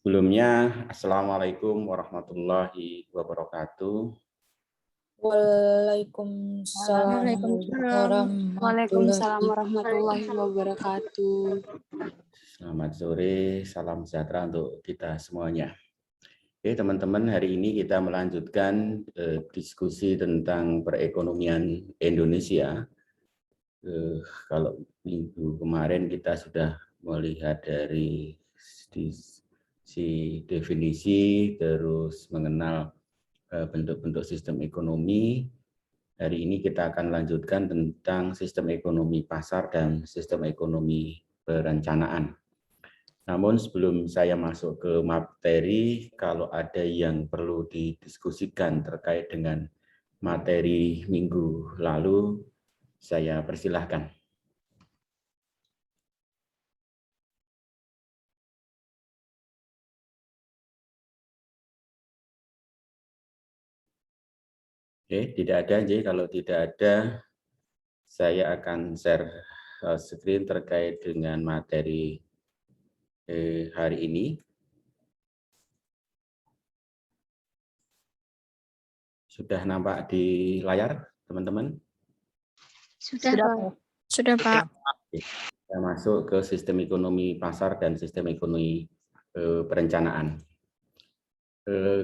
Sebelumnya, Assalamualaikum warahmatullahi wabarakatuh. Waalaikumsalam Waalaikumsalam. Waalaikumsalam warahmatullahi wabarakatuh. Selamat sore, salam sejahtera untuk kita semuanya. Oke, teman-teman, hari ini kita melanjutkan diskusi tentang perekonomian Indonesia. Kalau minggu kemarin kita sudah melihat dari definisi, terus mengenal bentuk-bentuk sistem ekonomi. Hari ini kita akan lanjutkan tentang sistem ekonomi pasar dan sistem ekonomi perencanaan. Namun sebelum saya masuk ke materi, kalau ada yang perlu didiskusikan terkait dengan materi minggu lalu, saya persilahkan. Oke, tidak ada. Jadi kalau tidak ada, saya akan share screen terkait dengan materi hari ini. Sudah nampak di layar, teman-teman? Sudah, Pak. Sudah, Pak. Kita masuk ke sistem ekonomi pasar dan sistem ekonomi perencanaan.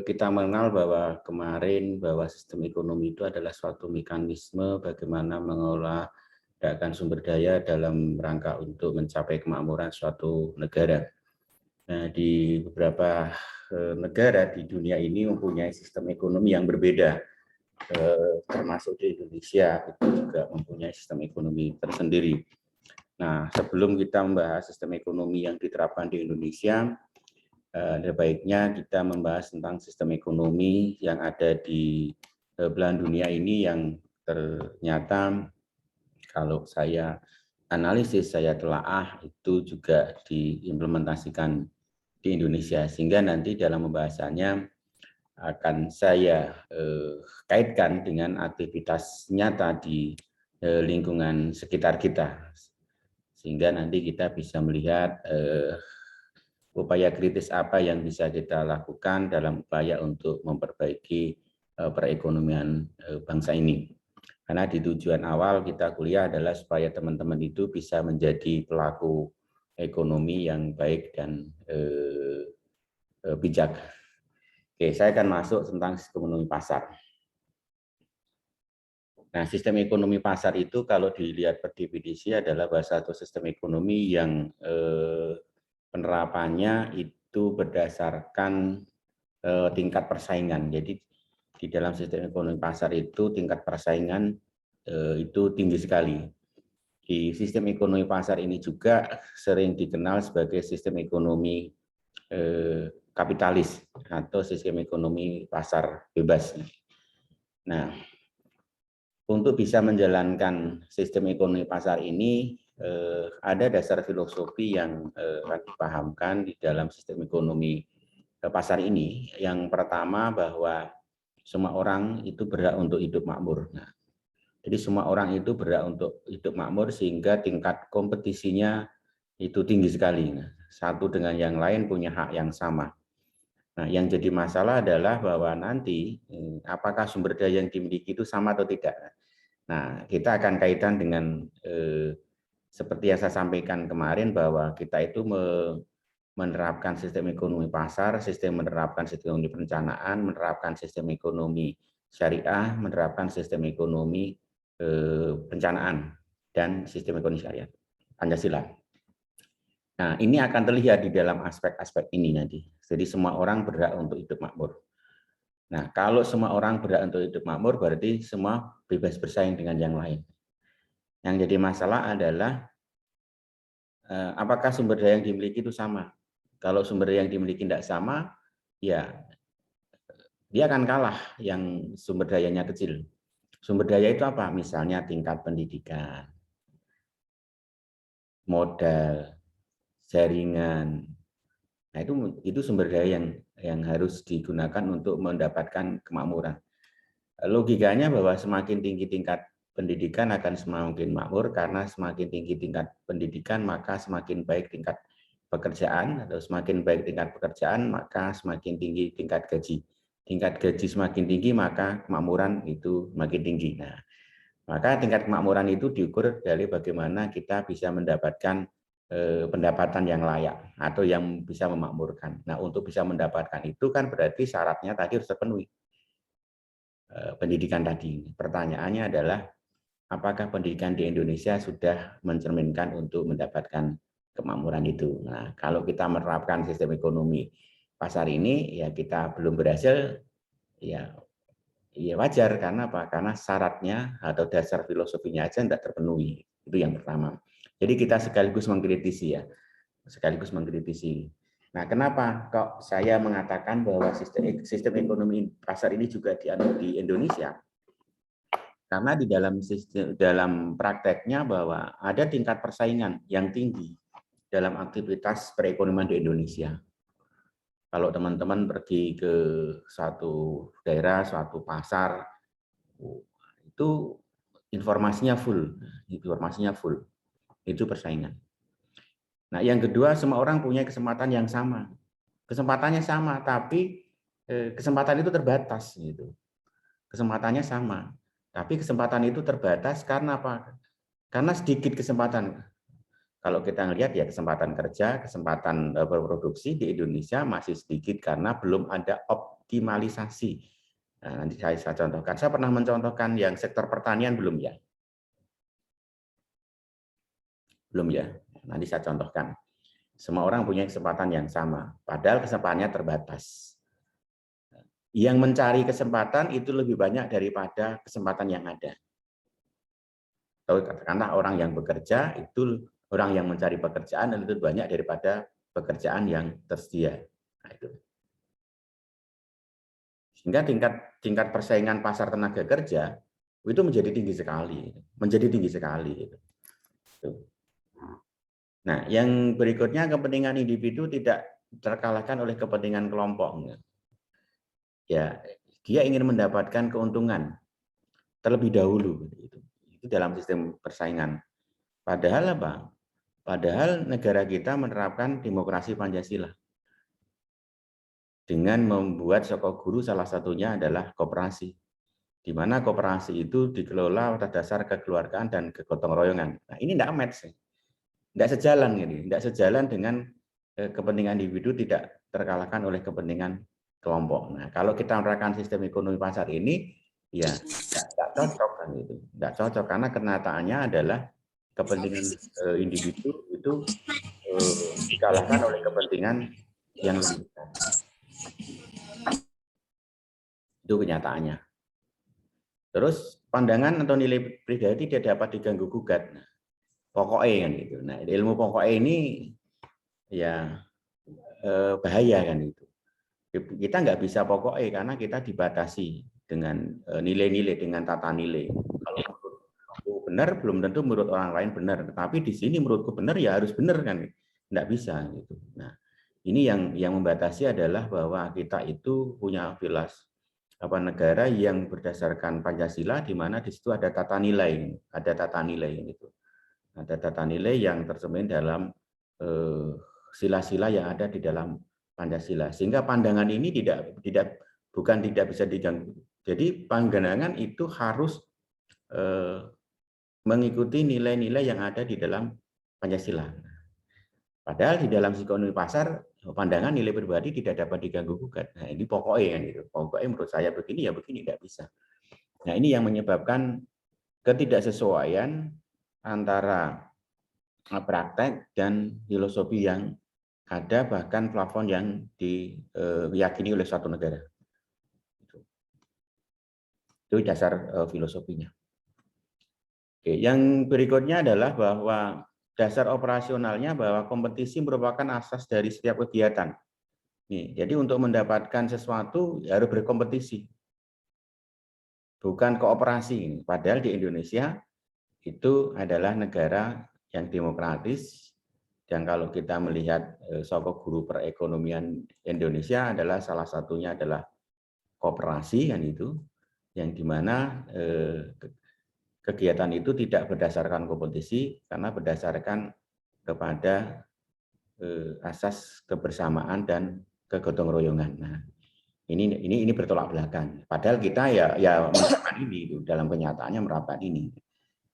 Kita mengenal bahwa kemarin bahwa sistem ekonomi itu adalah suatu mekanisme bagaimana mengelola sumber daya dalam rangka untuk mencapai kemakmuran suatu negara. Nah, di beberapa negara di dunia ini mempunyai sistem ekonomi yang berbeda, termasuk di Indonesia itu juga mempunyai sistem ekonomi tersendiri. Nah, sebelum kita membahas sistem ekonomi yang diterapkan di Indonesia, ada baiknya kita membahas tentang sistem ekonomi yang ada di belahan dunia ini yang ternyata kalau saya analisis, saya telaah itu juga diimplementasikan di Indonesia, sehingga nanti dalam pembahasannya akan saya kaitkan dengan aktivitas nyata di lingkungan sekitar kita, sehingga nanti kita bisa melihat upaya kritis apa yang bisa kita lakukan dalam upaya untuk memperbaiki perekonomian bangsa ini. Karena di tujuan awal kita kuliah adalah supaya teman-teman itu bisa menjadi pelaku ekonomi yang baik dan bijak. Oke, saya akan masuk tentang sistem ekonomi pasar. Nah, sistem ekonomi pasar itu kalau dilihat per definisi adalah satu sistem ekonomi yang penerapannya itu berdasarkan tingkat persaingan. Jadi di dalam sistem ekonomi pasar itu tingkat persaingan itu tinggi sekali. Di sistem ekonomi pasar ini juga sering dikenal sebagai sistem ekonomi kapitalis atau sistem ekonomi pasar bebas. Nah, untuk bisa menjalankan sistem ekonomi pasar ini ada dasar filosofi yang akan dipahamkan di dalam sistem ekonomi pasar ini. Yang pertama bahwa semua orang itu berhak untuk hidup makmur. Nah, jadi semua orang itu berhak untuk hidup makmur sehingga tingkat kompetisinya itu tinggi sekali. Nah, satu dengan yang lain punya hak yang sama. Nah, yang jadi masalah adalah bahwa nanti apakah sumber daya yang dimiliki itu sama atau tidak. Nah, kita akan kaitan dengan seperti yang saya sampaikan kemarin bahwa kita itu menerapkan sistem ekonomi pasar, menerapkan sistem ekonomi perencanaan, menerapkan sistem ekonomi syariah, menerapkan sistem ekonomi perencanaan, dan sistem ekonomi syariah, Pancasila. Nah, ini akan terlihat di dalam aspek-aspek ini nanti. Jadi semua orang berhak untuk hidup makmur. Nah, kalau semua orang berhak untuk hidup makmur, berarti semua bebas bersaing dengan yang lain. Yang jadi masalah adalah apakah sumber daya yang dimiliki itu sama. Kalau sumber daya yang dimiliki tidak sama, ya dia akan kalah yang sumber dayanya kecil. Sumber daya itu apa? Misalnya tingkat pendidikan, modal, jaringan. Nah, itu sumber daya yang harus digunakan untuk mendapatkan kemakmuran. Logikanya bahwa semakin tinggi tingkat pendidikan akan semakin makmur, karena semakin tinggi tingkat pendidikan maka semakin baik tingkat pekerjaan atau semakin baik tingkat pekerjaan, maka semakin tinggi tingkat gaji. Tingkat gaji semakin tinggi, maka kemakmuran itu semakin tinggi. Nah, maka tingkat kemakmuran itu diukur dari bagaimana kita bisa mendapatkan pendapatan yang layak atau yang bisa memakmurkan. Nah, untuk bisa mendapatkan itu kan berarti syaratnya tadi harus terpenuhi. Pendidikan tadi. Pertanyaannya adalah apakah pendidikan di Indonesia sudah mencerminkan untuk mendapatkan kemakmuran itu. Nah, kalau kita menerapkan sistem ekonomi pasar ini, ya kita belum berhasil, ya wajar. Karena apa? Karena syaratnya atau dasar filosofinya aja tidak terpenuhi. Itu yang pertama. Jadi kita sekaligus mengkritisi ya, sekaligus mengkritisi. Nah, kenapa kok saya mengatakan bahwa sistem ekonomi pasar ini juga dianut di Indonesia? Karena di dalam prakteknya bahwa ada tingkat persaingan yang tinggi dalam aktivitas perekonomian di Indonesia. Kalau teman-teman pergi ke suatu daerah, suatu pasar, itu informasinya full, itu persaingan. Nah, yang kedua, semua orang punya kesempatan yang sama. Kesempatannya sama, tapi kesempatan itu terbatas gitu. Kesempatannya sama, tapi kesempatan itu terbatas karena apa? Karena sedikit kesempatan. Kalau kita lihat ya kesempatan kerja, kesempatan berproduksi di Indonesia masih sedikit karena belum ada optimalisasi. Nah, nanti saya contohkan. Saya pernah mencontohkan yang sektor pertanian belum ya? Belum ya? Nanti saya contohkan. Semua orang punya kesempatan yang sama, padahal kesempatannya terbatas. Yang mencari kesempatan itu lebih banyak daripada kesempatan yang ada. Atau katakanlah orang yang bekerja itu orang yang mencari pekerjaan lebih banyak daripada pekerjaan yang tersedia. Nah, itu. Sehingga tingkat persaingan pasar tenaga kerja itu menjadi tinggi sekali. Nah, yang berikutnya kepentingan individu tidak terkalahkan oleh kepentingan kelompok. Ya, dia ingin mendapatkan keuntungan terlebih dahulu. Itu dalam sistem persaingan. Padahal apa? Padahal negara kita menerapkan demokrasi Pancasila dengan membuat sokok guru salah satunya adalah koperasi, di mana koperasi itu dikelola atas dasar kekeluargaan dan kegotong royongan. Nah, ini tidak match, tidak sejalan ini, tidak sejalan dengan kepentingan individu tidak terkalahkan oleh kepentingan kelompok. Nah, kalau kita menerapkan sistem ekonomi pasar ini, ya tidak cocok kan itu, tidak cocok karena kenyataannya adalah kepentingan individu itu dikalahkan oleh kepentingan yang lebih besar. Itu kenyataannya. Terus pandangan atau nilai pribadi tidak dapat diganggu gugat. Nah, pokoknya kan itu. Nah, ilmu pokoknya ini ya bahaya kan itu. Kita nggak bisa pokoknya karena kita dibatasi dengan nilai-nilai, dengan tata nilai. Kalau menurutku benar, belum tentu menurut orang lain benar. Tetapi di sini menurutku benar ya harus benar kan, nggak bisa gitu. Nah, ini yang membatasi adalah bahwa kita itu punya negara yang berdasarkan Pancasila, di mana di situ ada tata nilai gitu. Ada tata nilai yang tercermin dalam sila-sila yang ada di dalam Pancasila, sehingga pandangan ini bukan tidak bisa diganggu. Jadi pandangan itu harus mengikuti nilai-nilai yang ada di dalam Pancasila. Padahal di dalam ekonomi pasar pandangan nilai pribadi tidak dapat diganggu gugat. Nah, ini pokoknya kan itu. Pokoknya menurut saya begini ya begini, tidak bisa. Nah, ini yang menyebabkan ketidaksesuaian antara praktek dan filosofi yang ada, bahkan plafon yang diyakini oleh suatu negara. Itu dasar filosofinya. Oke, yang berikutnya adalah bahwa dasar operasionalnya bahwa kompetisi merupakan asas dari setiap kegiatan. Nih, jadi untuk mendapatkan sesuatu harus berkompetisi, bukan kooperasi. Padahal di Indonesia itu adalah negara yang demokratis. Dan kalau kita melihat sokok guru perekonomian Indonesia adalah salah satunya adalah koperasi kan itu, yang dimana kegiatan itu tidak berdasarkan kompetisi karena berdasarkan kepada asas kebersamaan dan kegotong royongan. Nah, ini bertolak belakang. Padahal kita ya menerapkan ini dalam kenyataannya menerapkan ini.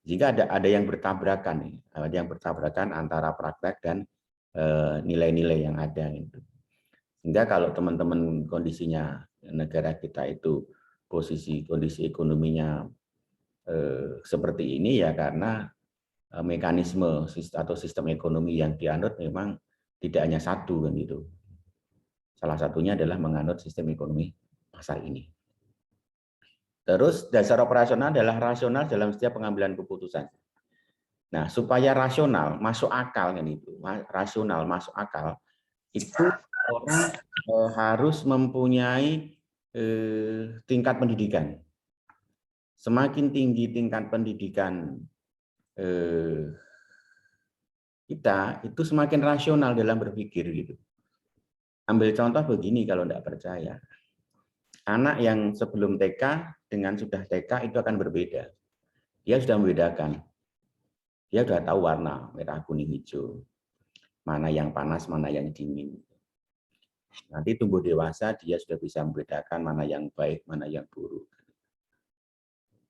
Jika ada yang bertabrakan nih, ada yang bertabrakan antara praktek dan nilai-nilai yang ada itu. Sehingga kalau teman-teman kondisinya negara kita itu kondisi ekonominya seperti ini ya karena mekanisme atau sistem ekonomi yang dianut memang tidak hanya satu kan gitu. Salah satunya adalah menganut sistem ekonomi pasar ini. Terus dasar operasional adalah rasional dalam setiap pengambilan keputusan. Nah, supaya rasional masuk akal kan itu, rasional masuk akal itu orang harus mempunyai tingkat pendidikan. Semakin tinggi tingkat pendidikan kita, itu semakin rasional dalam berpikir gitu. Ambil contoh begini kalau tidak percaya. Anak yang sebelum TK dengan sudah TK itu akan berbeda. Dia sudah membedakan. Dia sudah tahu warna merah, kuning, hijau. Mana yang panas, mana yang dingin. Nanti tumbuh dewasa dia sudah bisa membedakan mana yang baik, mana yang buruk.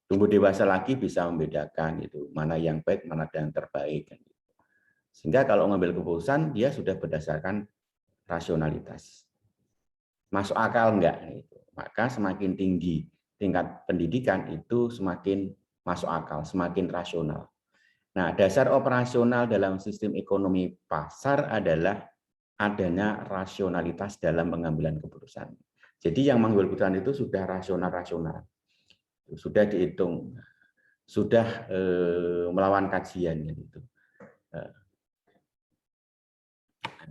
Tumbuh dewasa lagi bisa membedakan itu mana yang baik, mana yang terbaik. Sehingga kalau mengambil keputusan dia sudah berdasarkan rasionalitas. Masuk akal enggak? Maka semakin tinggi tingkat pendidikan itu semakin masuk akal, semakin rasional. Nah, dasar operasional dalam sistem ekonomi pasar adalah adanya rasionalitas dalam pengambilan keputusan. Jadi yang mengambil keputusan itu sudah rasional, sudah dihitung, sudah melawan kajian gitu.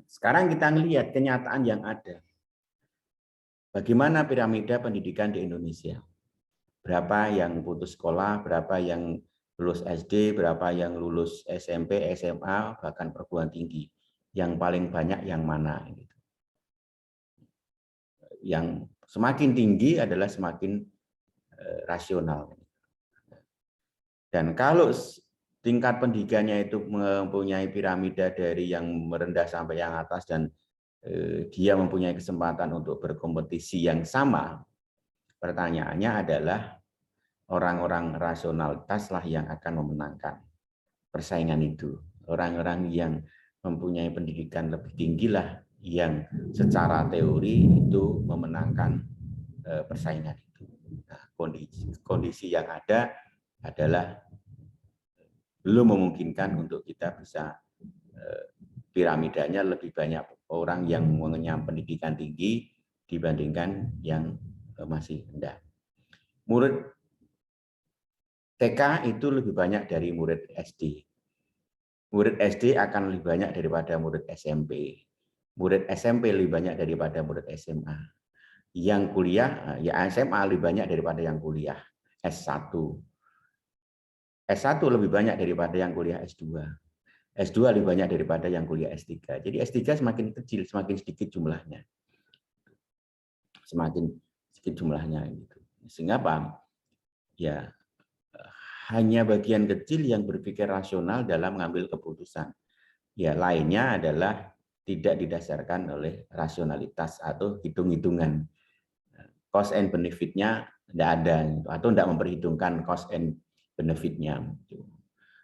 Sekarang kita melihat kenyataan yang ada. Bagaimana piramida pendidikan di Indonesia? Berapa yang putus sekolah, berapa yang lulus SD, berapa yang lulus SMP, SMA, bahkan perguruan tinggi. Yang paling banyak yang mana? Yang semakin tinggi adalah semakin rasional. Dan kalau tingkat pendidikannya itu mempunyai piramida dari yang merendah sampai yang atas dan dia mempunyai kesempatan untuk berkompetisi yang sama, pertanyaannya adalah orang-orang rasionalitas lah yang akan memenangkan persaingan itu. Orang-orang yang mempunyai pendidikan lebih tinggi lah yang secara teori itu memenangkan persaingan itu. Nah, kondisi yang ada adalah belum memungkinkan untuk kita bisa piramidanya lebih banyak orang yang mengenyam pendidikan tinggi dibandingkan yang masih rendah. Murid TK itu lebih banyak dari murid SD. Murid SD akan lebih banyak daripada murid SMP. Murid SMP lebih banyak daripada murid SMA. Yang kuliah, ya SMA lebih banyak daripada yang kuliah S1. S1 lebih banyak daripada yang kuliah S2. S2 lebih banyak daripada yang kuliah S3. Jadi S3 semakin kecil, semakin sedikit jumlahnya. Semakin sedikit jumlahnya. Gitu. Sehingga apa? Ya, hanya bagian kecil yang berpikir rasional dalam mengambil keputusan. Ya, lainnya adalah tidak didasarkan oleh rasionalitas atau hitung-hitungan. Cost and benefit-nya tidak ada, atau tidak memperhitungkan cost and benefit-nya.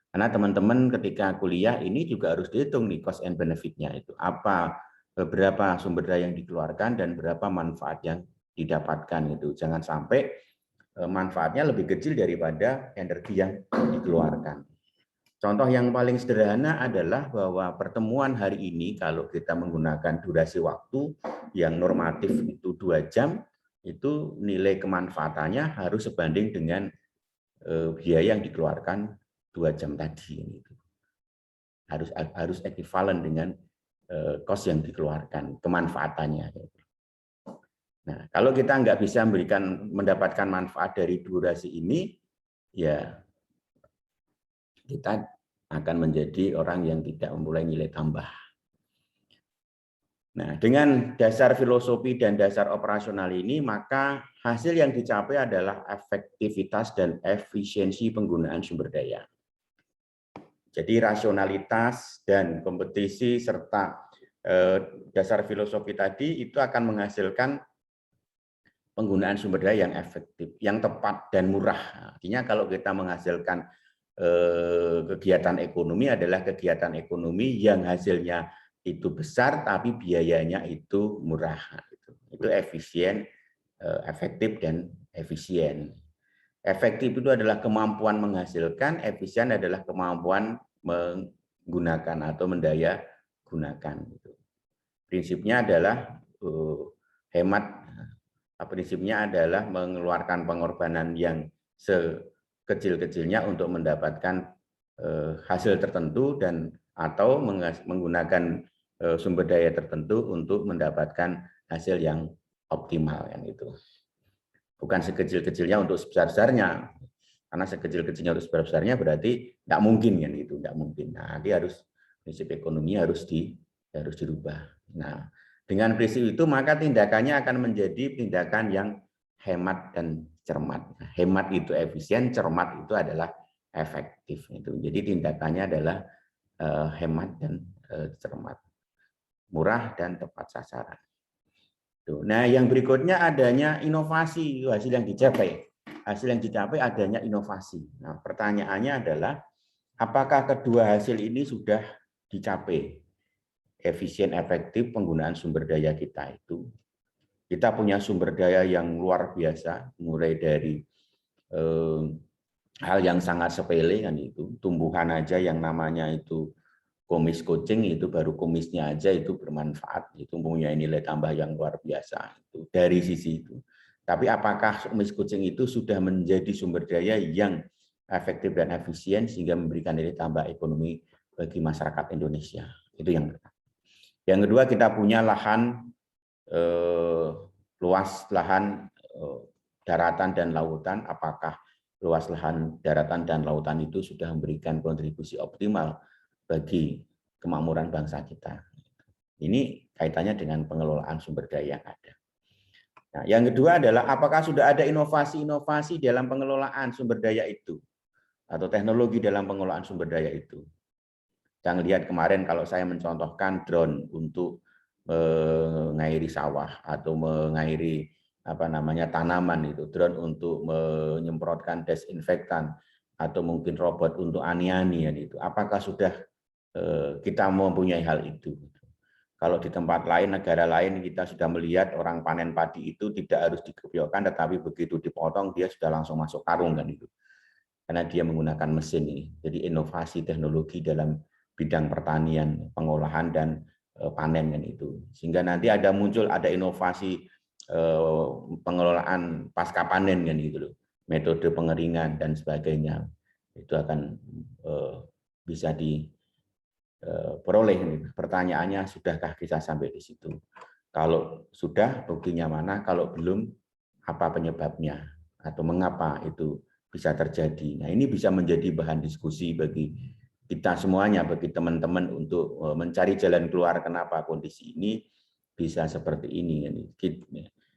Karena teman-teman ketika kuliah ini juga harus dihitung nih cost and benefit-nya itu. Berapa sumber daya yang dikeluarkan dan berapa manfaat yang didapatkan itu. Jangan sampai manfaatnya lebih kecil daripada energi yang dikeluarkan. Contoh yang paling sederhana adalah bahwa pertemuan hari ini kalau kita menggunakan durasi waktu yang normatif itu 2 jam, itu nilai kemanfaatannya harus sebanding dengan biaya yang dikeluarkan 2 jam tadi. Harus ekuivalen dengan cost yang dikeluarkan, kemanfaatannya. Nah, kalau kita nggak bisa mendapatkan manfaat dari durasi ini, ya kita akan menjadi orang yang tidak memulai nilai tambah. Nah, dengan dasar filosofi dan dasar operasional ini, maka hasil yang dicapai adalah efektivitas dan efisiensi penggunaan sumber daya. Jadi rasionalitas dan kompetisi serta dasar filosofi tadi itu akan menghasilkan penggunaan sumber daya yang efektif, yang tepat dan murah. Artinya kalau kita menghasilkan kegiatan ekonomi adalah kegiatan ekonomi yang hasilnya itu besar tapi biayanya itu murah. Itu efisien, efektif dan efisien. Efektif itu adalah kemampuan menghasilkan, efisien adalah kemampuan menggunakan atau mendaya gunakan. Prinsipnya adalah hemat. Prinsipnya adalah mengeluarkan pengorbanan yang sekecil-kecilnya untuk mendapatkan hasil tertentu dan atau menggunakan sumber daya tertentu untuk mendapatkan hasil yang optimal kan itu. Bukan sekecil-kecilnya untuk sebesar-besarnya. Karena sekecil-kecilnya untuk sebesar-besarnya berarti tidak mungkin kan itu, tidak mungkin. Nah, dia harus prinsip ekonomi harus dirubah. Nah, dengan prinsip itu maka tindakannya akan menjadi tindakan yang hemat dan cermat. Hemat itu efisien, cermat itu adalah efektif. Jadi tindakannya adalah hemat dan cermat, murah dan tepat sasaran. Nah, yang berikutnya adanya inovasi, hasil yang dicapai. Hasil yang dicapai adanya inovasi. Nah, pertanyaannya adalah apakah kedua hasil ini sudah dicapai? Efisien, efektif penggunaan sumber daya kita itu. Kita punya sumber daya yang luar biasa, mulai dari hal yang sangat sepele kan itu, tumbuhan aja yang namanya itu kumis kucing itu baru kumisnya aja itu bermanfaat, itu punya nilai tambah yang luar biasa itu dari sisi itu. Tapi apakah kumis kucing itu sudah menjadi sumber daya yang efektif dan efisien sehingga memberikan nilai tambah ekonomi bagi masyarakat Indonesia? Itu yang pertama. Yang kedua, kita punya lahan luas lahan daratan dan lautan. Apakah luas lahan daratan dan lautan itu sudah memberikan kontribusi optimal bagi kemakmuran bangsa kita? Ini kaitannya dengan pengelolaan sumber daya yang ada. Nah, yang kedua adalah apakah sudah ada inovasi-inovasi dalam pengelolaan sumber daya itu atau teknologi dalam pengelolaan sumber daya itu? Kita lihat kemarin kalau saya mencontohkan drone untuk mengairi sawah atau mengairi tanaman itu, drone untuk menyemprotkan desinfektan atau mungkin robot untuk ani-ani itu. Apakah sudah kita mempunyai hal itu? Kalau di tempat lain, negara lain, kita sudah melihat orang panen padi itu tidak harus dikepiokkan, tetapi begitu dipotong dia sudah langsung masuk karung kan itu. Karena dia menggunakan mesin ini. Jadi inovasi teknologi dalam bidang pertanian, pengolahan dan panen kan itu. Sehingga nanti muncul inovasi pengelolaan pasca panen kan gitu loh. Metode pengeringan dan sebagainya. Itu akan bisa diperoleh. Pertanyaannya, sudahkah kita sampai di situ? Kalau sudah, buktinya mana? Kalau belum, apa penyebabnya? Atau mengapa itu bisa terjadi? Nah, ini bisa menjadi bahan diskusi bagi kita semuanya, bagi teman-teman untuk mencari jalan keluar kenapa kondisi ini bisa seperti ini.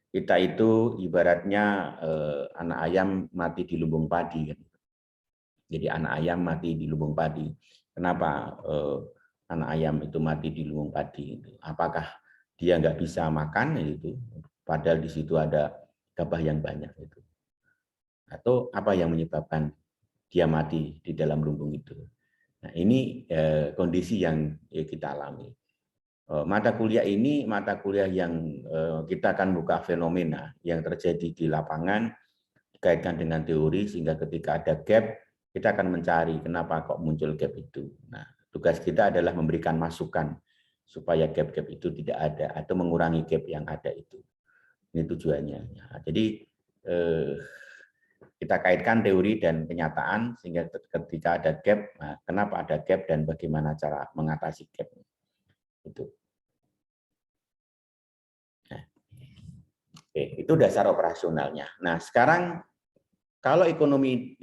Kita itu ibaratnya anak ayam mati di lumbung padi. Jadi anak ayam mati di lumbung padi. Kenapa anak ayam itu mati di lumbung padi? Apakah dia nggak bisa makan itu? Padahal di situ ada gabah yang banyak itu. Atau apa yang menyebabkan dia mati di dalam lumbung itu? Nah, ini kondisi yang kita alami. Mata kuliah ini mata kuliah yang kita akan buka fenomena yang terjadi di lapangan, dikaitkan dengan teori, sehingga ketika ada gap, kita akan mencari kenapa kok muncul gap itu. Nah, tugas kita adalah memberikan masukan supaya gap-gap itu tidak ada atau mengurangi gap yang ada itu. Ini tujuannya. Nah, jadi kita kaitkan teori dan kenyataan sehingga ketika ada gap, nah, kenapa ada gap dan bagaimana cara mengatasi gap itu. Nah, oke, itu dasar operasionalnya. Nah, sekarang kalau ekonomi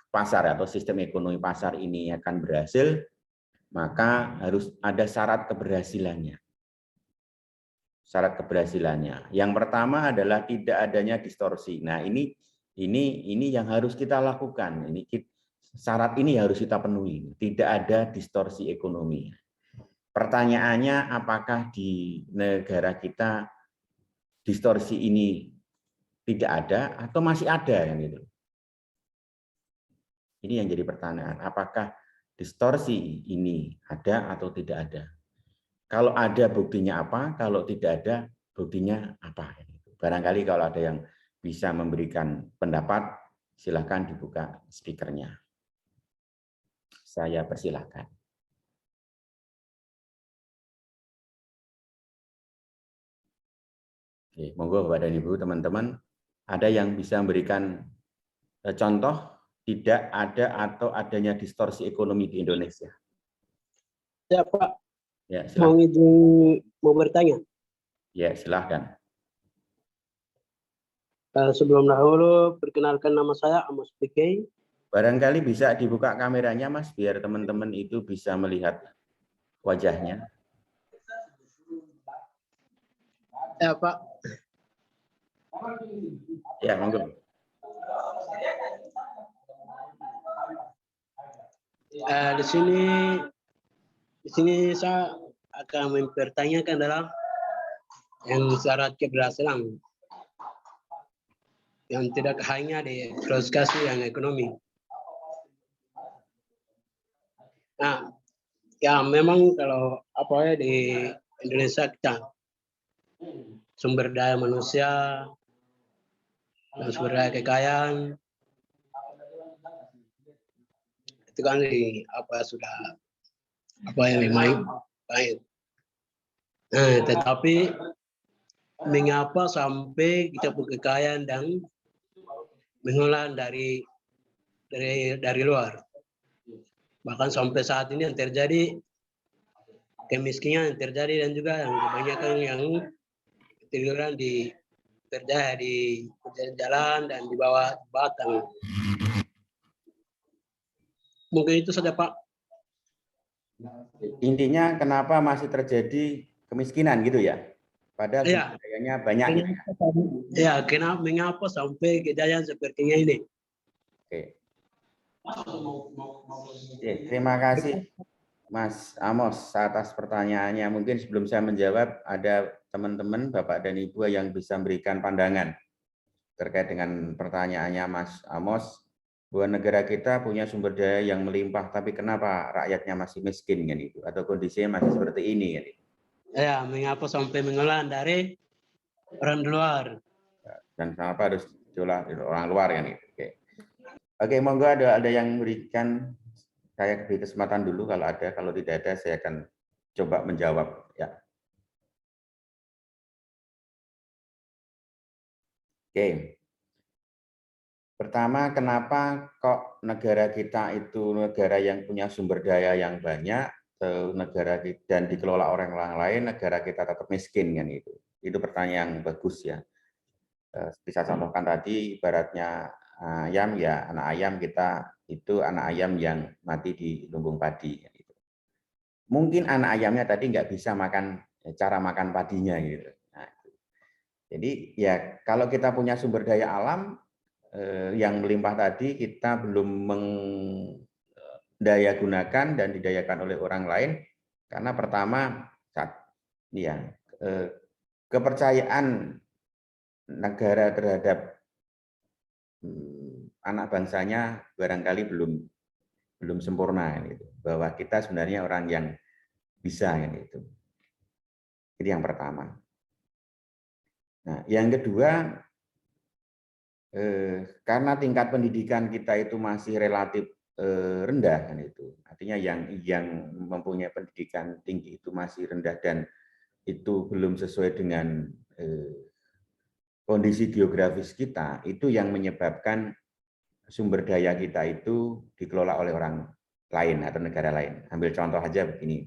pasar atau sistem ekonomi pasar ini akan berhasil, maka harus ada syarat keberhasilannya. Syarat keberhasilannya. Yang pertama adalah tidak adanya distorsi. Nah, ini yang harus kita lakukan. Syarat ini harus kita penuhi. Tidak ada distorsi ekonomi. pertanyaannya apakah di negara kita distorsi ini tidak ada atau masih ada yang gitu. Ini yang jadi pertanyaan, apakah distorsi ini ada atau tidak ada? Kalau ada buktinya apa, kalau tidak ada buktinya apa? Barangkali kalau ada yang bisa memberikan pendapat, silakan dibuka speakernya. Saya persilahkan. Oke, monggo Bapak dan Ibu, teman-teman, ada yang bisa memberikan contoh tidak ada atau adanya distorsi ekonomi di Indonesia? Ya Pak, Ya, mau silakan. izin mau bertanya. Ya, silahkan. Sebelum dahulu, perkenalkan nama saya Amos PK. Barangkali bisa dibuka kameranya, Mas, biar teman-teman itu bisa melihat wajahnya. Ya Pak. Ya, monggo. Di sini saya akan mempertanyakan dalam yang syarat keberhasilan yang tidak hanya di klasifikasi yang ekonomi. Nah, ya memang kalau apa ya di Indonesia kita sumber daya manusia dan sumber daya kekayaan itu kan di apa sudah apa yang baik. Nah, tetapi mengapa sampai kita punya kekayaan dan mengolah dari luar? Bahkan sampai saat ini yang terjadi kemiskinan yang terjadi dan juga yang kebanyakan yang tiduran terjadi di jalan dan di bawah batang. Mungkin itu saja Pak. Intinya kenapa masih terjadi kemiskinan gitu ya? Padahal Ya, budayanya banyak. ya, mengapa sampai kejadian sepertinya ini? Oke. Oke, terima kasih Mas Amos atas pertanyaannya. Mungkin sebelum saya menjawab, ada teman-teman, Bapak dan Ibu yang bisa memberikan pandangan terkait dengan pertanyaannya Mas Amos, bahwa negara kita punya sumber daya yang melimpah, tapi kenapa rakyatnya masih miskin kan itu, atau kondisinya masih seperti ini kan itu. Ya, mengapa sampai mengolah dari orang luar? Dan kenapa harus diolah orang luar kan itu. Oke, monggo ada yang memberikan, saya beri kesempatan dulu kalau ada, kalau tidak ada saya akan coba menjawab ya. Oke. Pertama, kenapa kok negara kita itu negara yang punya sumber daya yang banyak, negara dan dikelola orang lain, negara kita tetap miskin kan itu. Itu pertanyaan yang bagus ya. Bisa contohkan tadi, ibaratnya ayam ya, anak ayam kita itu anak ayam yang mati di lumbung padi. Gitu. Mungkin anak ayamnya tadi nggak bisa makan cara makan padinya gitu. Nah, jadi ya kalau kita punya sumber daya alam yang melimpah tadi kita belum mendaya gunakan dan didayakan oleh orang lain karena pertama ya kepercayaan negara terhadap anak bangsanya barangkali belum sempurna gitu. Bahwa kita sebenarnya orang yang bisa gitu. Itu yang pertama. Nah, yang kedua karena tingkat pendidikan kita itu masih relatif rendah kan itu. Artinya yang mempunyai pendidikan tinggi itu masih rendah dan itu belum sesuai dengan kondisi geografis kita, itu yang menyebabkan sumber daya kita itu dikelola oleh orang lain atau negara lain. Ambil contoh aja begini.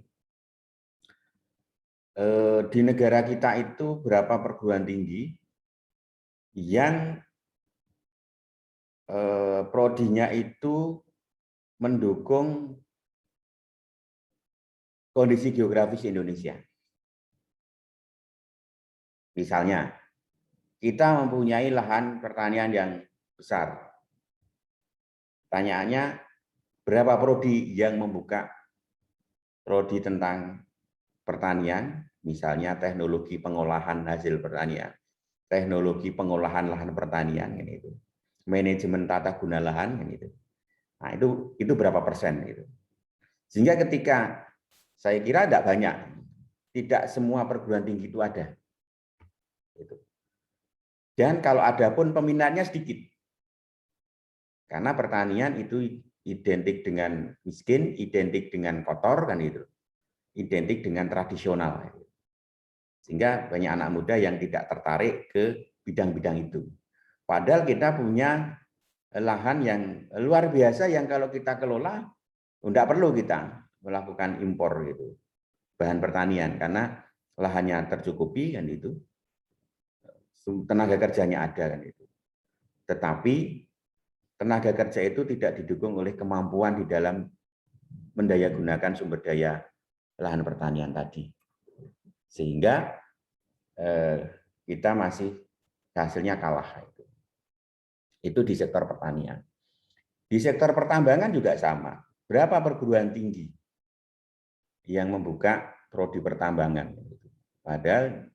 Di negara kita itu berapa perguruan tinggi yang prodinya itu mendukung kondisi geografis Indonesia. Misalnya, kita mempunyai lahan pertanian yang besar. Pertanyaannya, berapa prodi yang membuka prodi tentang pertanian, misalnya teknologi pengolahan hasil pertanian, teknologi pengolahan lahan pertanian, gitu. Manajemen tata guna lahan, gitu. Nah, itu berapa persen gitu. Sehingga ketika saya kira tidak banyak, tidak semua perguruan tinggi itu ada. Gitu. Dan kalau ada pun peminatnya sedikit. Karena pertanian itu identik dengan miskin, identik dengan kotor, kan itu. Identik dengan tradisional. Sehingga banyak anak muda yang tidak tertarik ke bidang-bidang itu. Padahal kita punya lahan yang luar biasa yang kalau kita kelola, tidak perlu kita melakukan impor gitu, bahan pertanian, karena lahannya tercukupi kan itu, tenaga kerjanya ada kan itu. Tetapi tenaga kerja itu tidak didukung oleh kemampuan di dalam mendayagunakan sumber daya lahan pertanian tadi. Sehingga kita masih hasilnya kalah. Itu di sektor pertanian. Di sektor pertambangan juga sama. Berapa perguruan tinggi yang membuka prodi pertambangan? Padahal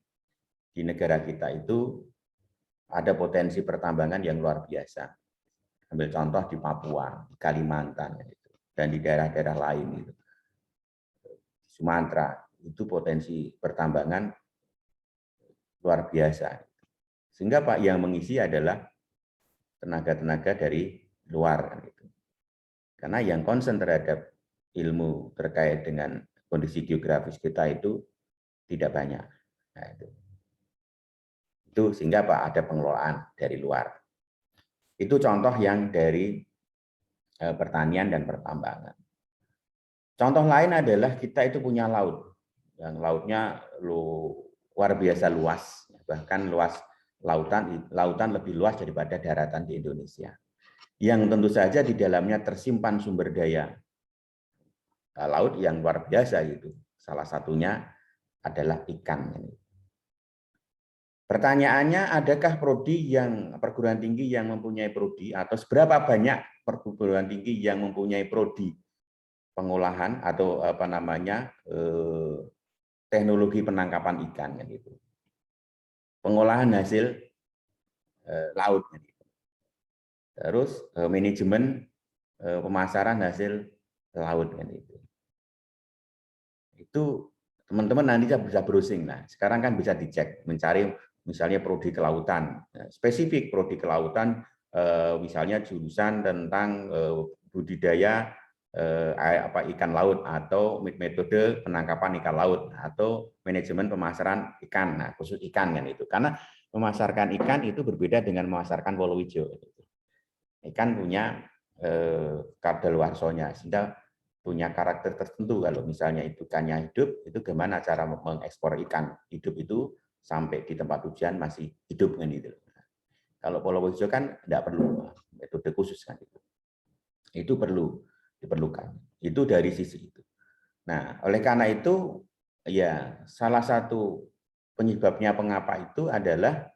di negara kita itu ada potensi pertambangan yang luar biasa. Ambil contoh di Papua, di Kalimantan, dan di daerah-daerah lain. Sumatera, itu potensi pertambangan luar biasa. Sehingga Pak yang mengisi adalah tenaga-tenaga dari luar. Karena yang concern terhadap ilmu terkait dengan kondisi geografis kita itu tidak banyak. Nah, itu sehingga Pak ada pengelolaan dari luar. Itu contoh yang dari pertanian dan pertambangan. Contoh lain adalah kita itu punya laut. Yang lautnya luar biasa luas, bahkan luas lautan lebih luas daripada daratan di Indonesia. Yang tentu saja di dalamnya tersimpan sumber daya laut yang luar biasa gitu. Salah satunya adalah ikan. Pertanyaannya, adakah perguruan tinggi yang mempunyai prodi atau seberapa banyak perguruan tinggi yang mempunyai prodi pengolahan atau teknologi penangkapan ikan gitu. Pengolahan hasil laut gitu. Terus manajemen pemasaran hasil laut kan itu. Itu teman-teman nanti bisa browsing. Nah, sekarang kan bisa dicek, mencari misalnya prodi kelautan, spesifik prodi kelautan, misalnya jurusan tentang budidaya ikan laut atau metode penangkapan ikan laut atau manajemen pemasaran ikan. Nah, khusus ikan kan itu. Karena memasarkan ikan itu berbeda dengan memasarkan wolowija. Ikan punya kadaluarsonya, sehingga punya karakter tertentu. Kalau misalnya itu ikannya hidup, itu gimana cara mengekspor ikan hidup itu sampai di tempat tujuan masih hidup kan itu. Kalau wolowija kan tidak perlu metode khusus kan itu. Itu diperlukan. Itu dari sisi itu. Nah, oleh karena itu ya salah satu penyebabnya pengapa itu adalah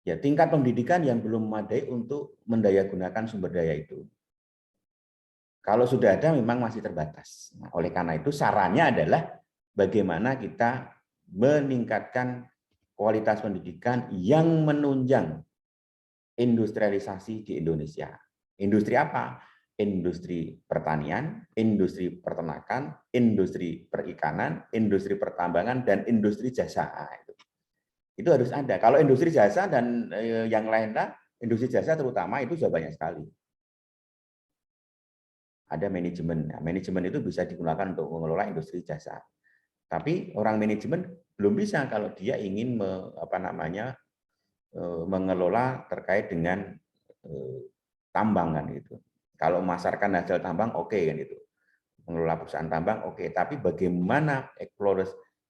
ya tingkat pendidikan yang belum memadai untuk mendayagunakan sumber daya itu. Kalau sudah ada memang masih terbatas. Nah, oleh karena itu sarannya adalah bagaimana kita meningkatkan kualitas pendidikan yang menunjang industrialisasi di Indonesia. Industri apa? Industri pertanian, industri peternakan, industri perikanan, industri pertambangan, dan industri jasa. Itu harus ada. Kalau industri jasa dan yang lainnya, industri jasa terutama itu sudah banyak sekali. Ada manajemen. Nah, manajemen itu bisa digunakan untuk mengelola industri jasa. Tapi orang manajemen belum bisa kalau dia ingin mengelola terkait dengan tambang kan itu. Kalau memasarkan hasil tambang oke kan itu. Mengelola perusahaan tambang oke, tapi bagaimana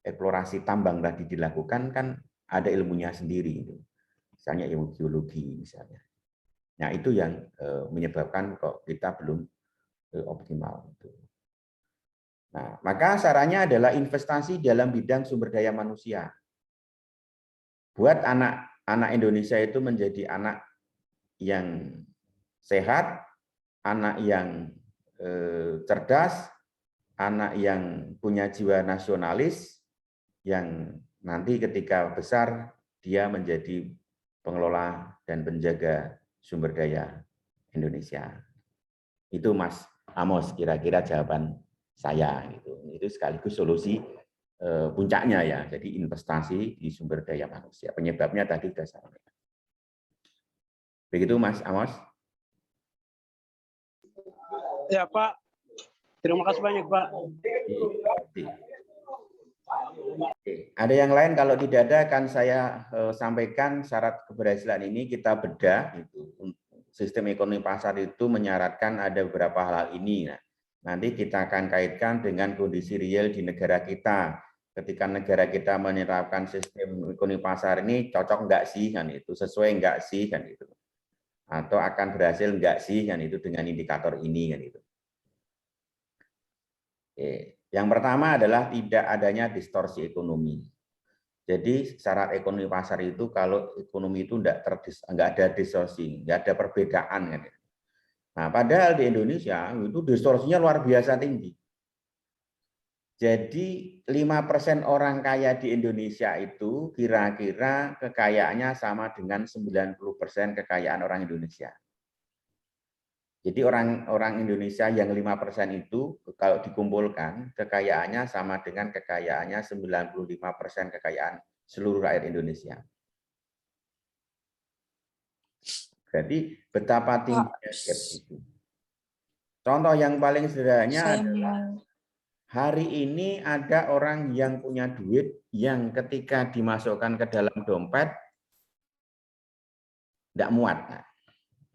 eksplorasi tambang tadi dilakukan kan ada ilmunya sendiri itu. Misalnya ilmu geologi misalnya. Nah, itu yang menyebabkan kok kita belum optimal. Nah, maka sarannya adalah investasi dalam bidang sumber daya manusia. Buat anak Indonesia itu menjadi anak yang sehat, anak yang cerdas, anak yang punya jiwa nasionalis, yang nanti ketika besar dia menjadi pengelola dan penjaga sumber daya Indonesia. Itu Mas Amos kira-kira jawaban saya gitu. Itu sekaligus solusi puncaknya ya. Jadi investasi di sumber daya manusia. Penyebabnya tadi sudah saya sampaikan. Begitu Mas Amos. Ya Pak, terima kasih banyak Pak. Oke. Ada yang lain? Kalau tidak ada akan saya sampaikan syarat keberhasilan ini kita bedah. Gitu. Sistem ekonomi pasar itu menyaratkan ada beberapa hal ini. Nah, nanti kita akan kaitkan dengan kondisi real di negara kita. Ketika negara kita menerapkan sistem ekonomi pasar ini cocok enggak sih kan itu, sesuai enggak sih kan itu, atau akan berhasil enggak sih kan itu dengan indikator ini kan itu. Oke. Yang pertama adalah tidak adanya distorsi ekonomi. Jadi syarat ekonomi pasar itu kalau ekonomi itu enggak ada distorsi, enggak ada perbedaan kan. Nah, padahal di Indonesia itu distorsinya luar biasa tinggi. Jadi 5% orang kaya di Indonesia itu kira-kira kekayaannya sama dengan 90% kekayaan orang Indonesia. Jadi orang Indonesia yang 5% itu kalau dikumpulkan kekayaannya sama dengan kekayaannya 95% kekayaan seluruh rakyat Indonesia. Jadi betapa tingginya gap itu. Contoh yang paling sederhananya adalah hari ini ada orang yang punya duit yang ketika dimasukkan ke dalam dompet tidak muat. Nah,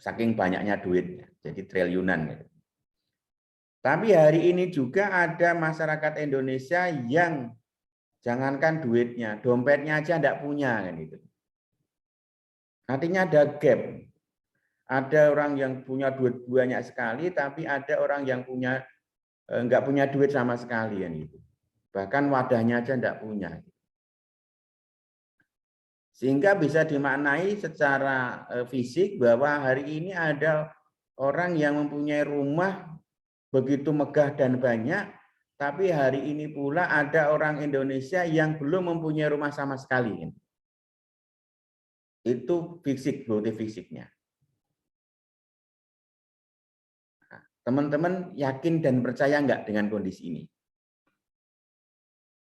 saking banyaknya duitnya, jadi triliunan. Gitu. Tapi hari ini juga ada masyarakat Indonesia yang jangankan duitnya, dompetnya aja tidak punya. Kan gitu. Artinya ada gap. Ada orang yang punya duit banyak sekali, tapi ada orang yang nggak punya duit sama sekali. Kan gitu. Bahkan wadahnya aja tidak punya. Sehingga bisa dimaknai secara fisik bahwa hari ini ada orang yang mempunyai rumah begitu megah dan banyak, tapi hari ini pula ada orang Indonesia yang belum mempunyai rumah sama sekali. Itu fisik, bukti fisiknya. Teman-teman yakin dan percaya nggak dengan kondisi ini?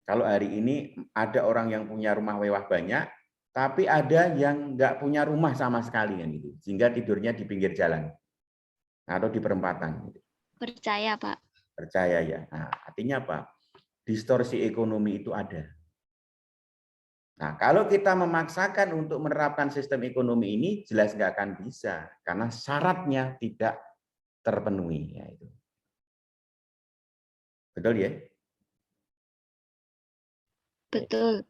Kalau hari ini ada orang yang punya rumah mewah banyak, tapi ada yang nggak punya rumah sama sekali kan gitu, sehingga tidurnya di pinggir jalan atau di perempatan. Gitu. Percaya, Pak. Percaya ya. Nah, artinya apa? Distorsi ekonomi itu ada. Nah, kalau kita memaksakan untuk menerapkan sistem ekonomi ini, jelas nggak akan bisa karena syaratnya tidak terpenuhi. Ya, itu. Betul ya? Betul.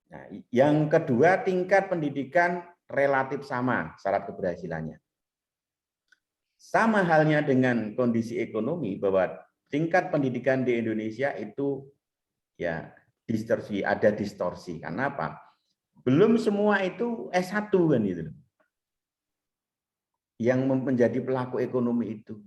Nah, yang kedua, tingkat pendidikan relatif sama syarat keberhasilannya. Sama halnya dengan kondisi ekonomi bahwa tingkat pendidikan di Indonesia itu ya distorsi, ada distorsi. Karena apa? Belum semua itu S1 kan gitu. Yang menjadi pelaku ekonomi itu.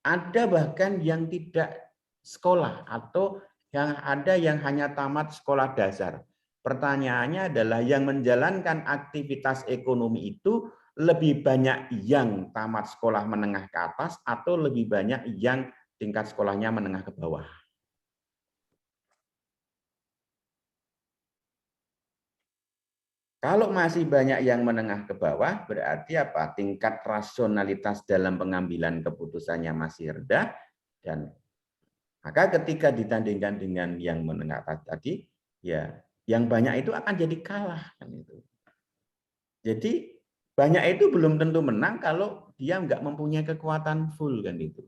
Ada bahkan yang tidak sekolah atau yang ada yang hanya tamat sekolah dasar. Pertanyaannya adalah yang menjalankan aktivitas ekonomi itu lebih banyak yang tamat sekolah menengah ke atas atau lebih banyak yang tingkat sekolahnya menengah ke bawah. Kalau masih banyak yang menengah ke bawah, berarti apa? Tingkat rasionalitas dalam pengambilan keputusannya masih rendah, dan maka ketika ditandingkan dengan yang menengah tadi, ya yang banyak itu akan jadi kalah. Kan itu. Jadi banyak itu belum tentu menang kalau dia nggak mempunyai kekuatan full kan itu.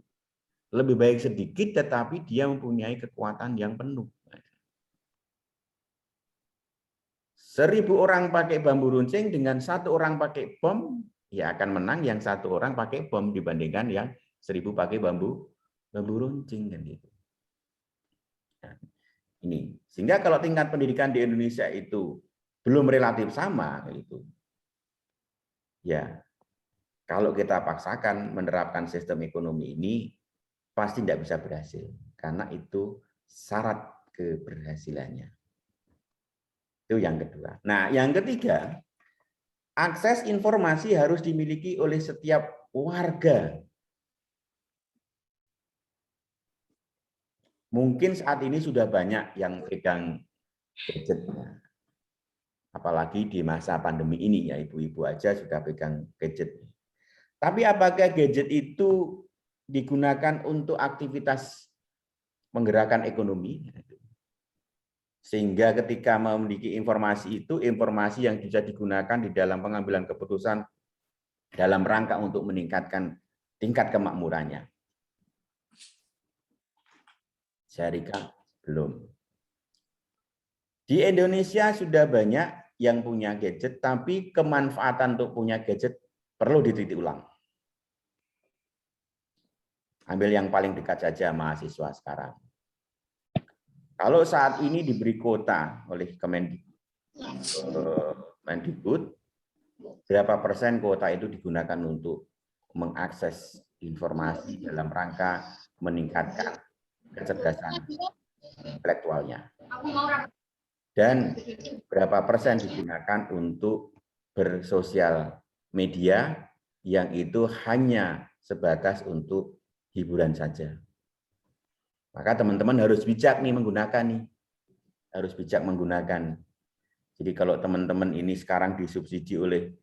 Lebih baik sedikit tetapi dia mempunyai kekuatan yang penuh. 1000 orang pakai bambu runcing dengan 1 orang pakai bom, ya akan menang yang 1 orang pakai bom dibandingkan yang 1000 pakai bambu runcing kan gitu. Nah, ini sehingga kalau tingkat pendidikan di Indonesia itu belum relatif sama gitu. Ya, kalau kita paksakan menerapkan sistem ekonomi ini, pasti tidak bisa berhasil karena itu syarat keberhasilannya. Itu yang kedua. Nah, yang ketiga, akses informasi harus dimiliki oleh setiap warga. Mungkin saat ini sudah banyak yang pegang gadgetnya. Apalagi di masa pandemi ini ya, ibu-ibu aja sudah pegang gadget. Tapi apakah gadget itu digunakan untuk aktivitas menggerakkan ekonomi? Sehingga ketika memiliki informasi itu, informasi yang bisa digunakan di dalam pengambilan keputusan dalam rangka untuk meningkatkan tingkat kemakmurannya. Syarika belum. Di Indonesia sudah banyak yang punya gadget, tapi kemanfaatan untuk punya gadget perlu dititik ulang. Ambil yang paling dekat saja, mahasiswa sekarang. Kalau saat ini diberi kuota oleh Kemendikbud, berapa persen kuota itu digunakan untuk mengakses informasi dalam rangka meningkatkan kecerdasan intelektualnya. Dan berapa persen digunakan untuk bersosial media yang itu hanya sebatas untuk hiburan saja. Maka teman-teman harus bijak nih menggunakan nih. Harus bijak menggunakan. Jadi kalau teman-teman ini sekarang disubsidi oleh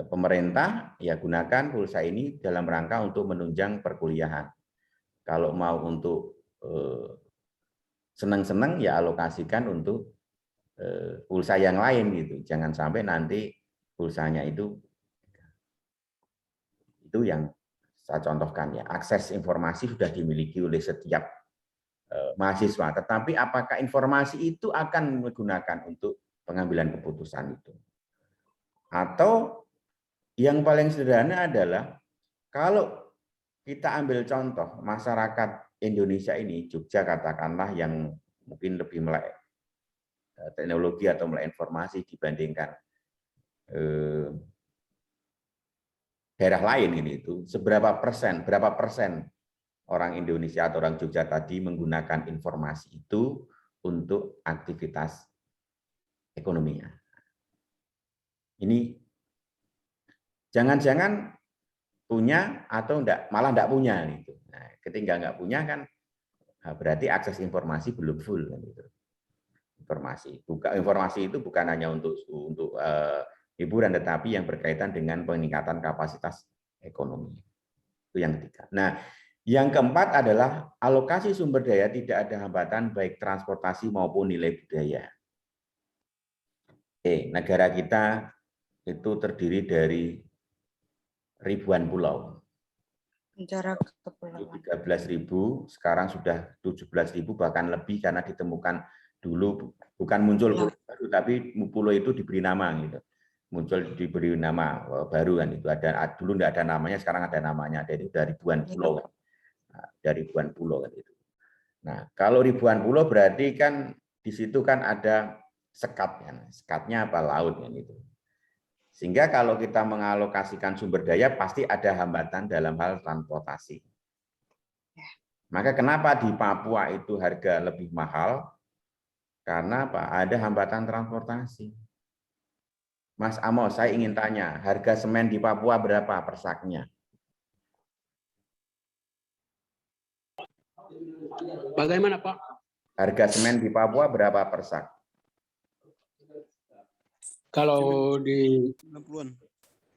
pemerintah, ya gunakan pulsa ini dalam rangka untuk menunjang perkuliahan. Kalau mau untuk senang-senang ya alokasikan untuk pulsa yang lain gitu. Jangan sampai nanti pulsanya itu yang saya contohkan ya. Akses informasi sudah dimiliki oleh setiap mahasiswa, tetapi apakah informasi itu akan digunakan untuk pengambilan keputusan itu? Atau yang paling sederhana adalah kalau kita ambil contoh masyarakat Indonesia ini, Jogja katakanlah yang mungkin lebih melek teknologi atau melek informasi dibandingkan daerah lain ini itu, berapa persen orang Indonesia atau orang Jogja tadi menggunakan informasi itu untuk aktivitas ekonominya. Ini jangan-jangan punya atau enggak, malah enggak punya gitu. Nah, ketika enggak punya kan berarti akses informasi belum full kan gitu. Informasi itu bukan hanya untuk hiburan, tetapi yang berkaitan dengan peningkatan kapasitas ekonomi. Itu yang ketiga. Nah, yang keempat adalah alokasi sumber daya tidak ada hambatan baik transportasi maupun nilai budaya. Negara kita itu terdiri dari ribuan pulau. Negara kepulauan. 13.000, sekarang sudah 17.000 bahkan lebih karena ditemukan dulu bukan muncul pulau baru, tapi pulau itu diberi nama gitu. Muncul diberi nama baru kan itu ada dulu tidak ada namanya, sekarang ada namanya. Jadi dari ribuan pulau kan. Dari ribuan pulau kan itu. Nah, kalau ribuan pulau berarti kan di situ kan ada sekat kan. Sekatnya apa? Laut kan itu. Sehingga kalau kita mengalokasikan sumber daya pasti ada hambatan dalam hal transportasi. Maka kenapa di Papua itu harga lebih mahal? Karena apa? Ada hambatan transportasi. Mas Amos, saya ingin tanya, harga semen di Papua berapa per saknya? Bagaimana Pak? Harga semen di Papua berapa per sak? Kalau di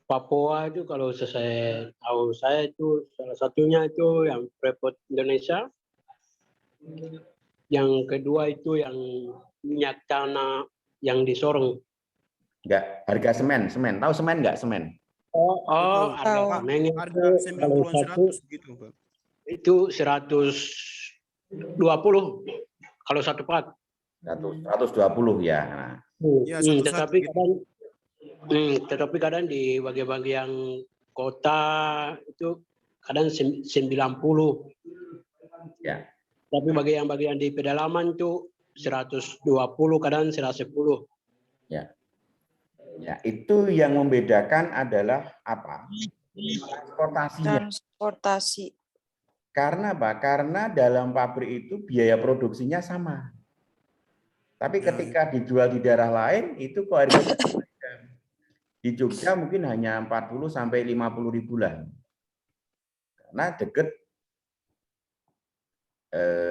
Papua itu kalau saya tahu saya itu salah satunya itu yang Freeport Indonesia. Yang kedua itu yang minyak tanah yang di Sorong. Enggak, harga semen. Tahu semen enggak semen? Harga semen harga 90-100 gitu, Pak. Itu 120 kalau satu pot. 120 ya. Nah. Ya, tetapi kadang di bagian kota itu kadang 90. Ya. Tapi bagian di pedalaman itu 120, kadang 110. Ya. Ya, itu yang membedakan adalah apa? Transportasinya. Transportasi. Karena apa? Karena dalam pabrik itu biaya produksinya sama. Tapi ketika dijual di daerah lain, itu kok harganya berbeda. Di Jogja mungkin hanya 40 sampai 50 ribu lah. Karena dekat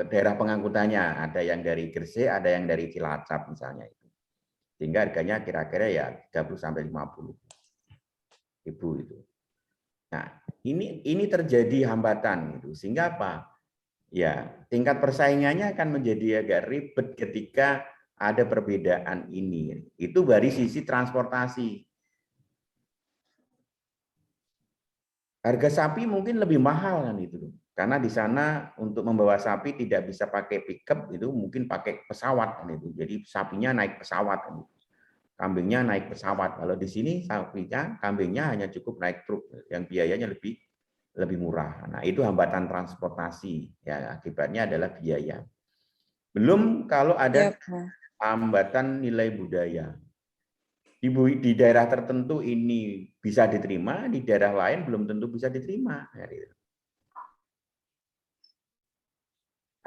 daerah pengangkutannya, ada yang dari Gresik, ada yang dari Cilacap misalnya itu. Sehingga harganya kira-kira ya 30 sampai 50 ribu itu. Nah, ini terjadi hambatan gitu. Sehingga apa? Ya, tingkat persaingannya akan menjadi agak ribet ketika ada perbedaan ini. Itu dari sisi transportasi. Harga sapi mungkin lebih mahal kan itu. Karena di sana untuk membawa sapi tidak bisa pakai pickup, itu mungkin pakai pesawat kan itu. Jadi sapinya naik pesawat kan itu. Kambingnya naik pesawat. Kalau di sini sapinya, kambingnya hanya cukup naik truk yang biayanya lebih murah. Nah, itu hambatan transportasi. Ya, akibatnya adalah biaya. Belum kalau ada Ya, Pak. hambatan nilai budaya. Di daerah tertentu ini bisa diterima, di daerah lain belum tentu bisa diterima.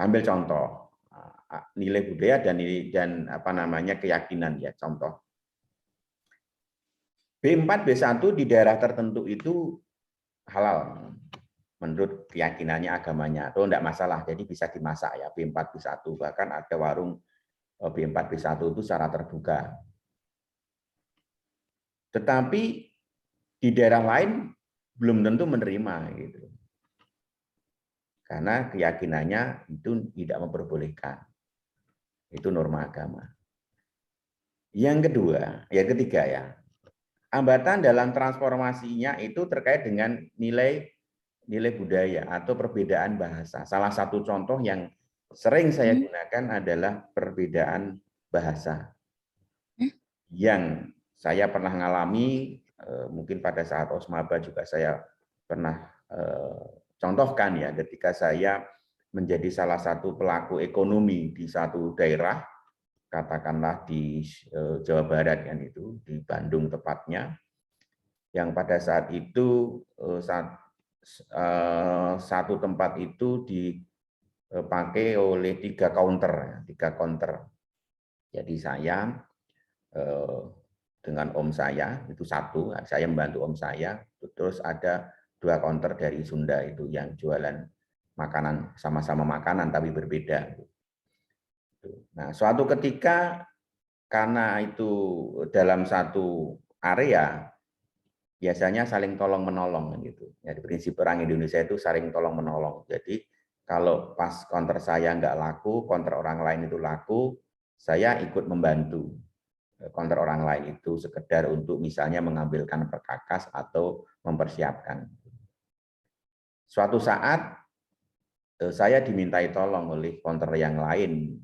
Ambil contoh nilai budaya dan apa namanya keyakinan ya, contoh. B4 B1 di daerah tertentu itu halal menurut keyakinannya agamanya, atau enggak masalah, jadi bisa dimasak ya B4 B1, bahkan ada warung B4 B1 itu secara terbuka. Tetapi di daerah lain belum tentu menerima gitu. Karena keyakinannya itu tidak memperbolehkan. Itu norma agama. Yang kedua, yang ketiga ya, hambatan dalam transformasinya itu terkait dengan nilai budaya atau perbedaan bahasa. Salah satu contoh yang sering saya gunakan adalah perbedaan bahasa. Yang saya pernah mengalami, mungkin pada saat Osmaba juga saya pernah contohkan ya, ketika saya menjadi salah satu pelaku ekonomi di satu daerah, katakanlah di Jawa Barat kan itu, di Bandung tepatnya, yang pada saat itu satu tempat itu dipakai oleh 3 counter. Jadi saya dengan om saya itu satu, saya membantu om saya, terus ada 2 counter dari Sunda itu yang jualan makanan, sama-sama makanan tapi berbeda. Nah, suatu ketika karena itu dalam satu area biasanya saling tolong menolong gitu. Jadi prinsip orang Indonesia itu saling tolong menolong. Jadi kalau pas counter saya nggak laku, counter orang lain itu laku, saya ikut membantu counter orang lain itu sekedar untuk misalnya mengambilkan perkakas atau mempersiapkan. Suatu saat saya dimintai tolong oleh counter yang lain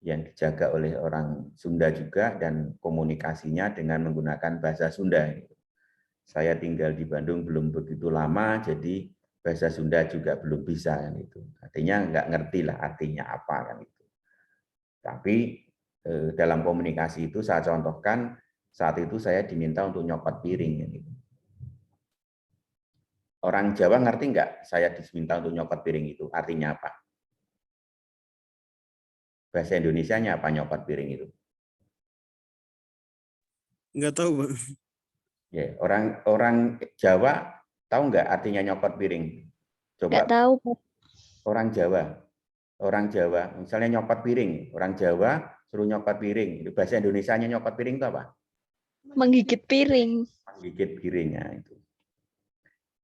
yang dijaga oleh orang Sunda juga dan komunikasinya dengan menggunakan bahasa Sunda. Saya tinggal di Bandung belum begitu lama, jadi bahasa Sunda juga belum bisa kan itu. Artinya nggak ngerti lah artinya apa kan itu. Tapi dalam komunikasi itu saya contohkan saat itu saya diminta untuk nyopot piring kan itu. Orang Jawa ngerti nggak saya diminta untuk nyopot piring itu artinya apa? Bahasa Indonesianya apa nyopot piring itu? Nggak tahu, Bang. Ya, orang Jawa tahu nggak artinya nyopot piring? Coba. Nggak tahu, Pak. Orang Jawa, misalnya nyopot piring, orang Jawa suruh nyopot piring, itu bahasa Indonesianya nyopot piring itu apa? Menggigit piring. Menggigit piringnya itu.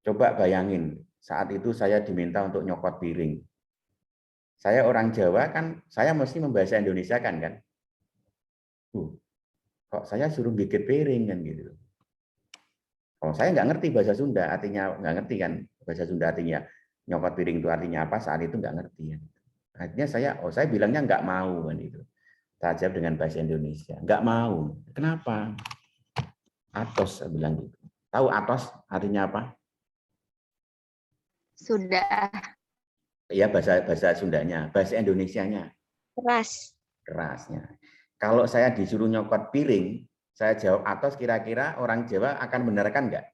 Coba bayangin, saat itu saya diminta untuk nyopot piring. Saya orang Jawa kan, saya mesti membahasa Indonesia kan? Kok saya suruh gigit piring kan gitu. Kalau saya nggak ngerti bahasa Sunda, artinya nggak ngerti kan bahasa Sunda artinya nyopot piring itu artinya apa, saat itu nggak ngerti. Kan. Akhirnya saya bilangnya nggak mau kan itu. Saya jawab dengan bahasa Indonesia, nggak mau. Kenapa? Atos, saya bilang gitu. Tahu atos artinya apa? Sudah Ya bahasa Sundanya, bahasa Indonesianya. keras. Kerasnya. Kalau saya disuruh nyopot piring, saya jawab atos, kira-kira orang Jawa akan benarkan nggak?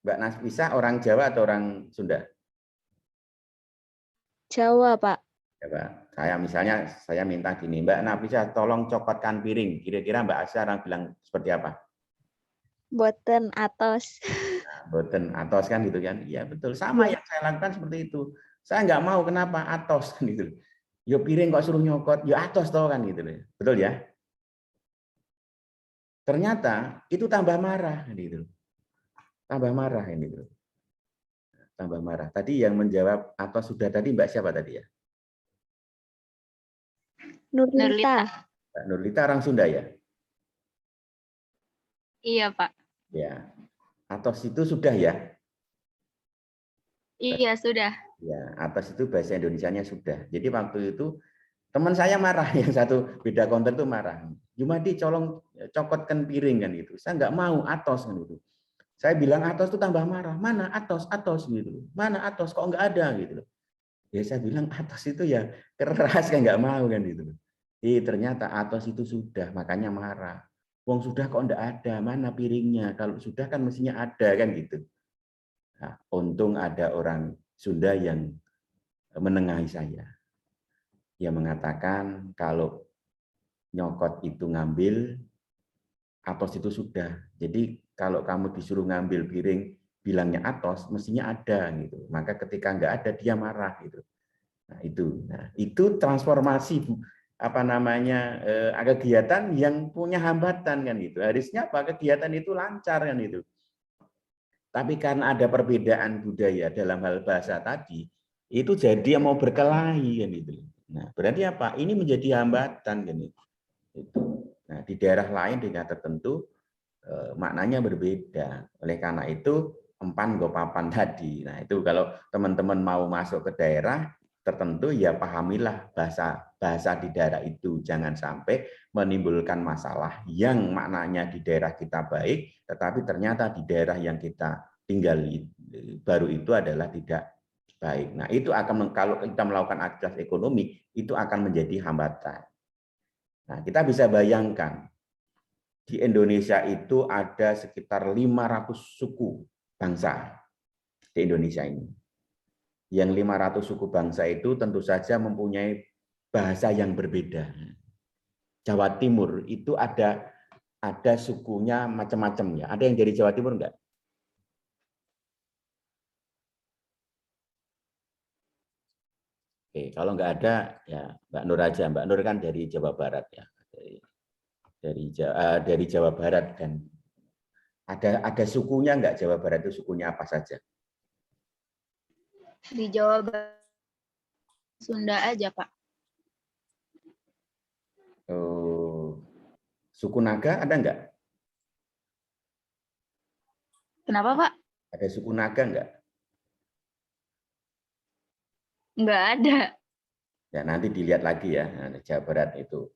Mbak Nafisa orang Jawa atau orang Sunda? Jawa, Pak. Coba saya minta gini, Mbak Nafisa tolong copotkan piring. Kira-kira Mbak Asya orang bilang seperti apa? Boten atos. Boten atos kan gitu kan? Iya betul, sama yang saya lakukan seperti itu. Saya nggak mau, kenapa atos kan gitu. Yo piring kok suruh nyokot, yo atos toh kan gitu. Betul ya? Ternyata itu tambah marah gitu. Tambah marah ini gitu. Tambah marah. Tadi yang menjawab atos sudah tadi Mbak siapa tadi ya? Nurlita. Mbak Nurlita orang Sunda ya? Iya, Pak. Ya. Atos itu sudah ya? Iya, sudah. Ya, atas itu bahasa Indonesianya sudah. Jadi waktu itu teman saya marah, yang satu beda konten itu marah. Jumadi colong cokotkan piring kan itu. Saya nggak mau atos kan itu. Saya bilang atos itu tambah marah. Mana atos gitu. Mana atos kok nggak ada gitu. Ya saya bilang atos itu ya keras kan nggak mau kan itu. Ternyata atos itu sudah, makanya marah. Wong sudah kok nggak ada, mana piringnya? Kalau sudah kan mestinya ada kan gitu. Nah, untung ada orang Sunda yang menengahi saya. Dia mengatakan kalau nyokot itu ngambil, atos itu sudah. Jadi kalau kamu disuruh ngambil piring, bilangnya atos, mestinya ada gitu. Maka ketika nggak ada dia marah gitu. Nah itu transformasi kegiatan yang punya hambatan kan gitu. Harusnya kegiatan itu lancar kan itu. Tapi karena ada perbedaan budaya dalam hal bahasa tadi, itu jadi mau berkelahi kan itu. Nah, berarti apa? Ini menjadi hambatan kan itu. Nah, di daerah lain dengan tertentu maknanya berbeda. Oleh karena itu empan go papan tadi. Nah, itu kalau teman-teman mau masuk ke daerah tertentu ya pahamilah bahasa di daerah itu, jangan sampai menimbulkan masalah yang maknanya di daerah kita baik tetapi ternyata di daerah yang kita tinggali baru itu adalah tidak baik. Nah, itu akan kalau kita melakukan aktivitas ekonomi itu akan menjadi hambatan. Nah, kita bisa bayangkan di Indonesia itu ada sekitar 500 suku bangsa di Indonesia ini. Yang 500 suku bangsa itu tentu saja mempunyai bahasa yang berbeda. Jawa Timur itu ada sukunya macam-macam ya. Ada yang dari Jawa Timur enggak? Oke, kalau enggak ada ya Mbak Nur aja. Mbak Nur kan dari Jawa Barat ya. Dari Jawa Barat kan. Ada sukunya enggak Jawa Barat itu sukunya apa saja? Di Jawa Barat Sunda aja, Pak. Suku Naga ada enggak? Kenapa, Pak? Ada suku Naga enggak? Enggak ada. Ya, nanti dilihat lagi ya, Jawa Barat itu.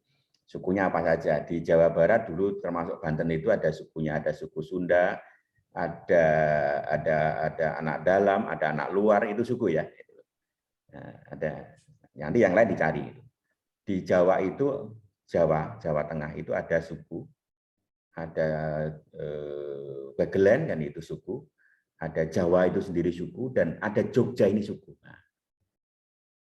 Sukunya apa saja? Di Jawa Barat dulu termasuk Banten itu ada sukunya, ada suku Sunda, ada anak dalam, ada anak luar, itu suku ya. Nah, ada. Nanti yang lain dicari. Di Jawa itu Jawa Tengah itu ada suku, ada Bagelen kan itu suku, ada Jawa itu sendiri suku, dan ada Jogja ini suku. Nah,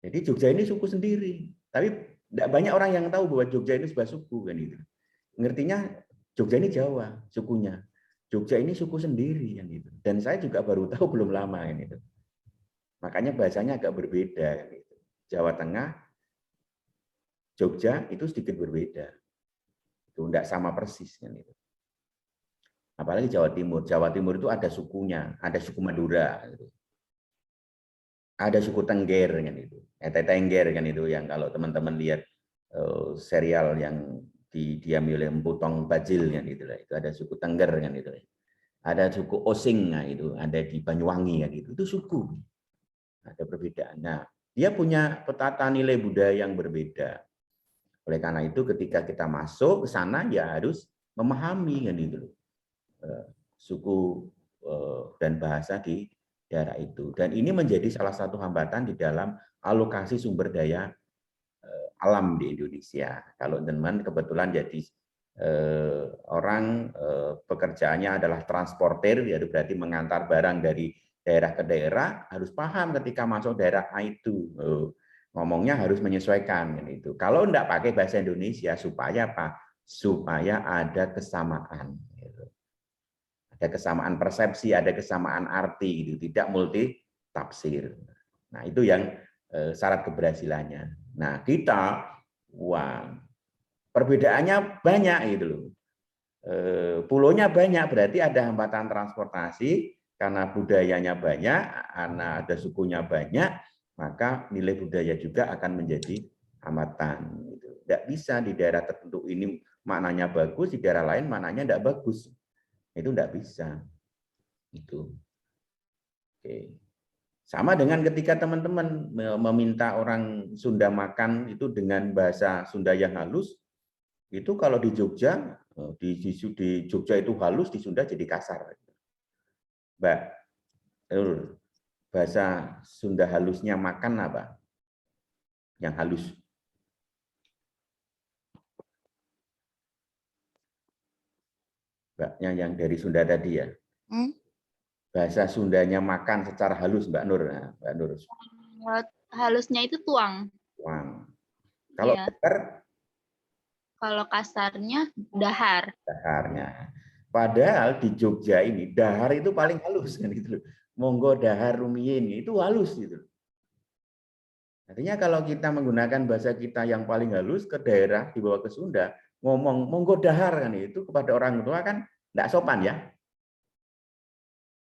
jadi Jogja ini suku sendiri, tapi tidak banyak orang yang tahu bahwa Jogja ini sebuah suku kan itu. Ngertinya Jogja ini Jawa sukunya, Jogja ini suku sendiri kan itu. Dan saya juga baru tahu belum lama kan itu. Makanya bahasanya agak berbeda kan itu. Jawa Tengah, Jogja itu sedikit berbeda. Itu tidak sama persis kan itu. Apalagi Jawa Timur. Jawa Timur itu ada sukunya, ada suku Madura gitu. Ada suku Tengger kan itu. Tengger kan itu yang kalau teman-teman lihat serial yang didiami oleh Empu Tong Bajil kan itu lah. Itu ada suku Tengger kan itu. Ada suku Osing nah itu, ada di Banyuwangi kan itu. Itu suku. Ada perbedaan. Nah, dia punya petata nilai budaya yang berbeda. Oleh karena itu ketika kita masuk ke sana ya harus memahami kan itu suku dan bahasa di daerah itu. Dan ini menjadi salah satu hambatan di dalam alokasi sumber daya alam di Indonesia. Kalau teman-teman kebetulan jadi orang pekerjaannya adalah transportir, yaitu berarti mengantar barang dari daerah ke daerah, harus paham ketika masuk daerah A itu. Ngomongnya harus menyesuaikan. Gitu. Kalau enggak pakai bahasa Indonesia, supaya apa? Supaya ada kesamaan. Gitu. Ada kesamaan persepsi, ada kesamaan arti, gitu. Tidak multi tafsir. Nah, itu yang syarat keberhasilannya. Nah, kita, wah, perbedaannya banyak gitu loh. Pulaunya banyak, berarti ada hambatan transportasi, karena budayanya banyak, karena ada sukunya banyak, maka nilai budaya juga akan menjadi hambatan. Tidak bisa di daerah tertentu ini maknanya bagus, di daerah lain maknanya tidak bagus. Itu tidak bisa. Itu. Oke. Sama dengan ketika teman-teman meminta orang Sunda makan itu dengan bahasa Sunda yang halus, itu kalau di Jogja, di Jogja itu halus, di Sunda jadi kasar. Mbak, bahasa Sunda halusnya makan apa? Yang halus. Mbak, yang dari Sunda tadi ya. Bahasa Sundanya makan secara halus, Mbak Nur. Nah, Mbak Nur. Halusnya itu tuang. Tuang. Kalau Iya. kasar? Kalau kasarnya dahar. Daharnya. Padahal di Jogja ini dahar itu paling halus kan gitu loh. Monggo dahar rumiyin itu halus gitu. Artinya kalau kita menggunakan bahasa kita yang paling halus ke daerah di bawah ke Sunda, ngomong monggo dahar kan itu kepada orang tua kan enggak sopan ya.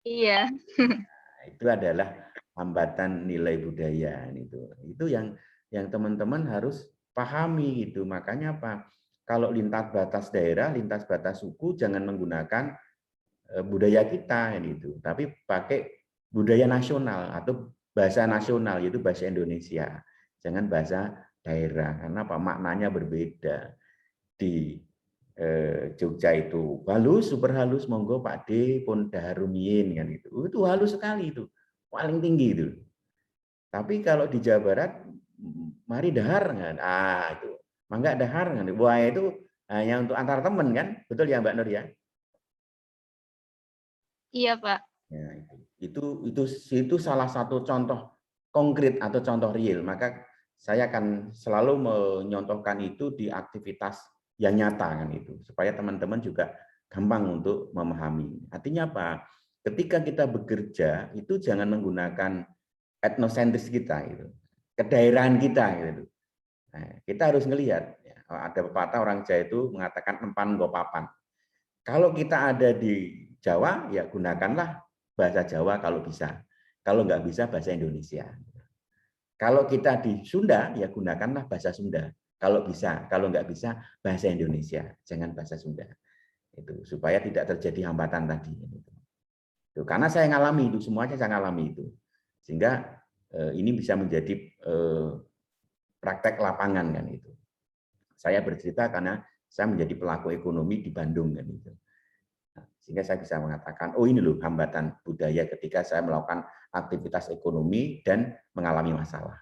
Iya. Nah, itu adalah hambatan nilai budaya itu. Itu yang teman-teman harus pahami gitu. Makanya apa? Kalau lintas batas daerah, lintas batas suku, jangan menggunakan budaya kita gitu, tapi pakai budaya nasional atau bahasa nasional, yaitu bahasa Indonesia. Jangan bahasa daerah, karena apa? Maknanya berbeda. Di Jogja itu halus, super halus, monggo Pak D pun daharumiyin kan itu halus sekali itu, paling tinggi itu. Tapi kalau di Jawa Barat, mari dahar kan, itu mangga dahar kan, wah itu hanya untuk antar teman kan, betul ya Mbak Nur ya? Iya Pak. Ya, itu salah satu contoh konkret atau contoh real. Maka saya akan selalu menyontohkan itu di aktivitas yang nyata kan itu, supaya teman-teman juga gampang untuk memahami. Artinya apa? Ketika kita bekerja itu jangan menggunakan etnosentris kita itu, kedaerahan kita gitu. Nah, kita harus ngelihat ya, ada pepatah orang Jawa itu mengatakan empan nggo papan. Kalau kita ada di Jawa ya gunakanlah bahasa Jawa kalau bisa. Kalau nggak bisa bahasa Indonesia. Kalau kita di Sunda ya gunakanlah bahasa Sunda. Kalau bisa, kalau nggak bisa bahasa Indonesia, jangan bahasa Sunda. Itu supaya tidak terjadi hambatan tadi. Itu karena saya ngalami itu, semuanya saya ngalami itu. Sehingga ini bisa menjadi praktek lapangan kan itu. Saya bercerita karena saya menjadi pelaku ekonomi di Bandung kan itu. Nah, sehingga saya bisa mengatakan, oh ini loh hambatan budaya ketika saya melakukan aktivitas ekonomi dan mengalami masalah.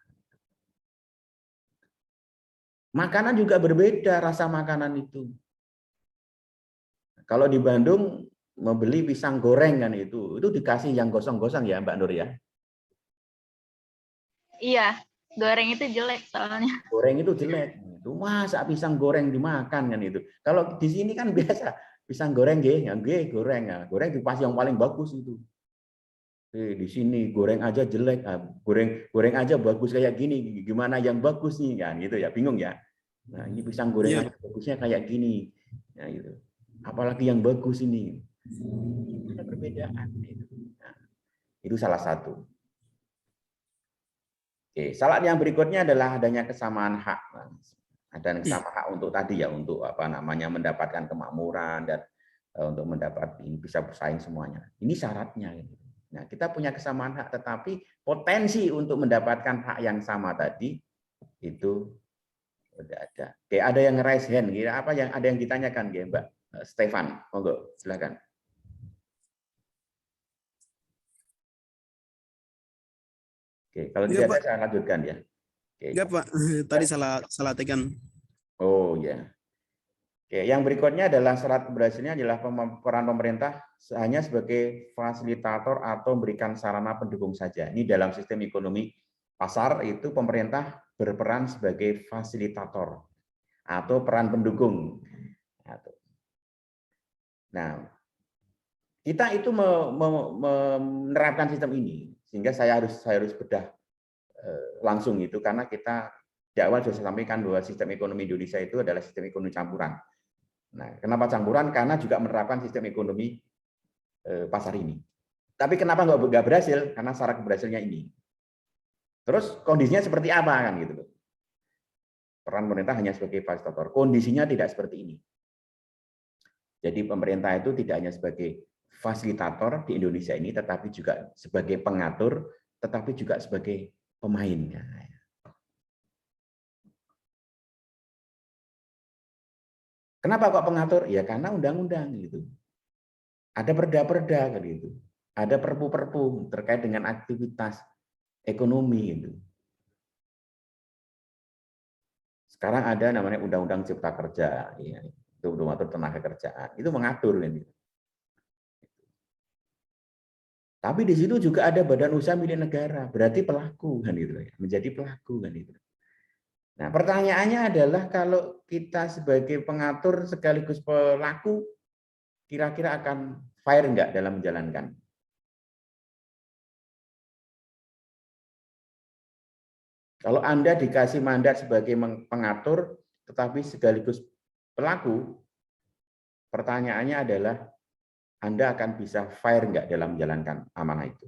Makanan juga berbeda rasa makanan itu. Kalau di Bandung membeli pisang goreng kan itu dikasih yang gosong-gosong ya Mbak Nur ya. Iya, goreng itu jelek soalnya. Goreng itu jelek. Itu masa pisang goreng dimakan kan itu. Kalau di sini kan biasa pisang goreng nggih goreng ya. Goreng pas yang paling bagus itu. Di sini goreng aja jelek, goreng aja bagus kayak gini, gimana yang bagus nih kan gitu ya, bingung ya. Nah, ini pisang goreng aja bagusnya kayak gini. Nah, gitu. Apalagi yang bagus ini. Ada perbedaan gitu. Nah, itu salah satu. Oke, syarat yang berikutnya adalah adanya kesamaan hak. Ada kesamaan hak untuk tadi ya, untuk apa namanya mendapatkan kemakmuran dan untuk mendapat bisa bersaing semuanya. Ini syaratnya. Gitu. Nah, kita punya kesamaan hak, tetapi potensi untuk mendapatkan hak yang sama tadi itu tidak ada. Oke, ada yang raise hand. Kira apa yang ada yang ditanyakan, Mbak Stefan? Monggo, silakan. Oke, kalau tidak ada saya lanjutkan ya. Oke. Enggak Pak, tadi salah tekan. Oh ya. Oke, yang berikutnya adalah syarat keberhasilannya adalah peran pemerintah hanya sebagai fasilitator atau memberikan sarana pendukung saja. Ini dalam sistem ekonomi pasar itu pemerintah berperan sebagai fasilitator atau peran pendukung. Nah, kita itu menerapkan sistem ini sehingga saya harus bedah langsung itu karena kita di awal sudah sampaikan bahwa sistem ekonomi Indonesia itu adalah sistem ekonomi campuran. Nah, kenapa campuran? Karena juga menerapkan sistem ekonomi pasar ini. Tapi kenapa nggak berhasil? Karena syarat keberhasilannya ini. Terus kondisinya seperti apa kan gitu? Peran pemerintah hanya sebagai fasilitator. Kondisinya tidak seperti ini. Jadi pemerintah itu tidak hanya sebagai fasilitator di Indonesia ini, tetapi juga sebagai pengatur, tetapi juga sebagai pemain. Kenapa kok pengatur? Ya karena undang-undang gitu. Ada perda-perda kan gitu. Ada perpu-perpu terkait dengan aktivitas ekonomi gitu. Sekarang ada namanya Undang-Undang Cipta Kerja, ya, itu mengatur tenaga kerjaan, itu mengatur kan gitu. Tapi di situ juga ada badan usaha milik negara, berarti pelaku kan gitu ya, menjadi pelaku kan itu. Nah, pertanyaannya adalah kalau kita sebagai pengatur sekaligus pelaku, kira-kira akan fair enggak dalam menjalankan? Kalau Anda dikasih mandat sebagai pengatur, tetapi sekaligus pelaku, pertanyaannya adalah Anda akan bisa fair enggak dalam menjalankan amanah itu?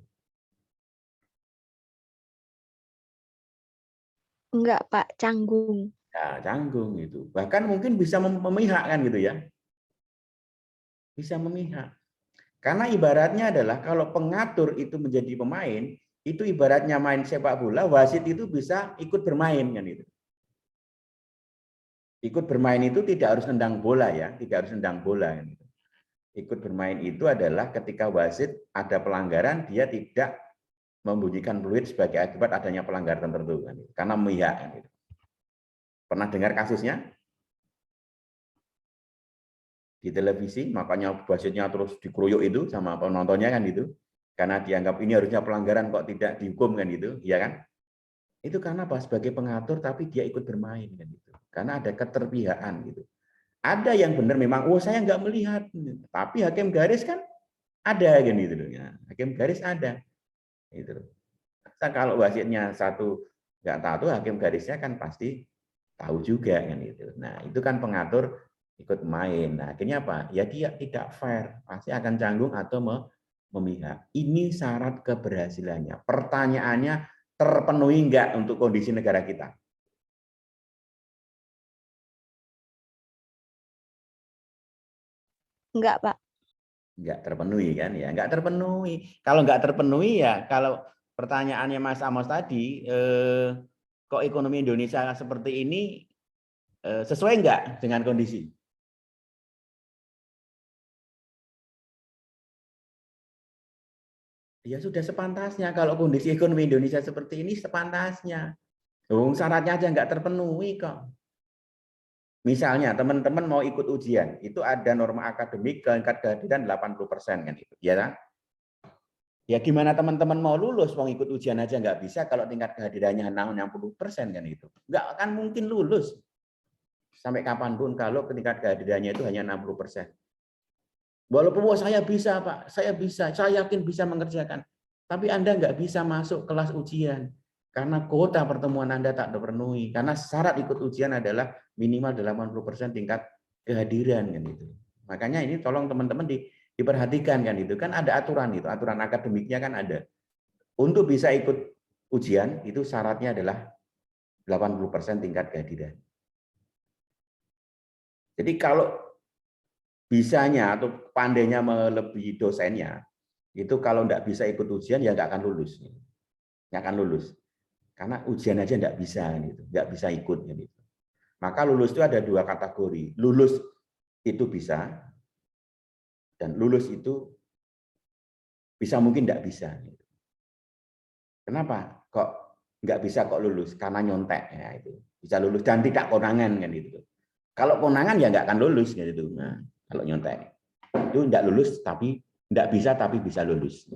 Enggak, Pak, canggung. Ya, canggung itu. Bahkan mungkin bisa memihak kan gitu ya. Bisa memihak. Karena ibaratnya adalah kalau pengatur itu menjadi pemain, itu ibaratnya main sepak bola, wasit itu bisa ikut bermain kan itu. Ikut bermain itu tidak harus nendang bola ya, tidak harus nendang bola kan itu. Ikut bermain itu adalah ketika wasit ada pelanggaran, dia tidak membunyikan peluit sebagai akibat adanya pelanggaran tertentu kan itu. Karena memihak kan itu. Pernah dengar kasusnya? Di televisi, makanya wasitnya terus dikeroyok itu sama penontonnya kan itu. Karena dianggap ini harusnya pelanggaran kok tidak dihukum kan gitu, ya kan? Itu karena apa? Sebagai pengatur tapi dia ikut bermain kan gitu. Karena ada keterpihakan gitu. Ada yang benar memang, oh saya nggak melihat, tapi hakim garis kan ada kan gitu loh ya. Hakim garis ada. Gitu. Nah, kalau wasitnya satu nggak tahu, hakim garisnya kan pasti tahu juga kan gitu. Nah, itu kan pengatur ikut main. Nah, akhirnya apa? Ya dia tidak fair, pasti akan canggung atau memihak. Ini syarat keberhasilannya. Pertanyaannya terpenuhi enggak untuk kondisi negara kita? Enggak, Pak. Enggak terpenuhi kan ya? Enggak terpenuhi. Kalau enggak terpenuhi ya, kalau pertanyaannya Mas Amos tadi, kok ekonomi Indonesia seperti ini sesuai enggak dengan kondisi? Ya sudah sepantasnya kalau kondisi ekonomi Indonesia seperti ini sepantasnya. Syaratnya aja nggak terpenuhi kok. Misalnya teman-teman mau ikut ujian, itu ada norma akademik tingkat kehadiran 80% kan itu, ya kan? Ya gimana teman-teman mau lulus, mau ikut ujian aja nggak bisa kalau tingkat kehadirannya 60% kan itu. Nggak akan mungkin lulus. Sampai kapanpun kalau tingkat kehadirannya itu hanya 60%. Walaupun saya bisa Pak, saya bisa, saya yakin bisa mengerjakan. Tapi Anda nggak bisa masuk kelas ujian. Karena kuota pertemuan Anda tak terpenuhi. Karena syarat ikut ujian adalah minimal 80% tingkat kehadiran kan itu. Makanya ini tolong teman-teman diperhatikan kan itu. Kan ada aturan itu, aturan akademiknya kan ada. Untuk bisa ikut ujian itu syaratnya adalah 80% tingkat kehadiran. Jadi kalau bisanya atau pandainya melebihi dosennya, itu kalau nggak bisa ikut ujian ya nggak akan lulus. Nggak akan lulus. Karena ujian aja nggak bisa, gitu. Nggak bisa ikut. Gitu. Maka lulus itu ada dua kategori. Lulus itu bisa, dan lulus itu bisa mungkin nggak bisa. Gitu. Kenapa? Kok nggak bisa kok lulus? Karena nyontek. Ya, itu. Bisa lulus dan tidak konangan. Kan, gitu. Kalau konangan ya nggak akan lulus gitu. Nah, kalau nyontek itu nggak lulus tapi nggak bisa tapi bisa lulus.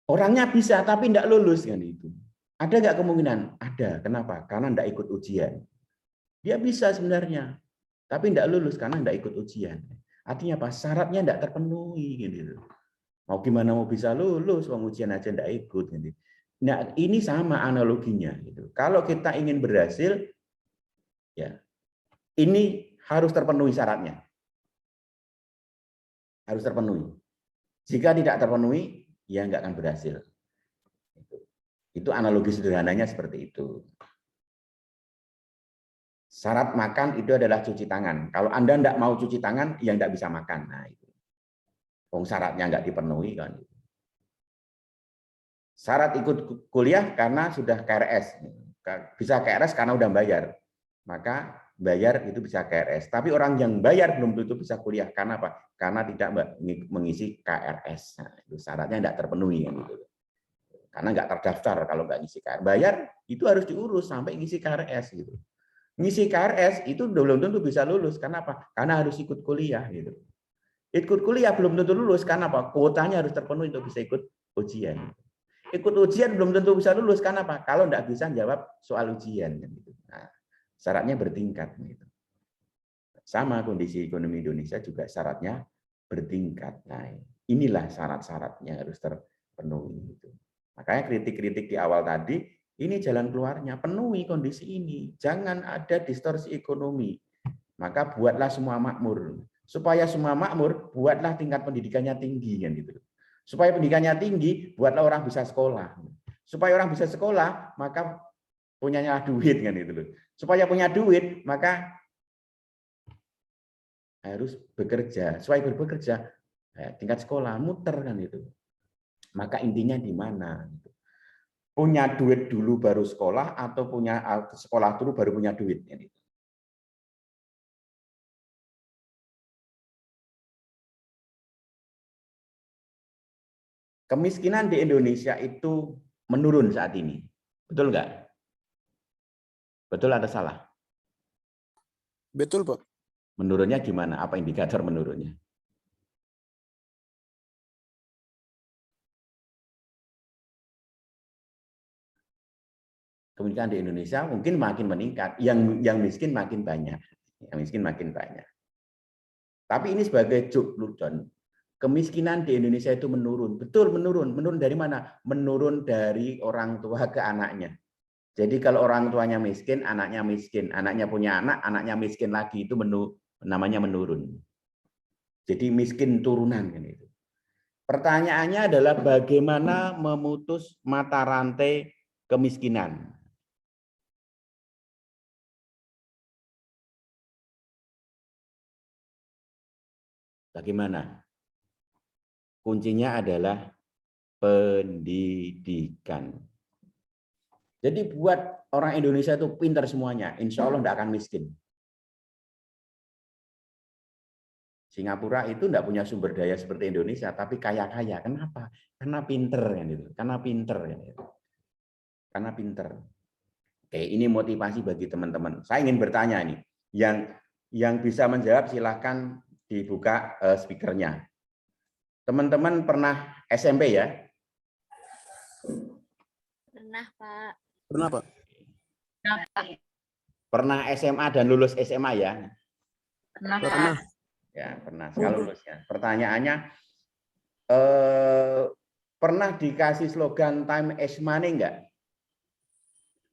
Orangnya bisa tapi nggak lulus kan itu. Ada nggak kemungkinan? Ada. Kenapa? Karena nggak ikut ujian. Dia bisa sebenarnya, tapi nggak lulus karena nggak ikut ujian. Artinya apa? Syaratnya nggak terpenuhi gitu. Mau gimana mau bisa lulus, ujian aja nggak ikut gitu. Nah, ini sama analoginya gitu. Kalau kita ingin berhasil, ya ini harus terpenuhi syaratnya. Harus terpenuhi. Jika tidak terpenuhi, ya nggak akan berhasil. Itu analogi sederhananya seperti itu. Syarat makan itu adalah cuci tangan. Kalau Anda tidak mau cuci tangan, ya nggak bisa makan. Nah, itu. Syaratnya nggak dipenuhi kan. Syarat ikut kuliah karena sudah KRS. Bisa KRS karena udah bayar. Maka bayar itu bisa KRS. Tapi orang yang bayar belum tentu bisa kuliah. Karena apa? Karena tidak mengisi KRS. Nah, itu syaratnya tidak terpenuhi kan gitu. Karena nggak terdaftar kalau nggak ngisi KRS. Bayar itu harus diurus sampai ngisi KRS gitu. Ngisi KRS itu belum tentu bisa lulus. Karena apa? Karena harus ikut kuliah gitu. Ikut kuliah belum tentu lulus karena apa? Kuotanya harus terpenuhi untuk bisa ikut ujian. Ikut ujian belum tentu bisa lulus karena apa? Kalau nggak bisa jawab soal ujian. Nah, syaratnya bertingkat. Sama kondisi ekonomi Indonesia juga syaratnya bertingkat. Nah, inilah syarat-syaratnya harus terpenuhi. Makanya kritik-kritik di awal tadi, ini jalan keluarnya, penuhi kondisi ini. Jangan ada distorsi ekonomi. Maka buatlah semua makmur. Supaya semua makmur, buatlah tingkat pendidikannya tinggi. Kan gitu. Supaya pendidikannya tinggi, buatlah orang bisa sekolah. Supaya orang bisa sekolah, maka punyanya duit kan itu. Supaya punya duit, maka harus bekerja. Supaya bekerja, tingkat sekolah muter kan itu. Maka intinya di mana? Punya duit dulu baru sekolah atau punya sekolah dulu baru punya duit. Kemiskinan di Indonesia itu menurun saat ini. Betul nggak? Betul atau salah? Betul, Pak. Menurunnya gimana? Apa indikator menurunnya? Kemiskinan di Indonesia mungkin makin meningkat. Yang miskin makin banyak. Yang miskin makin banyak. Tapi ini sebagai Ludon. Kemiskinan di Indonesia itu menurun. Betul menurun. Menurun dari mana? Menurun dari orang tua ke anaknya. Jadi kalau orang tuanya miskin, anaknya miskin. Anaknya punya anak, anaknya miskin lagi. Itu namanya menurun. Jadi miskin turunan. Kan itu. Pertanyaannya adalah bagaimana memutus mata rantai kemiskinan. Bagaimana? Kuncinya adalah pendidikan. Jadi buat orang Indonesia itu pintar semuanya, insya Allah tidak akan miskin. Singapura itu tidak punya sumber daya seperti Indonesia, tapi kaya-kaya. Kenapa? Karena pinter kan itu. Karena pinter kan itu. Karena pinter. Oke, ini motivasi bagi teman-teman. Saya ingin bertanya nih, yang bisa menjawab silahkan dibuka speakernya. Teman-teman pernah SMP ya? Pernah, Pak. Pernah, Pak. Pernah SMA dan lulus SMA ya? Pernah, Pak. Pernah. Ya, pernah. Sekali lulus ya. Pertanyaannya, pernah dikasih slogan time is money enggak?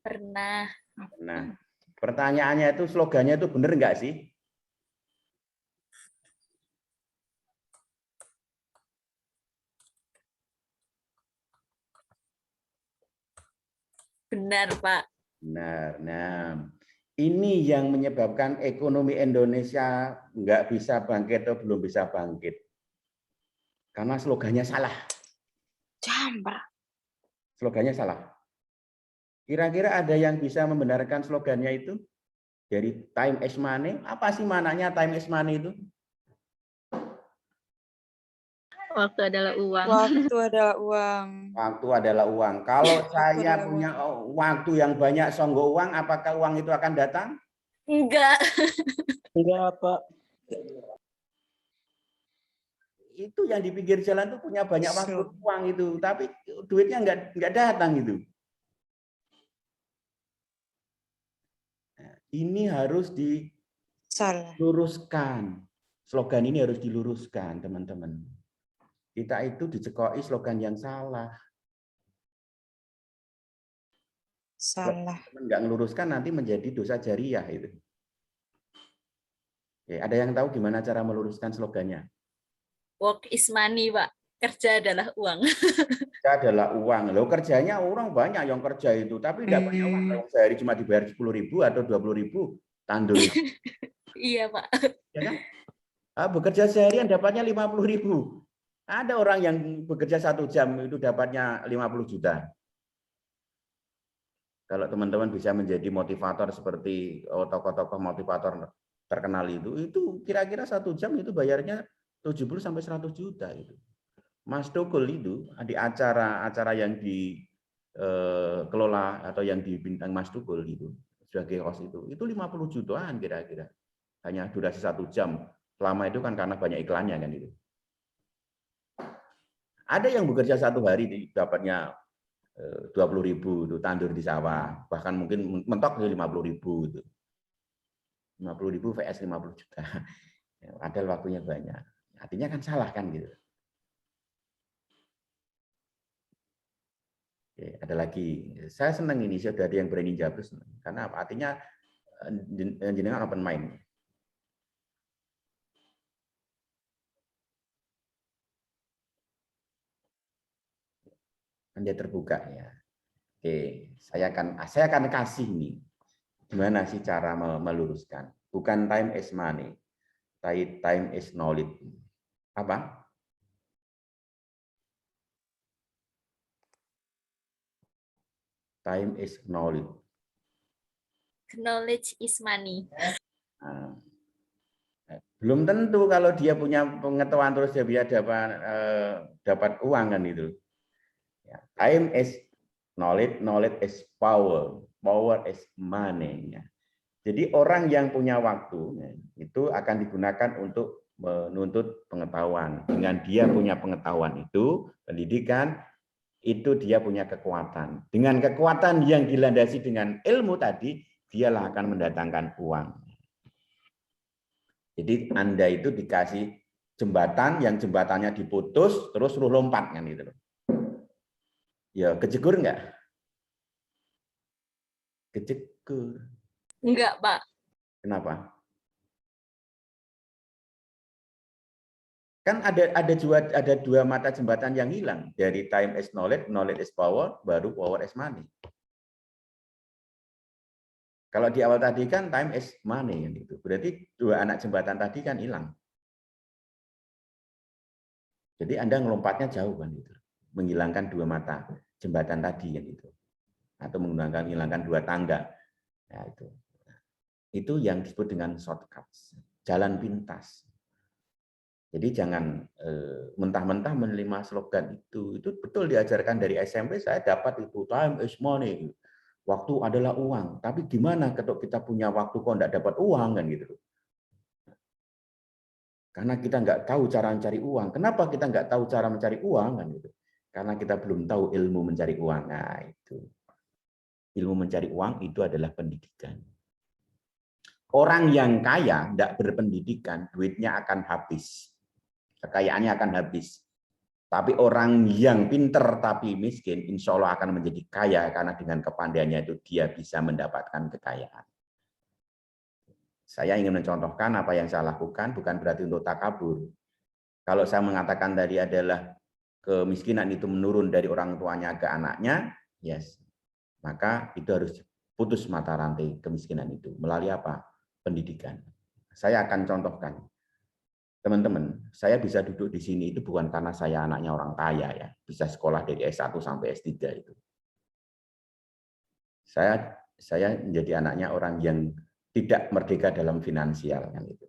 Pernah. Nah, pertanyaannya itu slogannya itu benar enggak sih? Benar, Pak. Benar. Nah, ini yang menyebabkan ekonomi Indonesia nggak bisa bangkit atau belum bisa bangkit. Karena slogannya salah. Jambra. Slogannya salah. Kira-kira ada yang bisa membenarkan slogannya itu? Dari time is money, apa sih maknanya time is money itu? Waktu adalah uang. Waktu adalah uang. Waktu adalah uang. Kalau saya adalah punya waktu yang banyak songgo uang, apakah uang itu akan datang? Enggak. Enggak, Pak. Itu yang di pinggir jalan tuh punya banyak waktu uang itu, tapi duitnya nggak datang gitu. Nah, ini harus Salah. diluruskan. Slogan ini harus diluruskan, teman-teman. Kita itu dicekoki slogan yang salah. Salah. Nggak ngeluruskan nanti menjadi dosa jariah itu. Oke, ada yang tahu gimana cara meluruskan slogannya? Work is money, Pak. Kerja adalah uang. Kerja adalah uang. Loh, kerjanya orang banyak yang kerja itu, tapi tidak banyak uang. Kalau sehari cuma dibayar 10.000 atau 20.000, tandur itu. Iya, Pak. Ya kan? Bekerja seharian dapatnya 50.000. Ada orang yang bekerja 1 jam itu dapatnya 50 juta. Kalau teman-teman bisa menjadi motivator seperti tokoh-tokoh motivator terkenal itu kira-kira 1 jam itu bayarnya 70 sampai 100 juta itu. Mas Tukul itu di acara yang dikelola atau yang dibintang Mas Tukul itu sebagai host itu 50 jutaan kira-kira. Hanya durasi 1 jam. Selama itu kan karena banyak iklannya kan itu. Ada yang bekerja 1 hari dapatnya 20.000 itu tandur di sawah, bahkan mungkin mentok 50.000 itu. 50.000 vs 50 juta. Padahal waktunya banyak. Artinya kan salah kan gitu. Oke, ada lagi. Saya senang ini sudah ada yang berani jawab karena apa? Artinya jenengan open mind. Dia terbuka ya. Oke, saya akan kasih nih gimana sih cara meluruskan. Bukan time is money, time is knowledge. Apa? Time is knowledge. Knowledge is money. Nah, belum tentu kalau dia punya pengetahuan terus dia bisa dapat uang kan itu. Ya, time is knowledge, knowledge is power, power is money. Ya. Jadi orang yang punya waktu ya, itu akan digunakan untuk menuntut pengetahuan. Dengan dia punya pengetahuan itu, pendidikan, itu dia punya kekuatan. Dengan kekuatan yang dilandasi dengan ilmu tadi, dialah akan mendatangkan uang. Jadi Anda itu dikasih jembatan, yang jembatannya diputus, terus suruh lompat kan gitu. Ya kejegur enggak? Kejegur. Enggak, Pak. Kenapa? Kan ada dua mata jembatan yang hilang dari time is knowledge, knowledge is power, baru power is money. Kalau di awal tadi kan time is money gitu. Berarti 2 anak jembatan tadi kan hilang. Jadi Anda ngelompatnya jauh kan gitu. Menghilangkan 2 mata jembatan tadi kan gitu. Atau menghilangkan 2 tangga. Nah, itu. Itu yang disebut dengan shortcuts, jalan pintas. Jadi jangan mentah-mentah menerima slogan itu. Itu betul diajarkan dari SMP, saya dapat itu time is money. Waktu adalah uang. Tapi gimana kalau kita punya waktu kok enggak dapat uang kan gitu. Karena kita nggak tahu cara mencari uang. Kenapa kita nggak tahu cara mencari uang kan gitu? Karena kita belum tahu ilmu mencari uang. Nah, itu. Ilmu mencari uang itu adalah pendidikan. Orang yang kaya tidak berpendidikan, duitnya akan habis. Kekayaannya akan habis. Tapi orang yang pinter tapi miskin, insya Allah akan menjadi kaya karena dengan kepandaiannya itu dia bisa mendapatkan kekayaan. Saya ingin mencontohkan apa yang saya lakukan bukan berarti untuk takabur. Kalau saya mengatakan tadi adalah kemiskinan itu menurun dari orang tuanya ke anaknya, yes, maka itu harus putus mata rantai kemiskinan itu melalui apa? Pendidikan. Saya akan contohkan. Teman-teman, saya bisa duduk di sini itu bukan karena saya anaknya orang kaya ya, bisa sekolah dari S1 sampai S3 itu. Saya menjadi anaknya orang yang tidak merdeka dalam finansial kan itu.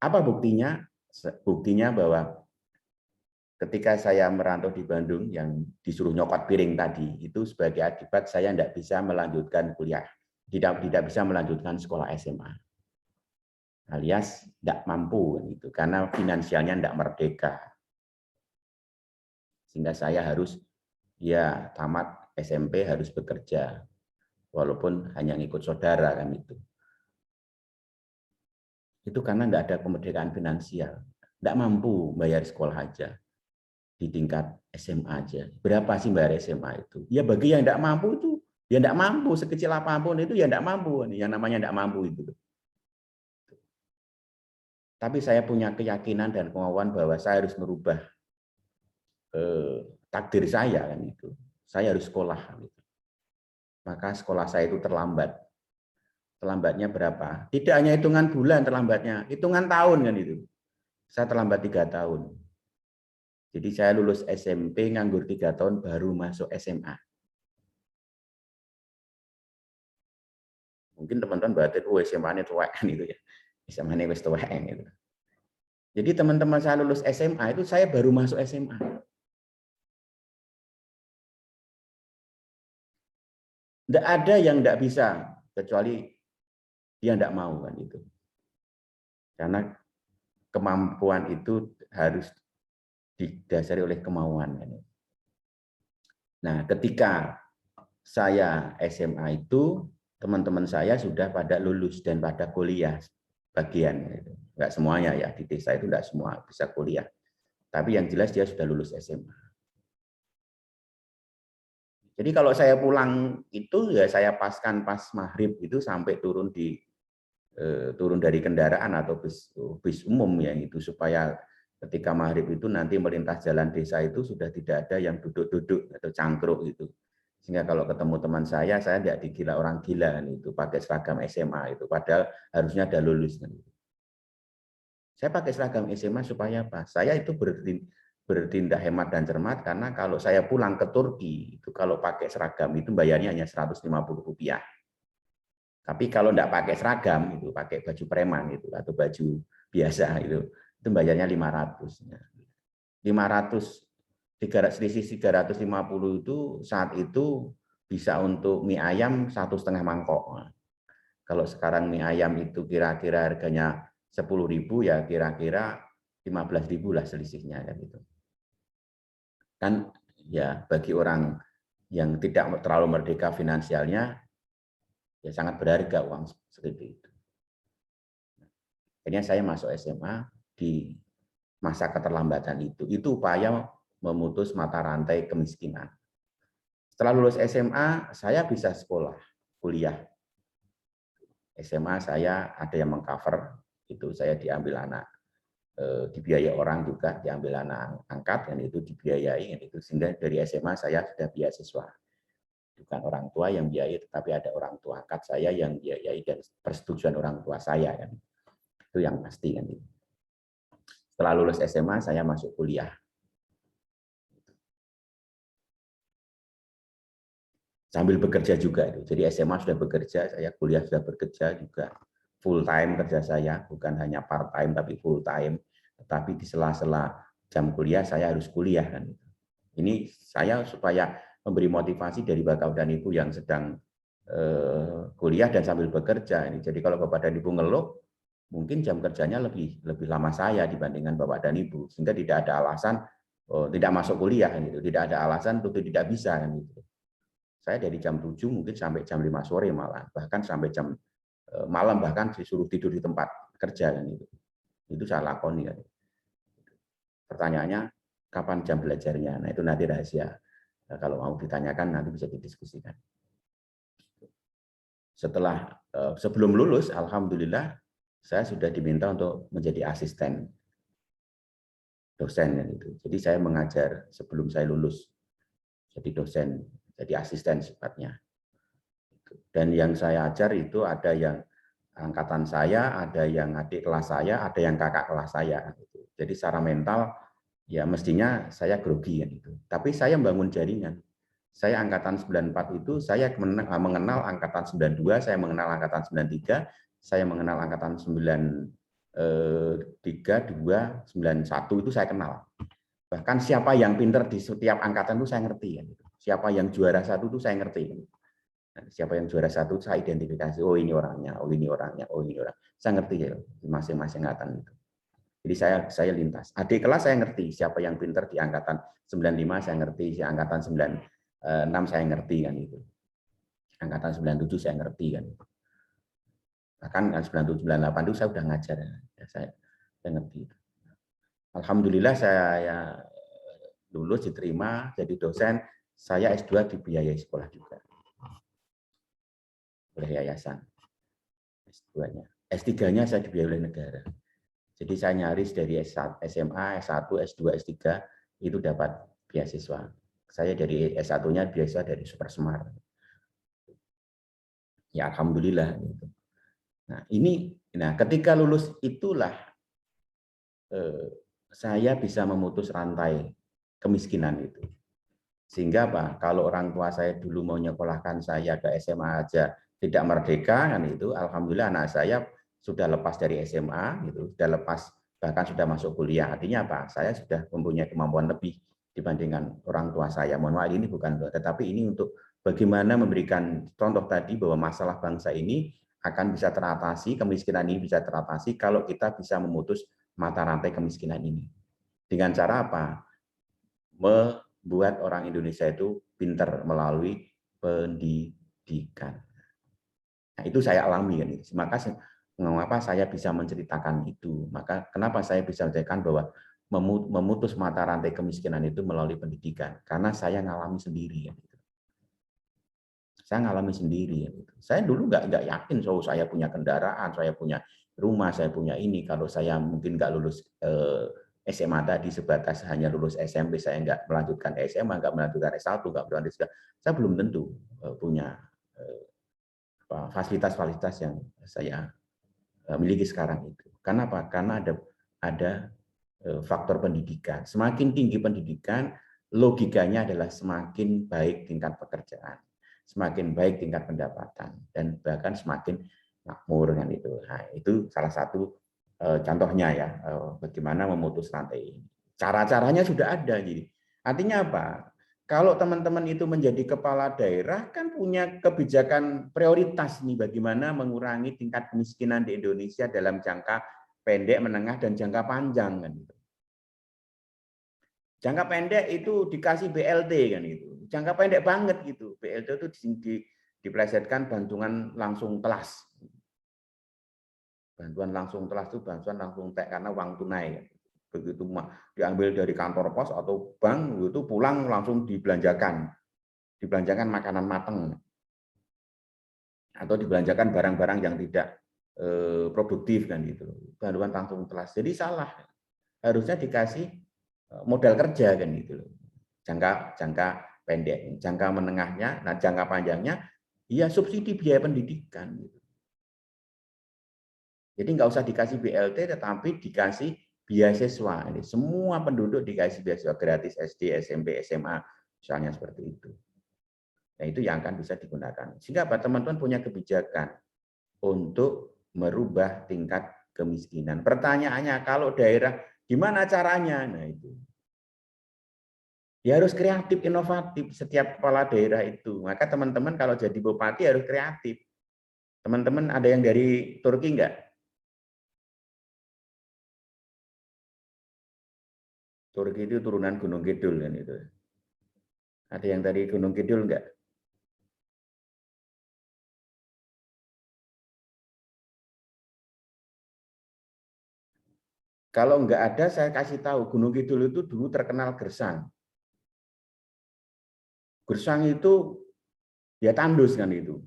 Apa buktinya? Buktinya bahwa ketika saya merantau di Bandung yang disuruh nyokot piring tadi, itu sebagai akibat saya tidak bisa melanjutkan kuliah tidak bisa melanjutkan sekolah SMA, alias tidak mampu gitu, karena finansialnya tidak merdeka, sehingga saya harus ya tamat SMP harus bekerja, walaupun hanya ngikut saudara kan itu. Itu karena nggak ada kemerdekaan finansial, nggak mampu bayar sekolah aja di tingkat SMA aja. Berapa sih bayar SMA itu? Ya bagi yang nggak mampu itu, ya nggak mampu sekecil apapun itu ya nggak mampu, yang namanya nggak mampu itu. Tapi saya punya keyakinan dan kemauan bahwa saya harus merubah takdir saya kan itu. Saya harus sekolah. Gitu. Maka sekolah saya itu terlambat. Terlambatnya berapa? Tidak hanya hitungan bulan terlambatnya, hitungan tahun kan itu. Saya terlambat 3 tahun. Jadi saya lulus SMP nganggur 3 tahun baru masuk SMA. Mungkin teman-teman berarti SMA-nya tuwek kan itu ya. SMA-nya wis tuwek gitu. Jadi teman-teman saya lulus SMA itu saya baru masuk SMA. Tidak ada yang tidak bisa kecuali dia tidak mau kan itu. Karena kemampuan itu harus didasari oleh kemauan. Nah, ketika saya SMA itu, teman-teman saya sudah pada lulus dan pada kuliah bagian. Enggak semuanya ya, di desa itu enggak semua bisa kuliah. Tapi yang jelas dia sudah lulus SMA. Jadi kalau saya pulang itu ya saya paskan pas maghrib itu sampai turun dari kendaraan atau bis umum ya itu, supaya ketika maghrib itu nanti melintas jalan desa itu sudah tidak ada yang duduk-duduk atau cangkruk itu. Sehingga kalau ketemu teman saya tidak dikira orang gila itu pakai seragam SMA itu, padahal harusnya ada lulus. Saya pakai seragam SMA supaya apa? Saya itu bertindak hemat dan cermat, karena kalau saya pulang ke Turki itu kalau pakai seragam itu bayarnya hanya Rp150. Tapi kalau tidak pakai seragam itu pakai baju preman itu atau baju biasa itu bayarnya 500. 500 selisih 350 itu saat itu bisa untuk mie ayam 1,5 mangkok. Kalau sekarang mie ayam itu kira-kira harganya 10.000 ya kira-kira 15.000 lah selisihnya kan itu. Kan ya bagi orang yang tidak terlalu merdeka finansialnya ya sangat berharga uang seperti itu. Akhirnya saya masuk SMA di masa keterlambatan itu. Itu upaya memutus mata rantai kemiskinan. Setelah lulus SMA, saya bisa sekolah, kuliah. SMA saya ada yang mengcover, itu saya diambil anak, dibiayai orang juga, diambil anak angkat, dan itu dibiayai, itu sehingga dari SMA saya sudah beasiswa. Bukan orang tua yang biayai, tetapi ada orang tua angkat saya yang biayai dan persetujuan orang tua saya kan. Itu yang pasti kan. Setelah lulus SMA saya masuk kuliah. Sambil bekerja juga itu. Jadi SMA sudah bekerja, saya kuliah sudah bekerja juga. Full time kerja saya, bukan hanya part time tapi full time. Tetapi di sela-sela jam kuliah saya harus kuliah kan. Ini saya supaya memberi motivasi dari Bapak dan Ibu yang sedang kuliah dan sambil bekerja. Jadi kalau Bapak dan Ibu ngeluh, mungkin jam kerjanya lebih lama saya dibandingkan Bapak dan Ibu, sehingga tidak ada alasan tidak masuk kuliah kan gitu. Tidak ada alasan untuk tidak bisa kan gitu. Saya dari jam 7 mungkin sampai jam 5 sore malah, bahkan sampai jam malam bahkan disuruh tidur di tempat kerja kan itu. Itu saya lakoni kan. Pertanyaannya kapan jam belajarnya? Nah, itu nanti rahasia. Nah, kalau mau ditanyakan nanti bisa didiskusikan. Sebelum lulus, alhamdulillah saya sudah diminta untuk menjadi asisten dosen kan itu. Jadi saya mengajar sebelum saya lulus jadi dosen, jadi asisten sifatnya. Dan yang saya ajar itu ada yang angkatan saya, ada yang adik kelas saya, ada yang kakak kelas saya. Jadi secara mental ya mestinya saya grogi kan itu. Tapi saya membangun jaringan. Saya angkatan 94 itu saya mengenal angkatan 92, saya mengenal angkatan 93, saya mengenal angkatan 93, 2, 91 itu saya kenal. Bahkan siapa yang pinter di setiap angkatan itu saya ngerti kan. Siapa yang juara 1 itu saya ngerti. Nah, siapa yang juara 1 saya identifikasi, oh ini orangnya, oh ini orangnya, oh ini orang. Saya ngerti ya di masing-masing angkatan itu. Jadi saya lintas. Adik kelas saya ngerti siapa yang pinter di angkatan 95 saya ngerti, di angkatan 96 saya ngerti kan itu. Angkatan 97 saya ngerti kan. Bahkan 97 98 itu saya sudah ngajar ya, saya ngerti. Alhamdulillah saya lulus diterima jadi dosen, saya S2 dibiayai sekolah juga. Oleh yayasan. S2-nya. S3-nya saya dibiayai oleh negara. Jadi saya nyaris dari SMA, S1, S2, S3 itu dapat beasiswa. Saya dari S1-nya beasiswa dari Super Semar. Ya alhamdulillah. Nah ketika lulus itulah saya bisa memutus rantai kemiskinan itu. Sehingga apa? Kalau orang tua saya dulu mau nyekolahkan saya ke SMA aja tidak merdeka kan itu, alhamdulillah anak saya sudah lepas dari SMA, gitu, sudah lepas bahkan sudah masuk kuliah. Artinya apa? Saya sudah mempunyai kemampuan lebih dibandingkan orang tua saya. Mohon maaf ini bukan, tetapi ini untuk bagaimana memberikan contoh tadi bahwa masalah bangsa ini akan bisa teratasi, kemiskinan ini bisa teratasi kalau kita bisa memutus mata rantai kemiskinan ini. Dengan cara apa? Membuat orang Indonesia itu pintar melalui pendidikan. Nah, itu saya alami kan. Maka mengapa saya bisa menceritakan itu? Maka kenapa saya bisa menceritakan bahwa memutus mata rantai kemiskinan itu melalui pendidikan? Karena saya ngalami sendiri ya. Saya ngalami sendiri ya. Saya dulu nggak yakin saya punya kendaraan, saya punya rumah, saya punya ini. Kalau saya mungkin nggak lulus SMA tadi sebatas hanya lulus SMP, saya nggak melanjutkan SMA, nggak melanjutkan S1, nggak melanjutkan, saya belum tentu punya fasilitas-fasilitas yang saya miliki sekarang itu. Karena apa? Karena ada faktor pendidikan. Semakin tinggi pendidikan, logikanya adalah semakin baik tingkat pekerjaan, semakin baik tingkat pendapatan, dan bahkan semakin makmur kan itu. Nah, itu salah satu contohnya ya, bagaimana memutus rantai ini. Cara-caranya sudah ada. Jadi artinya apa? Kalau teman-teman itu menjadi kepala daerah kan punya kebijakan prioritas nih bagaimana mengurangi tingkat kemiskinan di Indonesia dalam jangka pendek, menengah, dan jangka panjang kan itu. Jangka pendek itu dikasih BLT kan itu. Jangka pendek banget gitu. BLT itu diplesetkan bantuan langsung kelas. Bantuan langsung kelas itu bantuan langsung karena uang tunai kan. Begitu diambil dari kantor pos atau bank itu pulang langsung dibelanjakan makanan matang atau dibelanjakan barang-barang yang tidak produktif kan gitu, bantuan langsung kelas. Jadi salah, harusnya dikasih modal kerja kan gitu, jangka pendek, jangka menengahnya, nah jangka panjangnya ya subsidi biaya pendidikan gitu. Jadi nggak usah dikasih BLT tetapi dikasih beasiswa. Ini semua penduduk dikasih beasiswa gratis SD, SMP, SMA, misalnya seperti itu. Nah, itu yang akan bisa digunakan. Sehingga teman-teman punya kebijakan untuk merubah tingkat kemiskinan. Pertanyaannya, kalau daerah, gimana caranya? Nah, itu. Ya harus kreatif, inovatif setiap kepala daerah itu. Maka teman-teman kalau jadi bupati harus kreatif. Teman-teman ada yang dari Turki enggak? Turki itu turunan Gunung Kidul kan itu. Ada yang dari Gunung Kidul enggak? Kalau enggak ada, saya kasih tahu Gunung Kidul itu dulu terkenal gersang. Gersang itu ya tandus kan itu.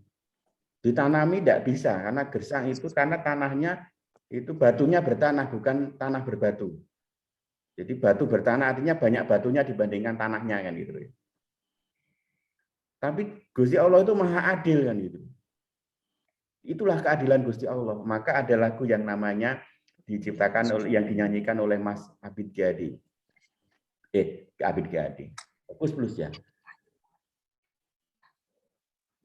Ditanami tidak bisa karena gersang itu karena tanahnya itu batunya bertanah bukan tanah berbatu. Jadi batu bertanah artinya banyak batunya dibandingkan tanahnya kan gitu. Tapi Gusti Allah itu maha adil kan gitu. Itulah keadilan Gusti Allah. Maka ada lagu yang namanya diciptakan oleh yang dinyanyikan oleh Mas Abid Gyadi. Abid Gyadi. Plus ya.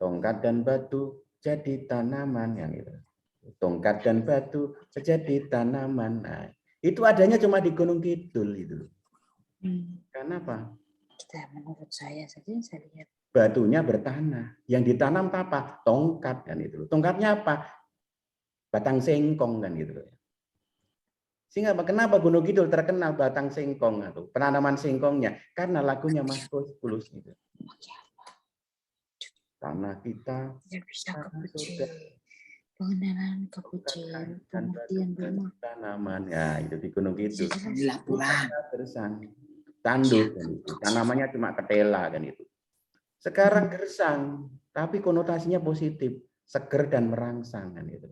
Tongkat dan batu jadi tanaman yang itu. Tongkat dan batu jadi tanaman. Nah, itu adanya cuma di Gunung Kidul itu. Kenapa? Kita menurut saya saja saya lihat batunya bertanah. Yang ditanam apa? Tongkat kan itu. Tongkatnya apa? Batang singkong kan gitu. Sehingga kenapa Gunung Kidul terkenal batang singkong atau penanaman singkongnya? Karena lagunya Mas Tulus itu. Tanah kita Tidak bisa tanah kepucin. surga, Pengenalan kepucin. dan Pengertian rumah. tanaman. Ya, itu di Gunung Kidul. Jelas pulang. Gersang, tandus kan itu. Tanamannya cuma ketela kan itu. Sekarang gersang, tapi konotasinya positif, seger dan merangsang kan itu.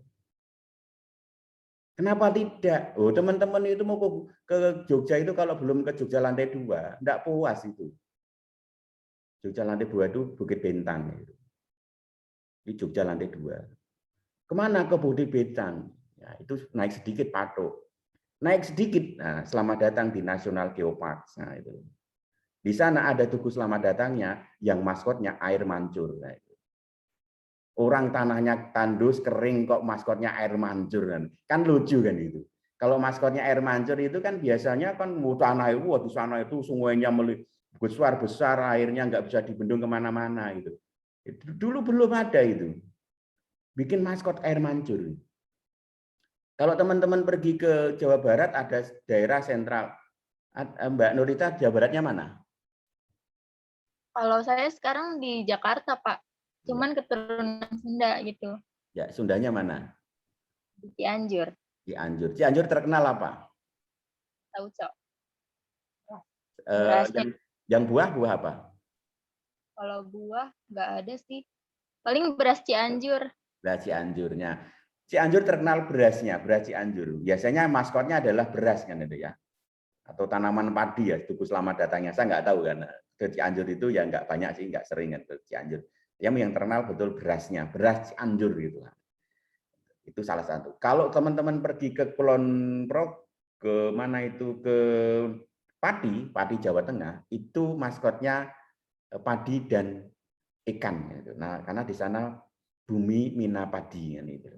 Kenapa tidak? Oh, teman-teman itu mau ke Jogja itu kalau belum ke Jogja lantai 2, enggak puas itu. Jogja lantai 2 itu Bukit Bintang itu. Di Jogja lantai 2. Kemana ke Bukit Bintang? Ya, itu naik sedikit Patok. Naik sedikit, nah, selamat datang di National Geopark. Nah, itu. Di sana ada tugu selamat datangnya yang maskotnya air mancur. Nah, itu. Orang tanahnya tandus, kering kok maskotnya air mancur. Kan lucu kan itu. Kalau maskotnya air mancur itu kan biasanya kan tanah itu, di sana itu sungainya besar-besar, airnya nggak bisa dibendung kemana-mana. Gitu. Dulu belum ada itu. Bikin maskot air mancur. Kalau teman-teman pergi ke Jawa Barat, ada daerah sentral. Mbak Nurita, Jawa Baratnya mana? Kalau saya sekarang di Jakarta, Pak. Cuman keturunan Sunda gitu. Ya, Sundanya mana? Di Cianjur. Cianjur. Cianjur terkenal apa? Tahu, Cok. Yang buah apa? Kalau buah nggak ada sih. Paling beras Cianjur. Beras Cianjurnya. Cianjur terkenal berasnya, beras Cianjur. Biasanya maskotnya adalah beras kan itu ya. Atau tanaman padi ya, tugu selamat datangnya. Saya nggak tahu kan. Ke Cianjur itu ya nggak banyak sih, nggak sering kan ke Cianjur. Yang terkenal betul berasnya, beras Cianjur gitu. Itu salah satu. Kalau teman-teman pergi ke Kulon Pro, ke mana itu, ke Pati Jawa Tengah, itu maskotnya padi dan ikan. Nah, karena di sana bumi Minapadi itu.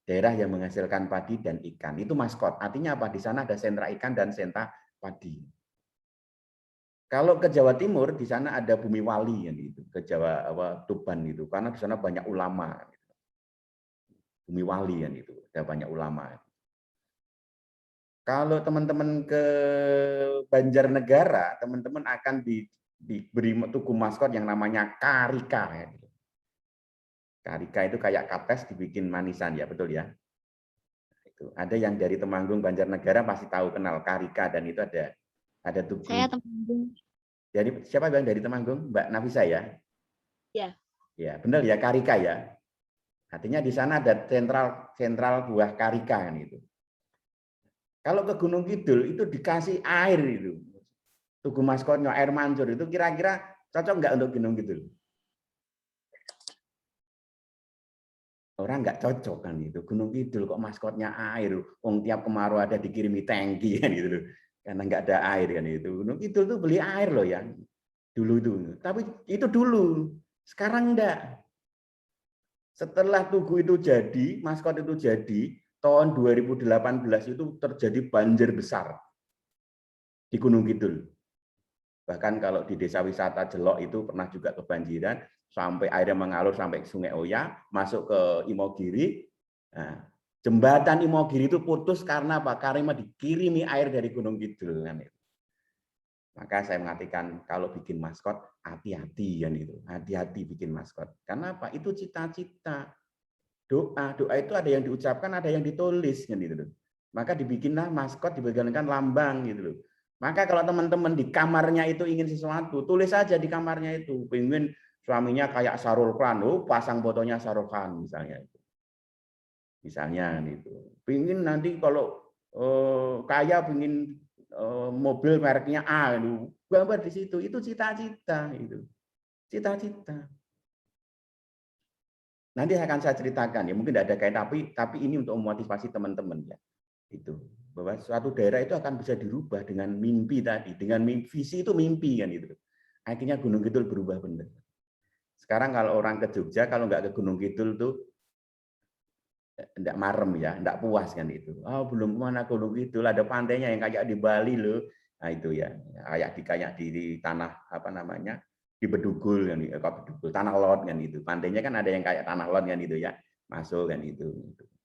Daerah yang menghasilkan padi dan ikan. Itu maskot. Artinya apa? Di sana ada sentra ikan dan sentra padi. Kalau ke Jawa Timur, di sana ada Bumi Wali gitu. Ke Jawa Tuban itu, karena di sana banyak ulama. Gitu. Bumi Wali itu, ada banyak ulama. Kalau teman-teman ke Banjarnegara, teman-teman akan diberi tugu maskot yang namanya Karika. Gitu. Karika itu kayak kates dibikin manisan ya, betul ya. Itu ada yang dari Temanggung Banjarnegara pasti tahu kenal Karika, dan itu ada tugu. Saya Temanggung. Jadi siapa yang dari Temanggung? Mbak Nafisa ya? Ya. Ya, benar ya, Karika ya. Artinya di sana ada sentral buah Karika kan itu. Kalau ke Gunung Kidul itu dikasih air itu. Tugu maskotnya air mancur itu kira-kira cocok nggak untuk Gunung Kidul? Orang nggak cocok kan itu. Gunung Kidul kok maskotnya air. Tiap kemarau ada dikirimi tangki kan gitu loh. Karena nggak ada air kan itu. Gunung Kidul tuh beli air loh ya. Dulu itu. Tapi itu dulu. Sekarang enggak. Setelah tugu itu jadi, maskot itu jadi, tahun 2018 itu terjadi banjir besar di Gunung Kidul. Bahkan kalau di desa wisata Jelok itu pernah juga kebanjiran, sampai airnya mengalur sampai ke Sungai Oya, masuk ke Imogiri. Nah, jembatan Imogiri itu putus karena apa? Karena dikirimi air dari Gunung Kidul. Maka saya mengatakan kalau bikin maskot, hati-hati kan itu. Hati-hati bikin maskot. Karena apa? Itu cita-cita. Doa itu ada yang diucapkan, ada yang ditulis kan gitu. Maka dibikinlah maskot, dibagikan lambang gitu loh. Maka kalau teman-teman di kamarnya itu ingin sesuatu, tulis saja di kamarnya itu. Pengen suaminya kayak Shahrukh Khan, pasang fotonya Shahrukh Khan misalnya itu. Misalnya gitu. Pengen nanti kalau kaya pengen mobil mereknya A itu, gambar di situ. Itu cita-cita itu. Cita-cita. Nanti akan saya ceritakan ya, mungkin tidak ada kaitan, tapi ini untuk memotivasi teman-teman ya. Itu bahwa suatu daerah itu akan bisa dirubah dengan mimpi tadi, dengan visi itu mimpi kan itu. Akhirnya Gunung Kidul berubah benar. Sekarang kalau orang ke Jogja kalau nggak ke Gunung Kidul tuh enggak marem ya, enggak puas kan itu. Oh, belum kemana Gunung Kidul, ada pantainya yang kayak di Bali loh. Nah itu ya, kayak di tanah apa namanya? di Bedugul kan, Bedugul, Tanah Lot kan itu. Pantainya kan ada yang kayak Tanah Lot kan itu ya, masuk kan itu.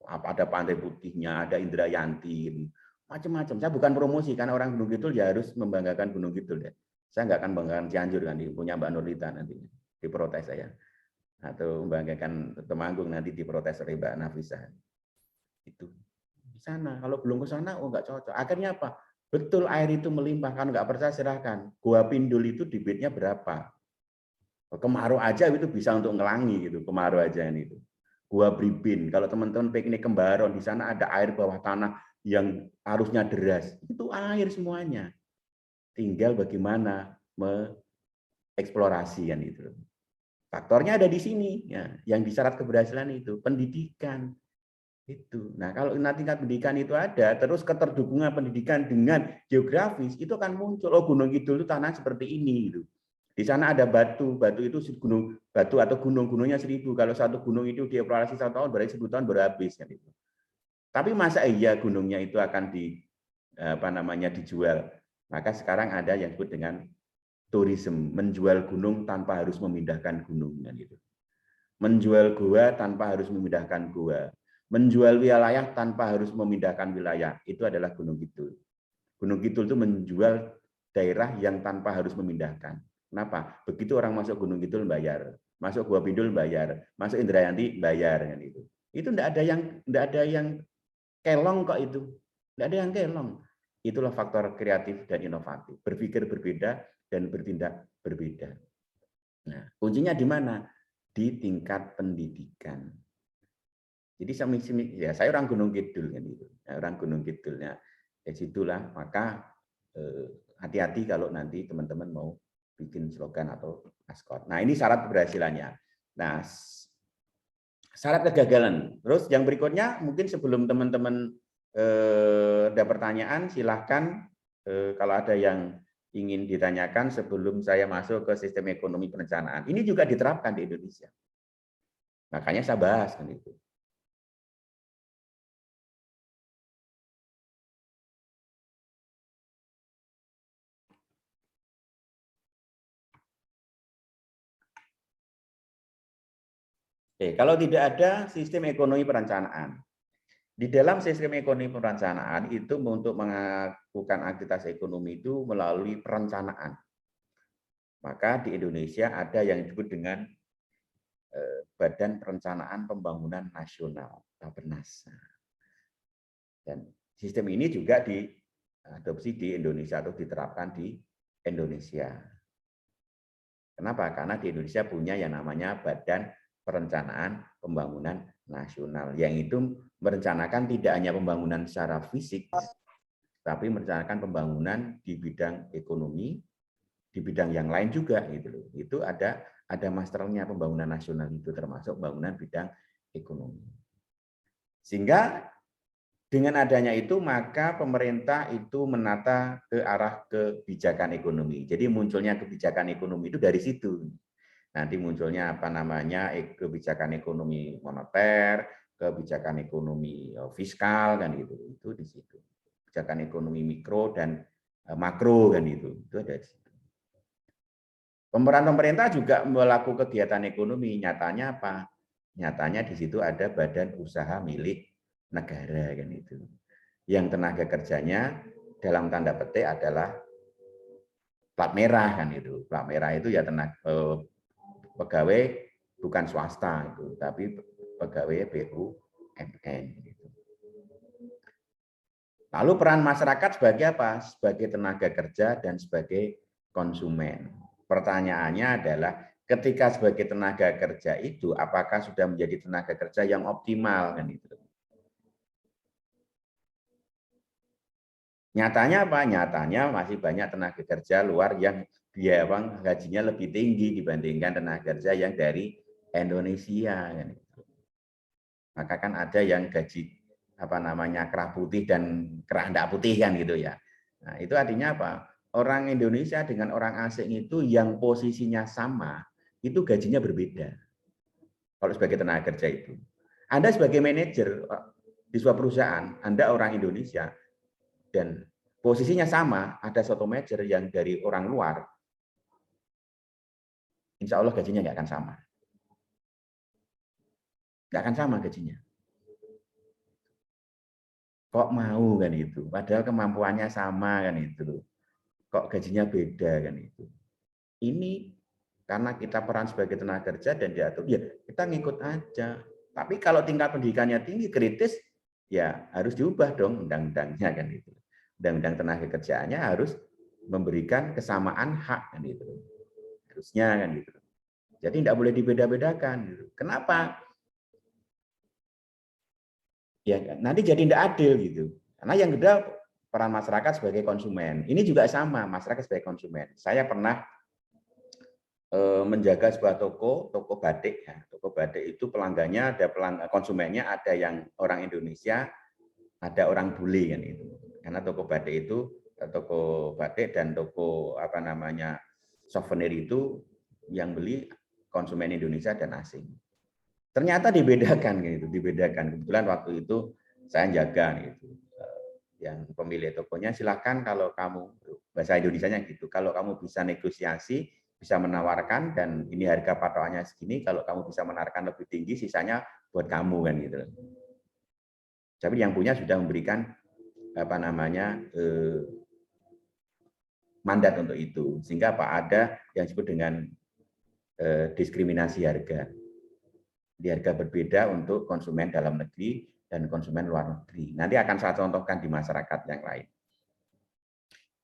Apa ada Pantai Putihnya, ada Indrayanti, macam-macam. Saya bukan promosi karena orang Gunung Kidul ya harus membanggakan Gunung Kidul ya. Saya nggak akan banggakan Cianjur kan, punya Mbak Nurlita nanti diprotes saya. Atau membanggakan Temanggung nanti diprotes oleh Mbak Nafisa. Itu di sana. Kalau belum ke sana, oh nggak cocok. Akhirnya apa? Betul air itu melimpah. Kan nggak percaya silahkan. Gua Pindul itu debitnya berapa? Kemarau aja itu bisa untuk ngelangi gitu. Kemarau aja ini itu. Gua Bribin. Kalau teman-teman piknik Kembaron, di sana ada air bawah tanah yang arusnya deras. Itu air semuanya. Tinggal bagaimana mengeksplorasi kan itu. Faktornya ada di sini ya, yang disyarat keberhasilan itu pendidikan itu. Nah, kalau nanti tingkat pendidikan itu ada, terus keterdukungan pendidikan dengan geografis itu akan muncul. Oh, Gunung Kidul itu tanah seperti ini gitu. Di sana ada batu, batu itu gunung batu atau gunung-gunungnya 1000. Kalau satu gunung itu dieksplorasi 1 tahun, berarti 1000 tahun baru habis kan itu. Tapi masa iya gunungnya itu akan dijual? Maka sekarang ada yang disebut dengan tourism, menjual gunung tanpa harus memindahkan gunung kan itu. Menjual gua tanpa harus memindahkan gua. Menjual wilayah tanpa harus memindahkan wilayah. Itu adalah Gunung Kidul. Gunung Kidul itu menjual daerah yang tanpa harus memindahkan. Kenapa? Begitu orang masuk Gunung Kidul bayar, masuk Gua Pindul bayar, masuk Indrayanti bayar kan itu. Itu enggak ada yang kelong kok itu. Enggak ada yang kelong. Itulah faktor kreatif dan inovatif. Berpikir berbeda dan bertindak berbeda. Nah, kuncinya di mana? Di tingkat pendidikan. Jadi saya orang Gunung Kidul kan itu. Orang Gunung Kidulnya. Ya situlah, maka hati-hati kalau nanti teman-teman mau bikin slogan atau maskot. Nah, ini syarat keberhasilannya. Nah, syarat kegagalan. Terus yang berikutnya, mungkin sebelum teman-teman ada pertanyaan, silahkan kalau ada yang ingin ditanyakan sebelum saya masuk ke sistem ekonomi perencanaan. Ini juga diterapkan di Indonesia. Makanya saya bahas kan itu. Oke, kalau tidak ada sistem ekonomi perencanaan, di dalam sistem ekonomi perencanaan itu untuk melakukan aktivitas ekonomi itu melalui perencanaan. Maka di Indonesia ada yang disebut dengan Badan Perencanaan Pembangunan Nasional, Bappenas. Dan sistem ini juga diadopsi di Indonesia atau diterapkan di Indonesia. Kenapa? Karena di Indonesia punya yang namanya Badan Perencanaan Pembangunan Nasional, yang itu merencanakan tidak hanya pembangunan secara fisik, tapi merencanakan pembangunan di bidang ekonomi, di bidang yang lain juga gitu loh. Itu ada masternya pembangunan nasional itu, termasuk pembangunan bidang ekonomi. Sehingga dengan adanya itu maka pemerintah itu menata ke arah kebijakan ekonomi. Jadi munculnya kebijakan ekonomi itu dari situ. Nanti munculnya kebijakan ekonomi moneter, kebijakan ekonomi fiskal kan gitu. Itu di situ. Kebijakan ekonomi mikro dan makro kan itu ada di situ. Pemeran pemerintah juga melakukan kegiatan ekonomi. Nyatanya apa? Nyatanya di situ ada badan usaha milik negara kan itu. Yang tenaga kerjanya dalam tanda petik adalah plat merah kan itu. Plat merah itu ya pegawai bukan swasta itu, tapi pegawai BUMN gitu. Lalu peran masyarakat sebagai apa? Sebagai tenaga kerja dan sebagai konsumen. Pertanyaannya adalah ketika sebagai tenaga kerja itu apakah sudah menjadi tenaga kerja yang optimal kan itu. Nyatanya apa? Nyatanya masih banyak tenaga kerja luar yang biaya gajinya lebih tinggi dibandingkan tenaga kerja yang dari Indonesia. Maka kan ada yang gaji kerah putih dan kerah enggak putih kan gitu ya. Nah, itu artinya apa? Orang Indonesia dengan orang asing itu yang posisinya sama, itu gajinya berbeda. Kalau sebagai tenaga kerja itu. Anda sebagai manajer di sebuah perusahaan, Anda orang Indonesia, dan posisinya sama, ada satu manajer yang dari orang luar, insya Allah gajinya nggak akan sama. Nggak akan sama gajinya. Kok mau kan itu? Padahal kemampuannya sama kan itu. Kok gajinya beda kan itu? Ini karena kita peran sebagai tenaga kerja dan diatur, ya kita ngikut aja. Tapi kalau tingkat pendidikannya tinggi, kritis, ya harus diubah dong undang-undangnya kan itu. Undang-undang tenaga kerjaannya harus memberikan kesamaan hak kan itu. Harusnya kan gitu. Jadi tidak boleh dibeda-bedakan. Gitu. Kenapa? Ya nanti jadi tidak adil gitu. Karena yang kedua peran masyarakat sebagai konsumen. Ini juga sama, masyarakat sebagai konsumen. Saya pernah menjaga sebuah toko batik ya. Toko batik itu pelanggannya ada konsumennya ada yang orang Indonesia, ada orang bule kan itu. Karena toko batik itu toko batik dan toko apa namanya souvenir itu yang beli konsumen Indonesia dan asing. Ternyata dibedakan gitu, dibedakan. Kebetulan waktu itu saya jaga gitu. Yang pemilik tokonya silakan kalau kamu bahasa Indonesianya gitu. Kalau kamu bisa negosiasi, bisa menawarkan dan ini harga patokannya segini, kalau kamu bisa menawarkan lebih tinggi sisanya buat kamu kan gitu. Tapi yang punya sudah memberikan apa namanya mandat untuk itu sehingga Pak ada yang disebut dengan diskriminasi harga. Di harga berbeda untuk konsumen dalam negeri dan konsumen luar negeri. Nanti akan saya contohkan di masyarakat yang lain.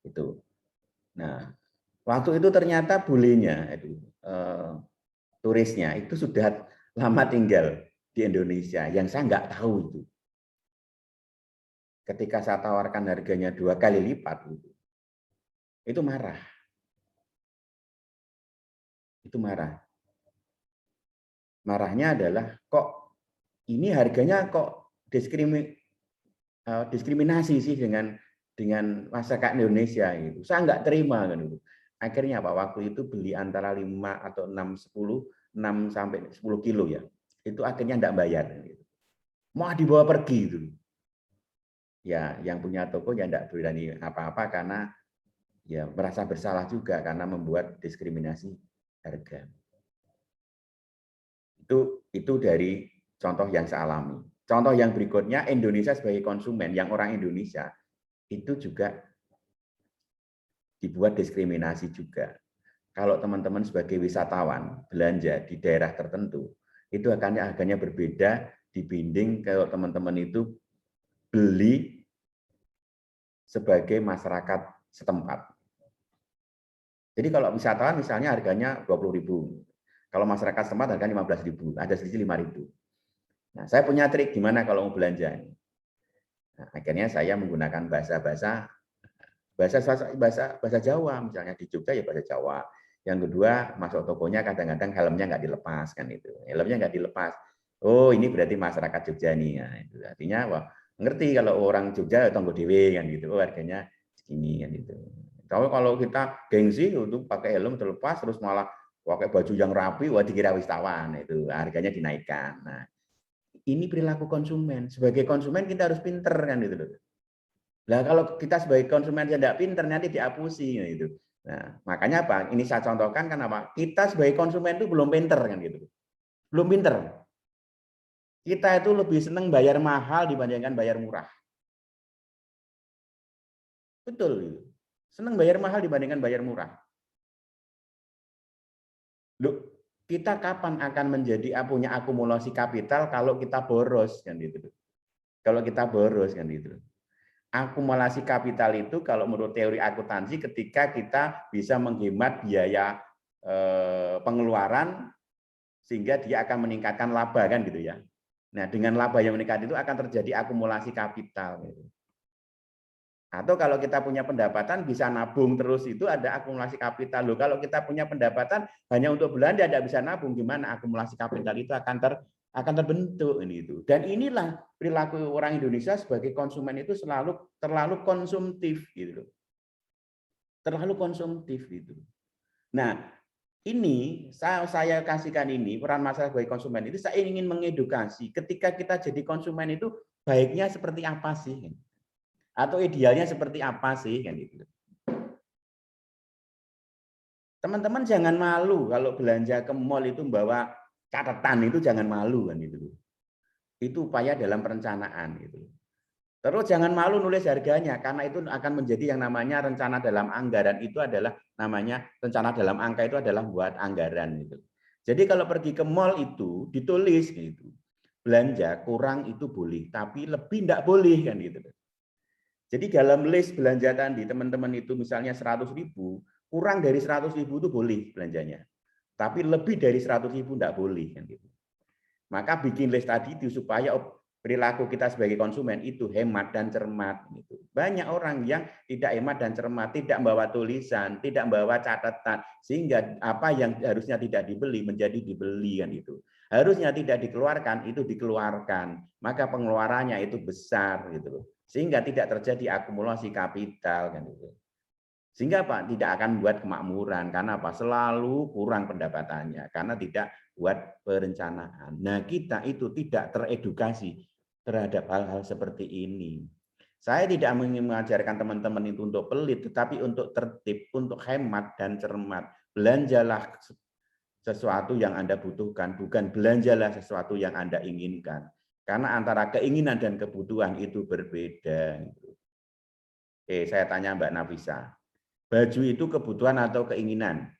Itu. Nah, waktu itu ternyata bulenya itu turisnya itu sudah lama tinggal di Indonesia yang saya nggak tahu itu. Ketika saya tawarkan harganya 2 kali lipat itu marah. Itu marah. Marahnya adalah kok ini harganya kok diskriminasi sih dengan masyarakat Indonesia gitu. Saya nggak terima kan itu. Akhirnya Pak waktu itu beli antara 5 atau 6 sampai 10 kilo ya. Itu akhirnya enggak bayar gitu. Mau dibawa pergi itu. Ya, yang punya toko ya enggak berani apa-apa karena ya merasa bersalah juga karena membuat diskriminasi harga. Itu dari contoh yang saya alami. Contoh yang berikutnya Indonesia sebagai konsumen, yang orang Indonesia itu juga dibuat diskriminasi juga. Kalau teman-teman sebagai wisatawan belanja di daerah tertentu, itu harganya berbeda dibanding kalau teman-teman itu beli sebagai masyarakat setempat. Jadi kalau wisatawan misalnya harganya 20.000. Kalau masyarakat setempat harganya 15.000, ada selisih 5.000. Nah, saya punya trik gimana kalau mau belanja. Nah, akhirnya saya menggunakan bahasa Jawa, misalnya di Jogja ya bahasa Jawa. Yang kedua, masuk tokonya kadang-kadang helmnya nggak dilepas kan itu. Helmnya nggak dilepas. Oh, ini berarti masyarakat Jogja nih. Nah, itu artinya wah, ngerti kalau orang Jogja tonggo dewe kan gitu. Oh, harganya segini kan gitu. Kalau kita gengsi itu pakai helm terlepas terus malah pakai baju yang rapi, wah dikira wisatawan itu harganya dinaikkan. Nah, ini perilaku konsumen. Sebagai konsumen kita harus pinter kan gitu. Nah, kalau kita sebagai konsumen tidak pinter nanti diapusi gitu. Nah, makanya apa? Ini saya contohkan kenapa? Kita sebagai konsumen itu belum pinter kan gitu. Belum pinter. Kita itu lebih senang bayar mahal dibandingkan bayar murah. Betul. Senang bayar mahal dibandingkan bayar murah. Loh, kita kapan akan menjadi punya akumulasi kapital kalau kita boros kan gitu. Kalau kita boros kan gitu. Akumulasi kapital itu kalau menurut teori akuntansi ketika kita bisa menghemat biaya pengeluaran sehingga dia akan meningkatkan laba kan gitu ya. Nah, dengan laba yang meningkat itu akan terjadi akumulasi kapital gitu. Atau kalau kita punya pendapatan bisa nabung terus itu ada akumulasi kapital. Loh, kalau kita punya pendapatan hanya untuk belanja tidak bisa nabung, gimana akumulasi kapital itu akan terbentuk ini itu. Dan inilah perilaku orang Indonesia sebagai konsumen itu terlalu konsumtif gitu. Terlalu konsumtif gitu. Nah, ini saya kasihkan ini peran masyarakat sebagai konsumen itu saya ingin mengedukasi ketika kita jadi konsumen itu baiknya seperti apa sih? Atau idealnya seperti apa sih kan gitu. Teman-teman jangan malu kalau belanja ke mall itu membawa catatan, itu jangan malu kan itu. Itu upaya dalam perencanaan gitu. Terus jangan malu nulis harganya karena itu akan menjadi yang namanya rencana dalam anggaran, itu adalah namanya rencana dalam angka, itu adalah buat anggaran gitu. Jadi kalau pergi ke mall itu ditulis gitu. Belanja kurang itu boleh, tapi lebih enggak boleh kan gitu. Jadi dalam list belanja tadi teman-teman itu misalnya 100.000, kurang dari 100.000 itu boleh belanjanya. Tapi lebih dari 100.000 enggak boleh kan gitu. Maka bikin list tadi itu supaya perilaku kita sebagai konsumen itu hemat dan cermat gitu. Banyak orang yang tidak hemat dan cermat, tidak membawa tulisan, tidak membawa catatan, sehingga apa yang harusnya tidak dibeli menjadi dibeli kan itu. Harusnya tidak dikeluarkan itu dikeluarkan, maka pengeluarannya itu besar gitu. Sehingga tidak terjadi akumulasi kapital kan itu. Sehingga Pak tidak akan buat kemakmuran karena apa? Selalu kurang pendapatannya karena tidak buat perencanaan. Nah, kita itu tidak teredukasi terhadap hal-hal seperti ini. Saya tidak ingin mengajarkan teman-teman itu untuk pelit, tetapi untuk tertib, untuk hemat dan cermat. Belanjalah sesuatu yang Anda butuhkan, bukan belanjalah sesuatu yang Anda inginkan. Karena antara keinginan dan kebutuhan itu berbeda. Oke, saya tanya Mbak Nafisa. Baju itu kebutuhan atau keinginan?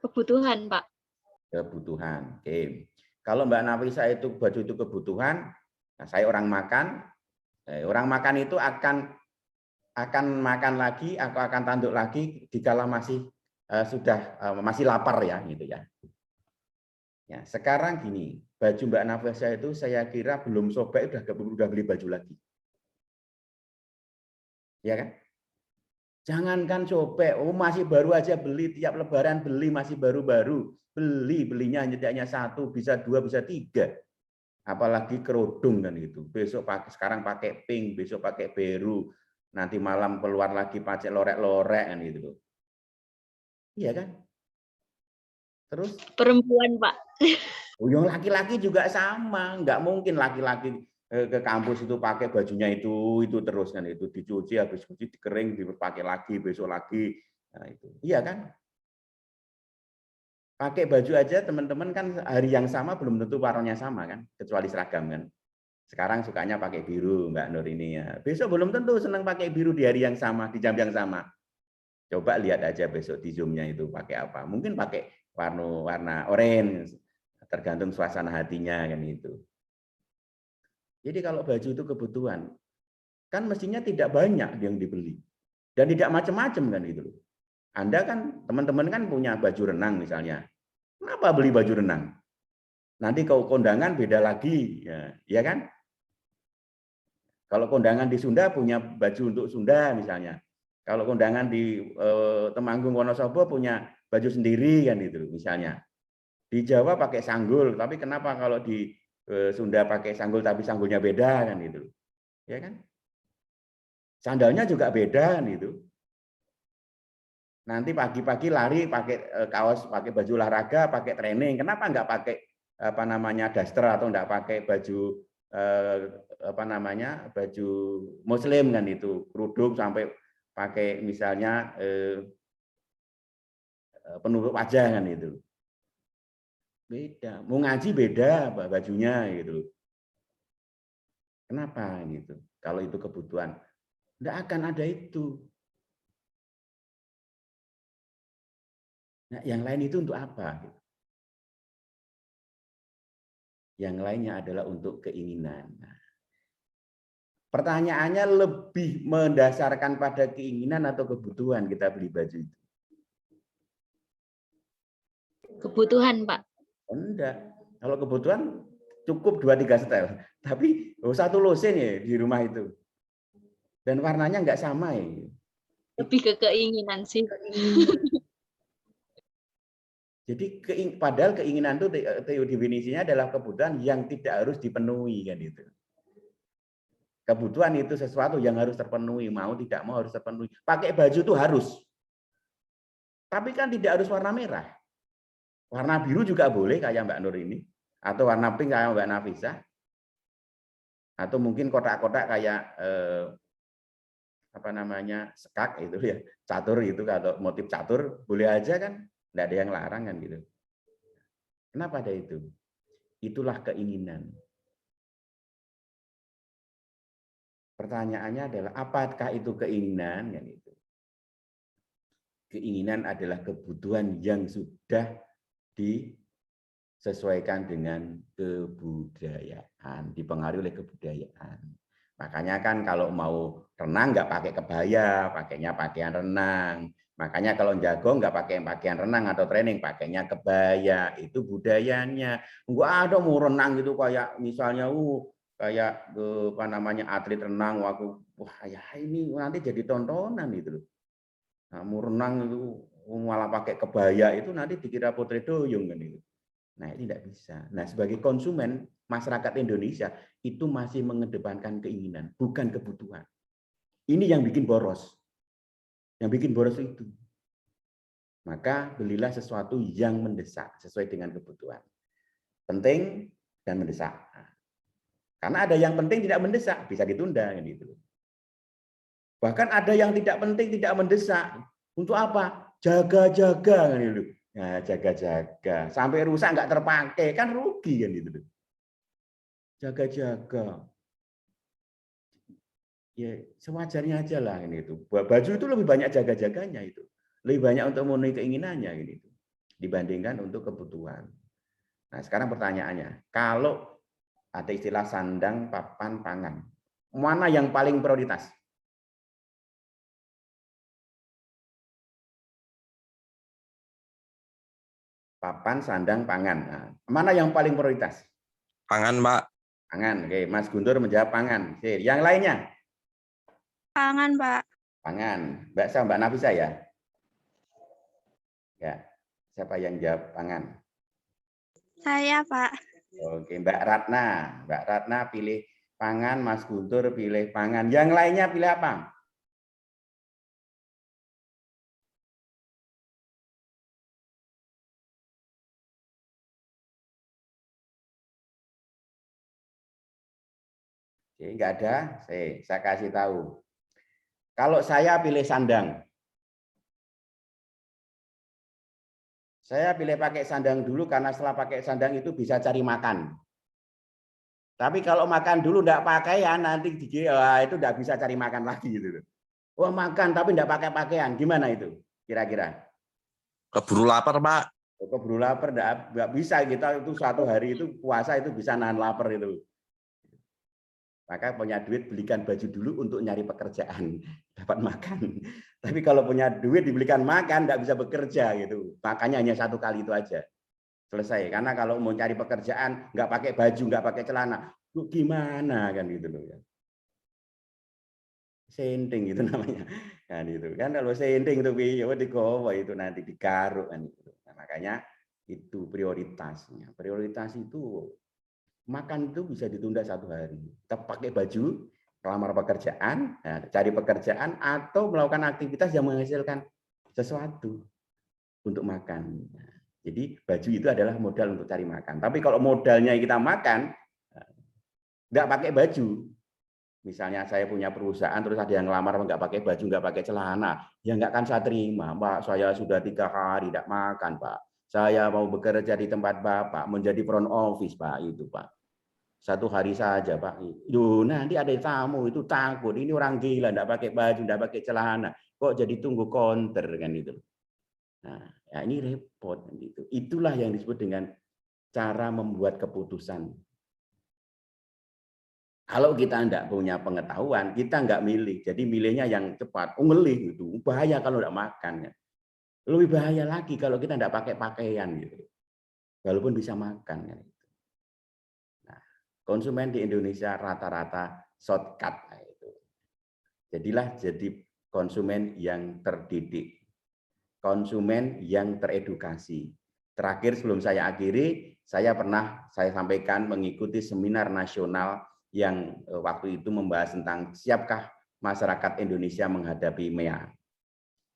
Kebutuhan, Pak. Kebutuhan. Oke. Kalau Mbak Nafisa itu baju itu kebutuhan, nah saya orang makan. Orang makan itu akan makan lagi, atau akan tanduk lagi dikala masih masih lapar ya, gitu ya. Ya, sekarang gini, baju Mbak Nafisa itu saya kira belum sobek udah beli baju lagi. Ya kan? Jangankan sobek, masih baru aja beli, tiap lebaran beli masih baru-baru. Belinya hanya satu, bisa dua, bisa tiga. Apalagi kerudung kan gitu. Besok sekarang pakai pink, besok pakai biru, nanti malam keluar lagi pakai lorek-lorek kan gitu. Iya kan? Terus Perempuan, Pak. yang laki-laki juga sama, nggak mungkin laki-laki ke kampus itu pakai bajunya itu terus kan itu, dicuci, habis cuci dikering, dipakai lagi, besok lagi. Nah, itu. Iya kan? Pakai baju aja teman-teman kan hari yang sama belum tentu warnanya sama kan, kecuali seragam kan. Sekarang sukanya pakai biru Mbak Nur ini ya. Besok belum tentu senang pakai biru di hari yang sama, di jam yang sama. Coba lihat aja besok di Zoom-nya itu pakai apa. Mungkin pakai warna oranye, tergantung suasana hatinya kan itu. Jadi kalau baju itu kebutuhan, kan mestinya tidak banyak yang dibeli. Dan tidak macam-macam kan itu. Anda kan, teman-teman kan punya baju renang misalnya. Kenapa beli baju renang? Nanti kalau kondangan beda lagi, ya kan? Kalau kondangan di Sunda punya baju untuk Sunda misalnya. Kalau kondangan di Temanggung Wonosobo punya baju sendiri kan itu misalnya. Di Jawa pakai sanggul, tapi kenapa kalau di Sunda pakai sanggul tapi sanggulnya beda kan itu. Ya kan? Sandalnya juga beda kan itu. Nanti pagi-pagi lari pakai kaos, pakai baju olahraga, pakai training. Kenapa enggak pakai apa namanya daster atau enggak pakai baju apa namanya baju muslim kan itu, kerudung sampai pakai misalnya penutup wajah kan itu. Beda. Mau ngaji beda bajunya gitu. Kenapa gitu? Kalau itu kebutuhan, enggak akan ada itu. Nah, yang lain itu untuk apa? Yang lainnya adalah untuk keinginan. Nah, pertanyaannya lebih mendasarkan pada keinginan atau kebutuhan kita beli baju itu? Kebutuhan, Pak. Enggak. Kalau kebutuhan cukup 2-3 setel. Tapi satu losen ya di rumah itu. Dan warnanya enggak sama ya. Lebih ke keinginan sih. Jadi padahal keinginan itu definisinya adalah kebutuhan yang tidak harus dipenuhi kan itu. Kebutuhan itu sesuatu yang harus terpenuhi, mau tidak mau harus terpenuhi. Pakai baju itu harus. Tapi kan tidak harus warna merah. Warna biru juga boleh kayak Mbak Nur ini, atau warna pink kayak Mbak Nafisa. Atau mungkin kotak-kotak kayak apa namanya skak itu ya, catur itu kalau motif catur boleh aja kan, tidak ada yang larang kan gitu. Kenapa ada itu? Itulah keinginan. Pertanyaannya adalah apakah itu keinginan kan itu? Keinginan adalah kebutuhan yang sudah disesuaikan dengan kebudayaan, dipengaruhi oleh kebudayaan. Makanya kan kalau mau renang nggak pakai kebaya, pakainya pakaian renang. Makanya kalau jago nggak pakai pakaian renang atau training, pakainya kebaya. Itu budayanya. Nggak ada mau renang gitu kayak misalnya kayak apa namanya atlet renang waktu wah ya ini nanti jadi tontonan itu loh. Nah, mau renang itu malah pakai kebaya itu nanti dikira putri duyung kan itu. Nah, ini tidak bisa. Nah, sebagai konsumen masyarakat Indonesia itu masih mengedepankan keinginan, bukan kebutuhan. Ini yang bikin boros. Yang bikin boros itu. Maka belilah sesuatu yang mendesak sesuai dengan kebutuhan. Penting dan mendesak. Karena ada yang penting tidak mendesak, bisa ditunda kan gitu. Bahkan ada yang tidak penting, tidak mendesak. Untuk apa? Jaga-jaga kan itu. Nah, jaga-jaga. Sampai rusak nggak terpakai, kan rugi kan itu. Jaga-jaga. Ya, sewajarnya aja lah ini itu. Baju itu lebih banyak jaga-jaganya itu. Lebih banyak untuk memenuhi keinginannya gitu. Dibandingkan untuk kebutuhan. Nah, sekarang pertanyaannya, kalau ada istilah sandang, papan, pangan, mana yang paling prioritas? Papan, sandang, pangan. Nah, mana yang paling prioritas? Pangan, Pak. Pangan. Oke, Mas Guntur menjawab pangan. Oke, yang lainnya? Pangan, Pak. Pangan. Mbak Nafisa ya? Ya. Siapa yang jawab pangan? Saya, Pak. Oke, Mbak Ratna. Mbak Ratna pilih pangan, Mas Guntur pilih pangan. Yang lainnya pilih apa? Oke, enggak ada. Saya kasih tahu. Kalau saya pilih sandang. Saya pilih pakai sandang dulu karena setelah pakai sandang itu bisa cari makan. Tapi kalau makan dulu enggak pakaian nanti itu enggak bisa cari makan lagi gitu. Wah, makan tapi enggak pakai pakaian. Gimana itu? Kira-kira? Keburu lapar, Pak. Keburu lapar enggak bisa kita itu suatu hari itu puasa itu bisa nahan lapar itu. Maka punya duit belikan baju dulu untuk nyari pekerjaan, dapat makan. Tapi kalau punya duit dibelikan makan, nggak bisa bekerja gitu. Makanya hanya satu kali itu aja. Selesai. Karena kalau mau cari pekerjaan, nggak pakai baju, nggak pakai celana, lu gimana kan gitu loh. Senting itu namanya. Kan itu kan kalau senting itu digowo itu nanti digaruk kan itu. Nah, makanya itu prioritasnya. Prioritas itu makan itu bisa ditunda satu hari. Kita pakai baju, melamar pekerjaan, cari pekerjaan, atau melakukan aktivitas yang menghasilkan sesuatu untuk makan. Jadi baju itu adalah modal untuk cari makan. Tapi kalau modalnya kita makan, nggak pakai baju. Misalnya saya punya perusahaan, terus ada yang ngelamar nggak pakai baju, nggak pakai celana, ya nggak akan saya terima. Pak, saya sudah 3 hari tidak makan, Pak. Saya mau bekerja di tempat Bapak, menjadi front office, Pak, itu, Pak. 1 hari saja, Pak. Duh, nanti ada tamu itu takut. Ini orang gila, enggak pakai baju, enggak pakai celana. Kok jadi tunggu counter kan itu. Nah, ya ini repot gitu. Itulah yang disebut dengan cara membuat keputusan. Kalau kita enggak punya pengetahuan, kita enggak milih. Jadi milihnya yang cepat. Ngelih gitu. Bahaya kalau enggak makan. Ya. Lebih bahaya lagi kalau kita enggak pakai pakaian gitu. Walaupun bisa makan kan. Konsumen di Indonesia rata-rata shortcut. Nah, itu. Jadilah jadi konsumen yang terdidik, konsumen yang teredukasi. Terakhir sebelum saya akhiri, saya sampaikan mengikuti seminar nasional yang waktu itu membahas tentang siapkah masyarakat Indonesia menghadapi MEA.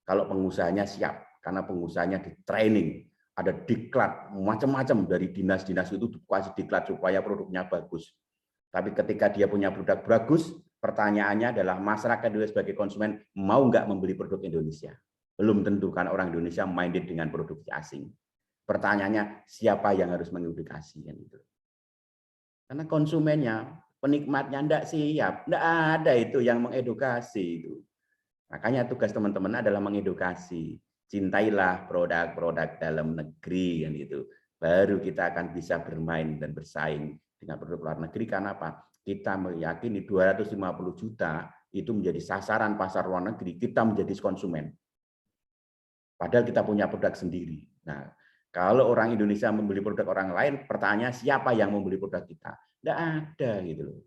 Kalau pengusahanya siap, karena pengusahanya di training. Ada diklat macam-macam dari dinas-dinas itu dikasih diklat supaya produknya bagus. Tapi ketika dia punya produk bagus, pertanyaannya adalah masyarakat Indonesia sebagai konsumen mau nggak membeli produk Indonesia? Belum tentu, karena orang Indonesia minded dengan produksi asing. Pertanyaannya, siapa yang harus mengedukasi? Kan itu. Karena konsumennya, penikmatnya enggak siap, enggak ada itu yang mengedukasi itu. Makanya tugas teman-teman adalah mengedukasi. Cintailah produk-produk dalam negeri kan itu. Baru kita akan bisa bermain dan bersaing dengan produk luar negeri. Karena apa? Kita meyakini 250 juta itu menjadi sasaran pasar luar negeri, kita menjadi konsumen. Padahal kita punya produk sendiri. Nah, kalau orang Indonesia membeli produk orang lain, pertanyaannya siapa yang membeli produk kita? Tidak ada gitu loh.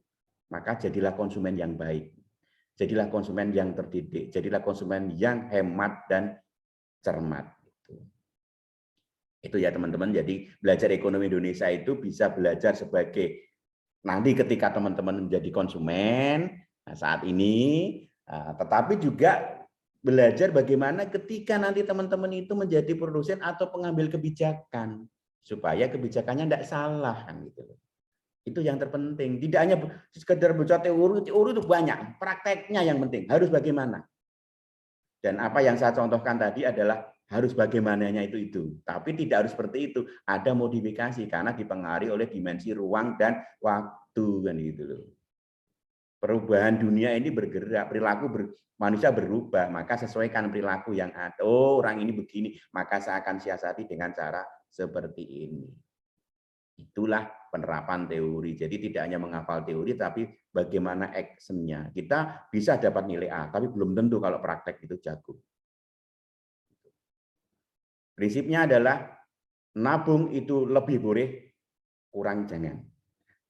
Maka jadilah konsumen yang baik. Jadilah konsumen yang terdidik. Jadilah konsumen yang hemat dan cermat. Itu ya teman-teman. Jadi belajar ekonomi Indonesia itu bisa belajar sebagai nanti ketika teman-teman menjadi konsumen saat ini, tetapi juga belajar bagaimana ketika nanti teman-teman itu menjadi produsen atau pengambil kebijakan supaya kebijakannya tidak salah kan gitu. Itu yang terpenting. Tidak hanya sekedar baca teori itu banyak, prakteknya yang penting. Harus bagaimana. Dan apa yang saya contohkan tadi adalah harus bagaimananya itu. Tapi tidak harus seperti itu. Ada modifikasi karena dipengaruhi oleh dimensi ruang dan waktu kan gitu loh. Perubahan dunia ini bergerak, perilaku manusia berubah, maka sesuaikan perilaku yang ada. Oh, orang ini begini, maka saya akan siasati dengan cara seperti ini. Itulah penerapan teori. Jadi tidak hanya menghafal teori, tapi bagaimana actionnya. Kita bisa dapat nilai A, tapi belum tentu kalau praktek itu jago. Prinsipnya adalah nabung itu lebih boleh, kurang jangan.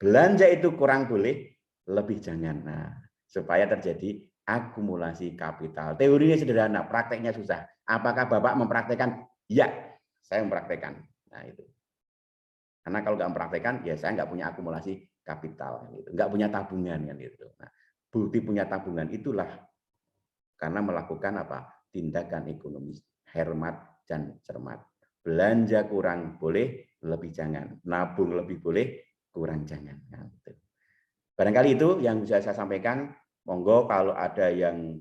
Belanja itu kurang boleh, lebih jangan. Nah, supaya terjadi akumulasi kapital. Teorinya sederhana, prakteknya susah. Apakah Bapak mempraktekkan? Ya, saya mempraktekkan. Nah, itu. Karena kalau nggak mempraktekkan, ya saya nggak punya akumulasi kapital, gitu. Nggak punya tabungan kan itu. Nah, bukti punya tabungan itulah karena melakukan apa? Tindakan ekonomis hemat dan cermat. Belanja kurang boleh, lebih jangan. Nabung lebih boleh, kurang jangan. Nah, gitu. Barangkali itu yang bisa saya sampaikan. Monggo kalau ada yang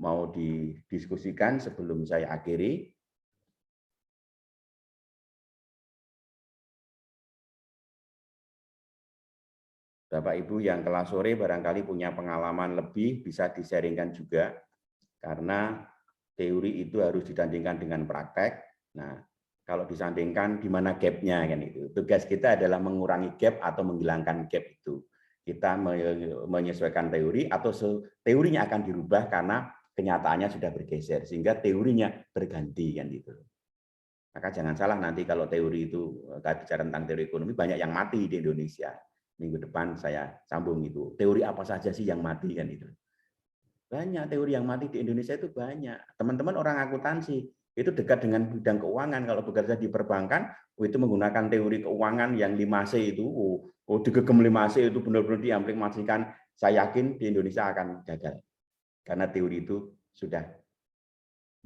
mau didiskusikan sebelum saya akhiri. Bapak Ibu yang kelas sore barangkali punya pengalaman lebih bisa di-sharingkan juga karena teori itu harus ditandingkan dengan praktek. Nah, kalau disandingkan di mana gap-nya kan itu. Tugas kita adalah mengurangi gap atau menghilangkan gap itu. Kita menyesuaikan teori atau teorinya akan dirubah karena kenyataannya sudah bergeser sehingga teorinya berganti kan itu. Maka jangan salah nanti kalau teori itu kita bicara tentang teori ekonomi banyak yang mati di Indonesia. Minggu depan saya sambung itu. Teori apa saja sih yang mati kan itu? Banyak teori yang mati di Indonesia itu banyak. Teman-teman orang akuntansi itu dekat dengan bidang keuangan. Kalau bekerja di perbankan, itu menggunakan teori keuangan yang 5C itu. Digegem 5C itu benar-benar diaplikasikan. Saya yakin di Indonesia akan gagal. Karena teori itu sudah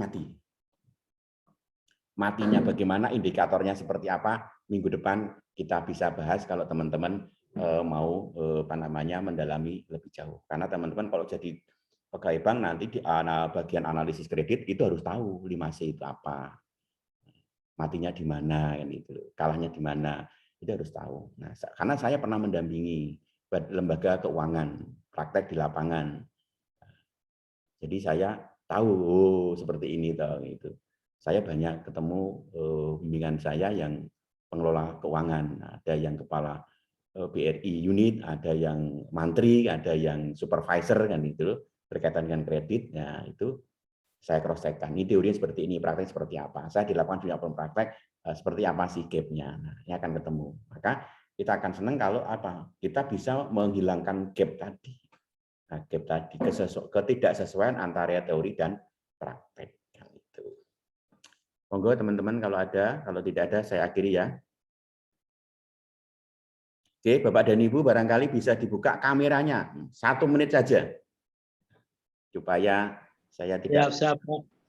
mati. Matinya bagaimana, indikatornya seperti apa, minggu depan kita bisa bahas kalau teman-teman mau mendalami lebih jauh. Karena teman-teman kalau jadi pegawai bank nanti di bagian analisis kredit itu harus tahu 5C itu apa. Matinya di mana kan itu, kalahnya di mana. Itu harus tahu. Nah, karena saya pernah mendampingi lembaga keuangan, praktek di lapangan. Jadi saya tahu seperti ini gitu. Saya banyak ketemu bimbingan saya yang pengelola keuangan, ada yang kepala BRI unit, ada yang mantri, ada yang supervisor kan itu berkaitan dengan kredit. Nah, itu saya cross check kan. Ini teorinya seperti ini, praktek seperti apa. Saya di lapangan punya praktek seperti apa sih gap-nya. Nah, ini akan ketemu. Maka kita akan senang kalau apa? Kita bisa menghilangkan gap tadi. Nah, gap tadi ketidaksesuaian antara teori dan praktek. Gitu. Monggo teman-teman kalau ada, kalau tidak ada saya akhiri ya. Oke, Bapak dan Ibu barangkali bisa dibuka kameranya 1 menit saja supaya saya tidak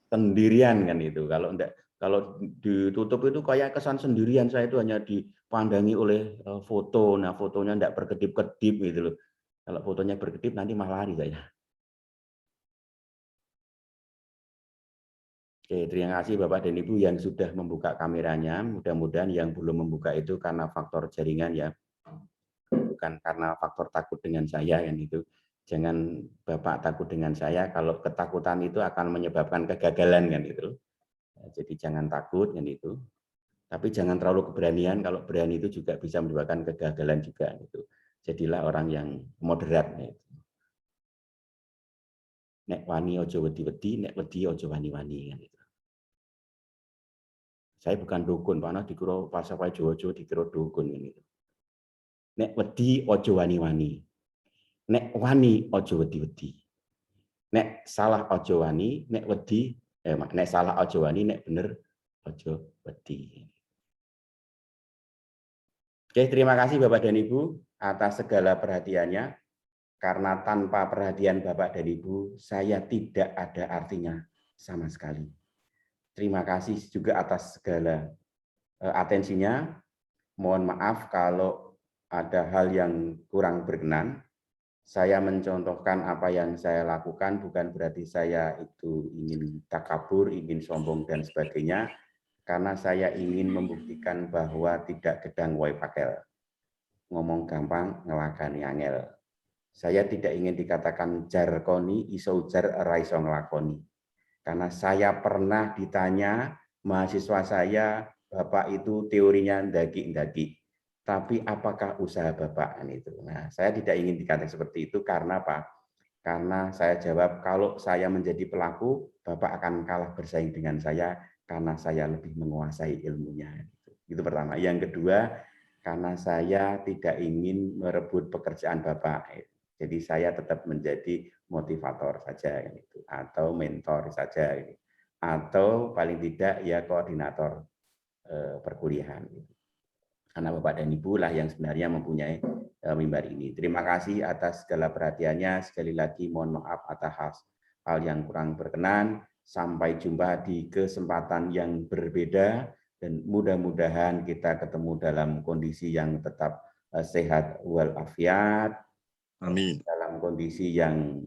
sendirian kan itu. Kalau enggak, kalau ditutup itu kayak kesan sendirian, saya itu hanya dipandangi oleh foto. Nah, fotonya enggak berkedip-kedip gitu loh. Kalau fotonya berkedip nanti malah lari saya. Oke, terima kasih Bapak dan Ibu yang sudah membuka kameranya. Mudah-mudahan yang belum membuka itu karena faktor jaringan ya, bukan karena faktor takut dengan saya kan itu. Jangan Bapak takut dengan saya, kalau ketakutan itu akan menyebabkan kegagalan kan itu. Jadi jangan takut kan itu. Tapi jangan terlalu keberanian, kalau berani itu juga bisa menyebabkan kegagalan juga gitu. Jadilah orang yang moderat gitu. Nek wani ojo wedi-wedi, nek wedi ojo wani-wani kan itu. Saya bukan dukun, Pak, dikira pasapai Jawa-Jawa dikira dukun ini. Nek wedi ojo wani-wani. Nek wani ojo wedi-wedi. Nek salah ojo wani, nek wedi, nek salah ojo wani, nek bener ojo wedi. Oke, terima kasih Bapak dan Ibu atas segala perhatiannya. Karena tanpa perhatian Bapak dan Ibu, saya tidak ada artinya sama sekali. Terima kasih juga atas segala atensinya. Mohon maaf kalau ada hal yang kurang berkenan. Saya mencontohkan apa yang saya lakukan, bukan berarti saya itu ingin takabur, ingin sombong, dan sebagainya. Karena saya ingin membuktikan bahwa tidak gedang woi pakel. Ngomong gampang, ngelakani angel. Saya tidak ingin dikatakan jarkoni, iso ujar, raiso ngelakoni. Karena saya pernah ditanya mahasiswa saya, Bapak itu teorinya ndaki-ndaki, tapi apakah usaha Bapak itu? Nah, saya tidak ingin dikatakan seperti itu karena apa? Karena saya jawab kalau saya menjadi pelaku, Bapak akan kalah bersaing dengan saya karena saya lebih menguasai ilmunya. Itu pertama. Yang kedua, karena saya tidak ingin merebut pekerjaan Bapak. Jadi saya tetap menjadi motivator saja gitu, atau mentor saja gitu, atau paling tidak ya koordinator perkuliahan gitu. Karena Bapak dan Ibu lah yang sebenarnya mempunyai mimbar ini. Terima kasih atas segala perhatiannya. Sekali lagi mohon maaf atas hal yang kurang berkenan. Sampai jumpa di kesempatan yang berbeda dan mudah-mudahan kita ketemu dalam kondisi yang tetap sehat walafiat. Amin. Dalam kondisi yang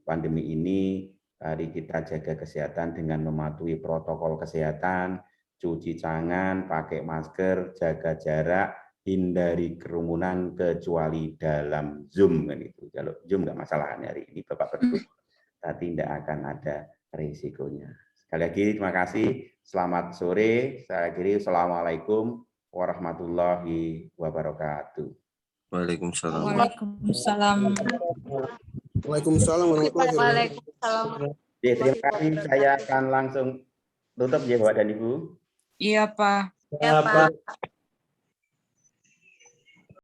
pandemi ini, mari kita jaga kesehatan dengan mematuhi protokol kesehatan, cuci tangan, pakai masker, jaga jarak, hindari kerumunan kecuali dalam Zoom kan itu. Kalau Zoom nggak masalah hari ini Bapak berdua, tapi tidak akan ada risikonya. Sekali lagi terima kasih. Selamat sore. Saya akhiri. Assalamualaikum warahmatullahi wabarakatuh. Waalaikumsalam. Waalaikumsalam. Waalaikumsalam warahmatullahi wabarakatuh. Waalaikumsalam. Oke, terima kasih. Saya akan langsung tutup ya Bapak dan Ibu. Iya, Pak. Ya, Pak.